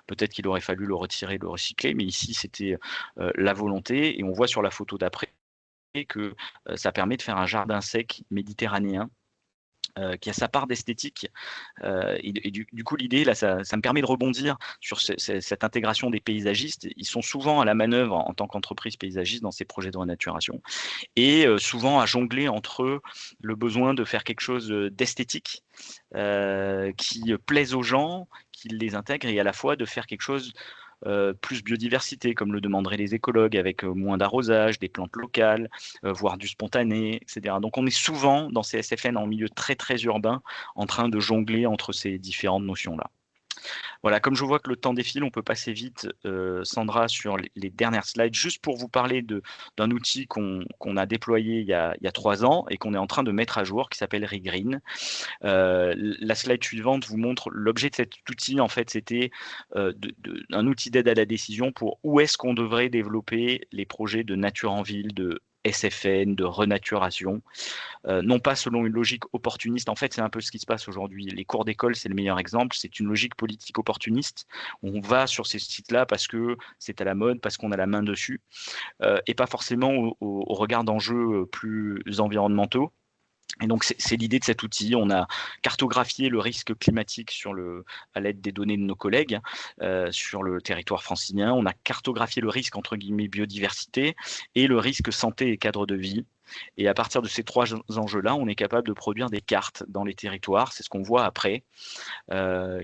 Speaker 5: peut-être qu'il aurait fallu le retirer, le recycler, mais ici c'était la volonté, et on voit sur la photo d'après que ça permet de faire un jardin sec méditerranéen, qui a sa part d'esthétique, et du coup l'idée là, ça me permet de rebondir sur cette intégration des paysagistes. Ils sont souvent à la manœuvre en tant qu'entreprise paysagiste dans ces projets de renaturation, et souvent à jongler entre le besoin de faire quelque chose d'esthétique qui plaise aux gens, qui les intègre, et à la fois de faire quelque chose plus biodiversité, comme le demanderaient les écologues, avec moins d'arrosage, des plantes locales, voire du spontané, etc. Donc on est souvent dans ces SFN en milieu très très urbain, en train de jongler entre ces différentes notions-là. Voilà, comme je vois que le temps défile, on peut passer vite, Sandra, sur les dernières slides, juste pour vous parler d'un outil qu'on a déployé il y a 3 ans et qu'on est en train de mettre à jour, qui s'appelle Regreen. La slide suivante vous montre l'objet de cet outil. En fait, c'était un outil d'aide à la décision pour où est-ce qu'on devrait développer les projets de nature en ville, de SFN, de renaturation, non pas selon une logique opportuniste. En fait, c'est un peu ce qui se passe aujourd'hui. Les cours d'école, c'est le meilleur exemple. C'est une logique politique opportuniste. On va sur ces sites-là parce que c'est à la mode, parce qu'on a la main dessus, et pas forcément au regard d'enjeux plus environnementaux. Et donc, c'est l'idée de cet outil. On a cartographié le risque climatique à l'aide des données de nos collègues sur le territoire francilien. On a cartographié le risque, entre guillemets, biodiversité, et le risque santé et cadre de vie. Et à partir de ces 3 enjeux-là, on est capable de produire des cartes dans les territoires. C'est ce qu'on voit après,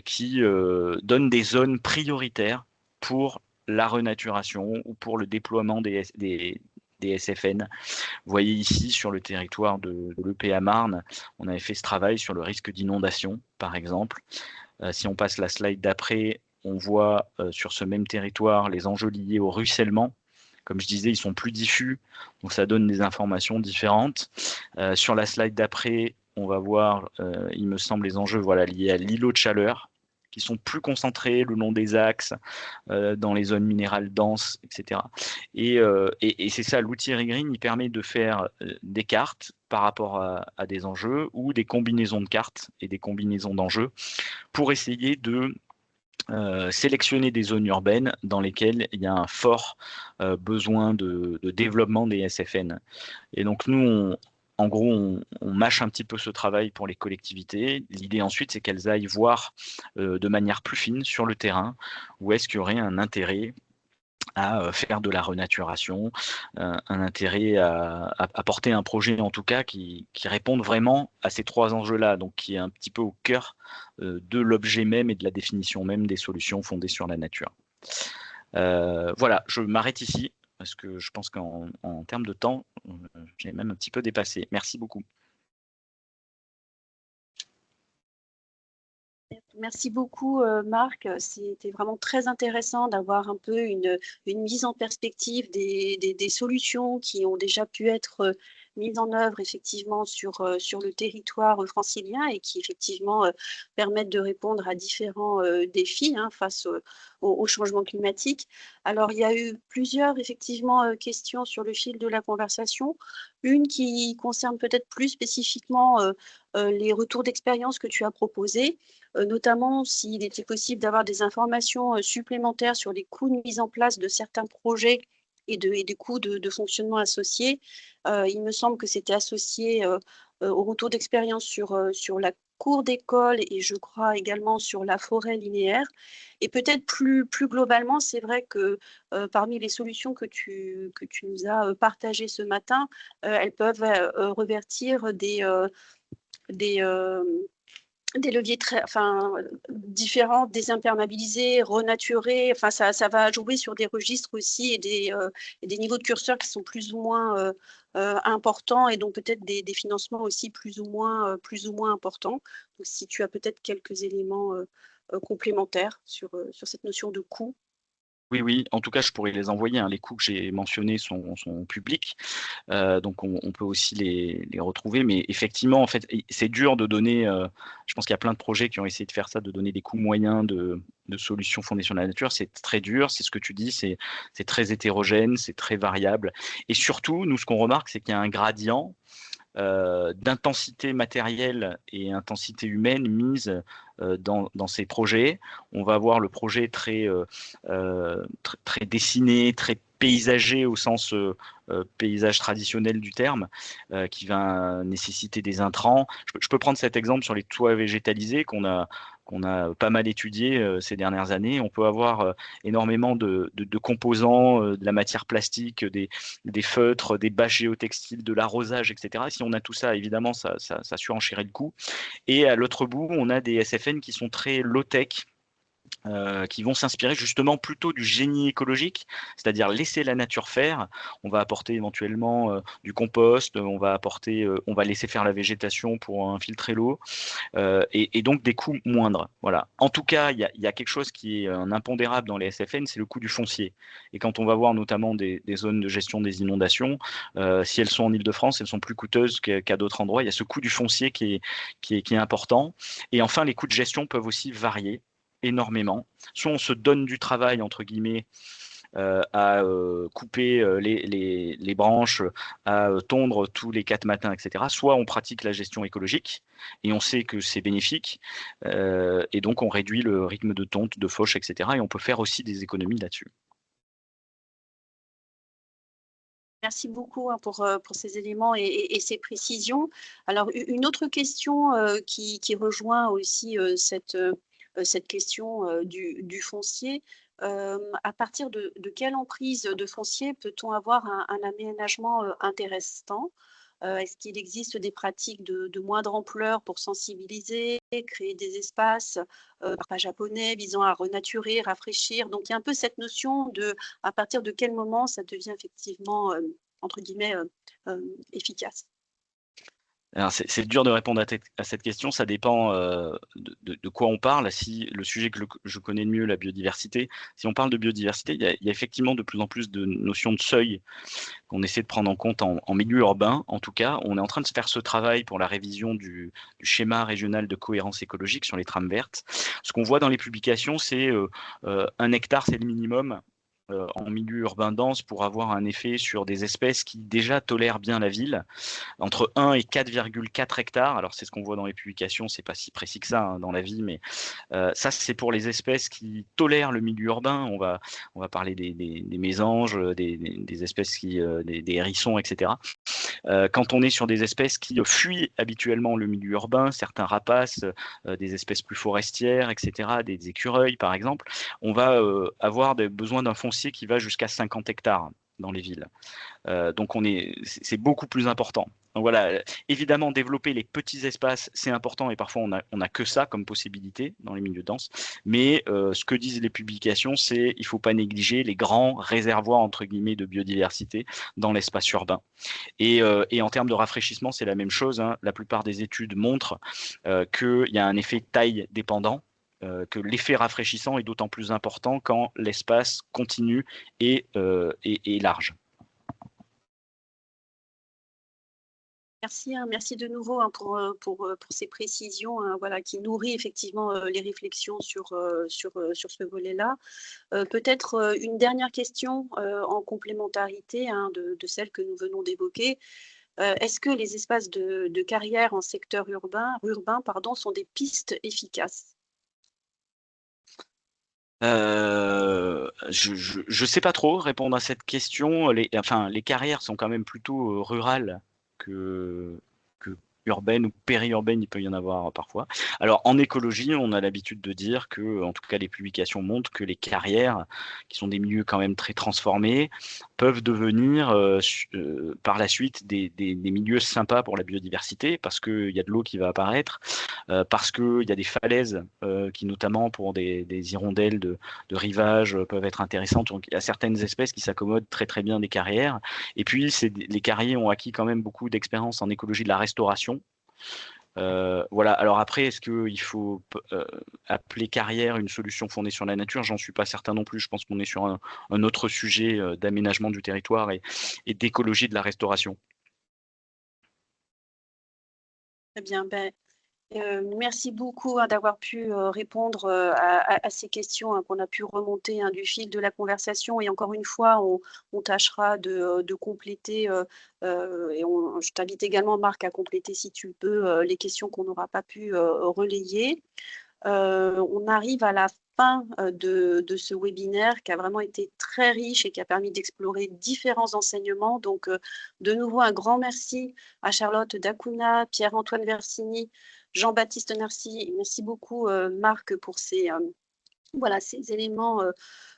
Speaker 5: qui donnent des zones prioritaires pour la renaturation ou pour le déploiement des SFN. Vous voyez ici, sur le territoire de l'EPA Marne, on avait fait ce travail sur le risque d'inondation, par exemple. Si on passe la slide d'après, on voit sur ce même territoire les enjeux liés au ruissellement. Comme je disais, ils sont plus diffus, donc ça donne des informations différentes. Sur la slide d'après, on va voir, il me semble, les enjeux liés à l'îlot de chaleur, qui sont plus concentrés le long des axes, dans les zones minérales denses, etc. Et c'est ça, l'outil Regreen, il permet de faire des cartes par rapport à des enjeux, ou des combinaisons de cartes et des combinaisons d'enjeux, pour essayer de sélectionner des zones urbaines dans lesquelles il y a un fort besoin de développement des SFN. Et donc nous, en gros, on mâche un petit peu ce travail pour les collectivités. L'idée ensuite, c'est qu'elles aillent voir de manière plus fine sur le terrain où est-ce qu'il y aurait un intérêt à faire de la renaturation, un intérêt à porter un projet, en tout cas, qui réponde vraiment à ces 3 enjeux-là, donc qui est un petit peu au cœur de l'objet même et de la définition même des solutions fondées sur la nature. Voilà, je m'arrête ici, parce que je pense qu'en termes de temps, j'ai même un petit peu dépassé. Merci beaucoup.
Speaker 1: Merci beaucoup, Marc. C'était vraiment très intéressant d'avoir un peu une mise en perspective des solutions qui ont déjà pu être mises en œuvre effectivement sur le territoire francilien et qui effectivement permettent de répondre à différents défis face au changement climatique. Alors, il y a eu plusieurs effectivement questions sur le fil de la conversation. Une qui concerne peut-être plus spécifiquement les retours d'expérience que tu as proposés, notamment s'il était possible d'avoir des informations supplémentaires sur les coûts de mise en place de certains projets et des coûts de fonctionnement associés. Il me semble que c'était associé au retour d'expérience sur la cour d'école et je crois également sur la forêt linéaire. Et peut-être plus globalement, c'est vrai que parmi les solutions que tu nous as partagées ce matin, elles peuvent revertir des leviers différents, désimperméabilisés, renaturés. Enfin, ça va jouer sur des registres aussi et des niveaux de curseurs qui sont plus ou moins importants et donc peut-être des financements aussi plus ou moins importants. Donc, si tu as peut-être quelques éléments complémentaires sur cette notion de coût.
Speaker 5: Oui, oui, en tout cas, je pourrais les envoyer, hein. Les coûts que j'ai mentionnés sont publics, donc on peut aussi les retrouver. Mais effectivement, en fait, c'est dur de donner, je pense qu'il y a plein de projets qui ont essayé de faire ça, de donner des coûts moyens de solutions fondées sur la nature. C'est très dur, c'est ce que tu dis, c'est très hétérogène, c'est très variable. Et surtout, nous, ce qu'on remarque, c'est qu'il y a un gradient d'intensité matérielle et intensité humaine mise dans ces projets. On va avoir le projet très dessiné, très paysager au sens paysage traditionnel du terme, qui va nécessiter des intrants. Je peux prendre cet exemple sur les toits végétalisés qu'on a pas mal étudié ces dernières années. On peut avoir énormément de composants, de la matière plastique, des feutres, des bâches géotextiles, de l'arrosage, etc. Si on a tout ça, évidemment, ça surenchérit le coût. Et à l'autre bout, on a des SFN qui sont très low-tech, qui vont s'inspirer justement plutôt du génie écologique, c'est-à-dire laisser la nature faire. On va apporter éventuellement du compost, on va laisser faire la végétation pour infiltrer l'eau, et donc des coûts moindres. Voilà. En tout cas, il y a quelque chose qui est un impondérable dans les SFN, c'est le coût du foncier. Et quand on va voir notamment des zones de gestion des inondations, si elles sont en Île-de-France, elles sont plus coûteuses qu'à d'autres endroits. Il y a ce coût du foncier qui est important. Et enfin, les coûts de gestion peuvent aussi varier énormément. Soit on se donne du travail, entre guillemets, à couper les branches, à tondre tous les 4 matins, etc. Soit on pratique la gestion écologique et on sait que c'est bénéfique, et donc on réduit le rythme de tonte, de fauche, etc. Et on peut faire aussi des économies là-dessus.
Speaker 1: Merci beaucoup pour ces éléments et ces précisions. Alors, une autre question qui rejoint aussi cette question du foncier. À partir de quelle emprise de foncier peut-on avoir un aménagement intéressant? Est-ce qu'il existe des pratiques de moindre ampleur pour sensibiliser, créer des espaces pas japonais visant à renaturer, rafraîchir? Donc, il y a un peu cette notion de à partir de quel moment ça devient effectivement, entre guillemets, efficace.
Speaker 5: Alors c'est dur de répondre à cette question, ça dépend de quoi on parle. Si le sujet que je connais le mieux, la biodiversité, si on parle de biodiversité, il y a effectivement de plus en plus de notions de seuil qu'on essaie de prendre en compte en milieu urbain. En tout cas, on est en train de faire ce travail pour la révision du schéma régional de cohérence écologique sur les trames vertes. Ce qu'on voit dans les publications, c'est 1 hectare, c'est le minimum en milieu urbain dense pour avoir un effet sur des espèces qui déjà tolèrent bien la ville, entre 1 et 4,4 hectares. Alors c'est ce qu'on voit dans les publications, c'est pas si précis que ça dans la vie, mais ça c'est pour les espèces qui tolèrent le milieu urbain. On va parler des mésanges, des espèces des hérissons, etc. Quand on est sur des espèces qui fuient habituellement le milieu urbain, certains rapaces, des espèces plus forestières, etc., des écureuils par exemple, on va avoir besoin d'un foncier qui va jusqu'à 50 hectares dans les villes. Donc c'est beaucoup plus important. Donc voilà, évidemment, développer les petits espaces, c'est important et parfois on a que ça comme possibilité dans les milieux denses. Mais ce que disent les publications, c'est il ne faut pas négliger les grands réservoirs entre guillemets de biodiversité dans l'espace urbain. Et en termes de rafraîchissement, c'est la même chose, hein. La plupart des études montrent qu'il y a un effet taille dépendant, que l'effet rafraîchissant est d'autant plus important quand l'espace continu et large.
Speaker 1: Merci, merci de nouveau pour ces précisions voilà, qui nourrit effectivement les réflexions sur ce volet-là. Peut-être une dernière question en complémentarité de celle que nous venons d'évoquer. Est-ce que les espaces de carrière en secteur urbain sont des pistes efficaces?
Speaker 5: Je ne sais pas trop répondre à cette question. Les carrières sont quand même plutôt rurales que urbaines ou périurbaines, il peut y en avoir parfois. Alors en écologie, on a l'habitude de dire que, en tout cas les publications montrent que les carrières, qui sont des milieux quand même très transformés, peuvent devenir par la suite des milieux sympas pour la biodiversité, parce qu'il y a de l'eau qui va apparaître, parce qu'il y a des falaises qui, notamment pour des hirondelles de rivage, peuvent être intéressantes. Donc il y a certaines espèces qui s'accommodent très très bien des carrières. Et puis les carriers ont acquis quand même beaucoup d'expérience en écologie de la restauration. Voilà. Alors après, est-ce qu'il faut appeler carrière une solution fondée sur la nature? J'en suis pas certain non plus. Je pense qu'on est sur un autre sujet d'aménagement du territoire et d'écologie de la restauration.
Speaker 1: Très bien. Merci beaucoup d'avoir pu répondre à ces questions qu'on a pu remonter du fil de la conversation. Et encore une fois, on tâchera de compléter, et je t'invite également, Marc, à compléter, si tu peux, les questions qu'on n'aura pas pu relayer. On arrive à la fin de ce webinaire qui a vraiment été très riche et qui a permis d'explorer différents enseignements. Donc, de nouveau, un grand merci à Charlotte Dacuna, Pierre-Antoine Versini, Jean-Baptiste Narcy. Merci beaucoup, Marc, pour ces éléments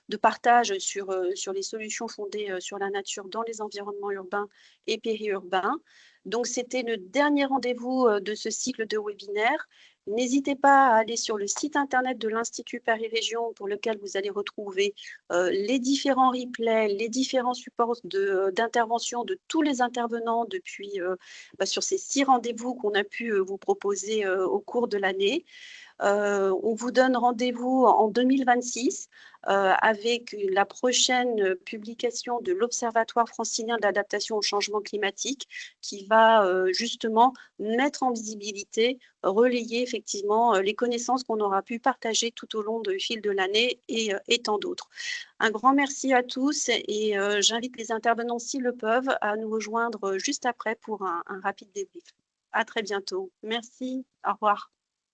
Speaker 1: de partage sur les solutions fondées sur la nature dans les environnements urbains et périurbains. Donc, c'était le dernier rendez-vous de ce cycle de webinaires. N'hésitez pas à aller sur le site internet de l'Institut Paris Région, pour lequel vous allez retrouver les différents replays, les différents supports d'intervention de tous les intervenants depuis sur ces 6 rendez-vous qu'on a pu vous proposer au cours de l'année. On vous donne rendez-vous en 2026 avec la prochaine publication de l'Observatoire francilien de l'adaptation au changement climatique, qui va justement mettre en visibilité, relayer effectivement les connaissances qu'on aura pu partager tout au long du fil de l'année et tant d'autres. Un grand merci à tous et j'invite les intervenants, s'ils le peuvent, à nous rejoindre juste après pour un rapide débrief. À très bientôt. Merci. Au revoir.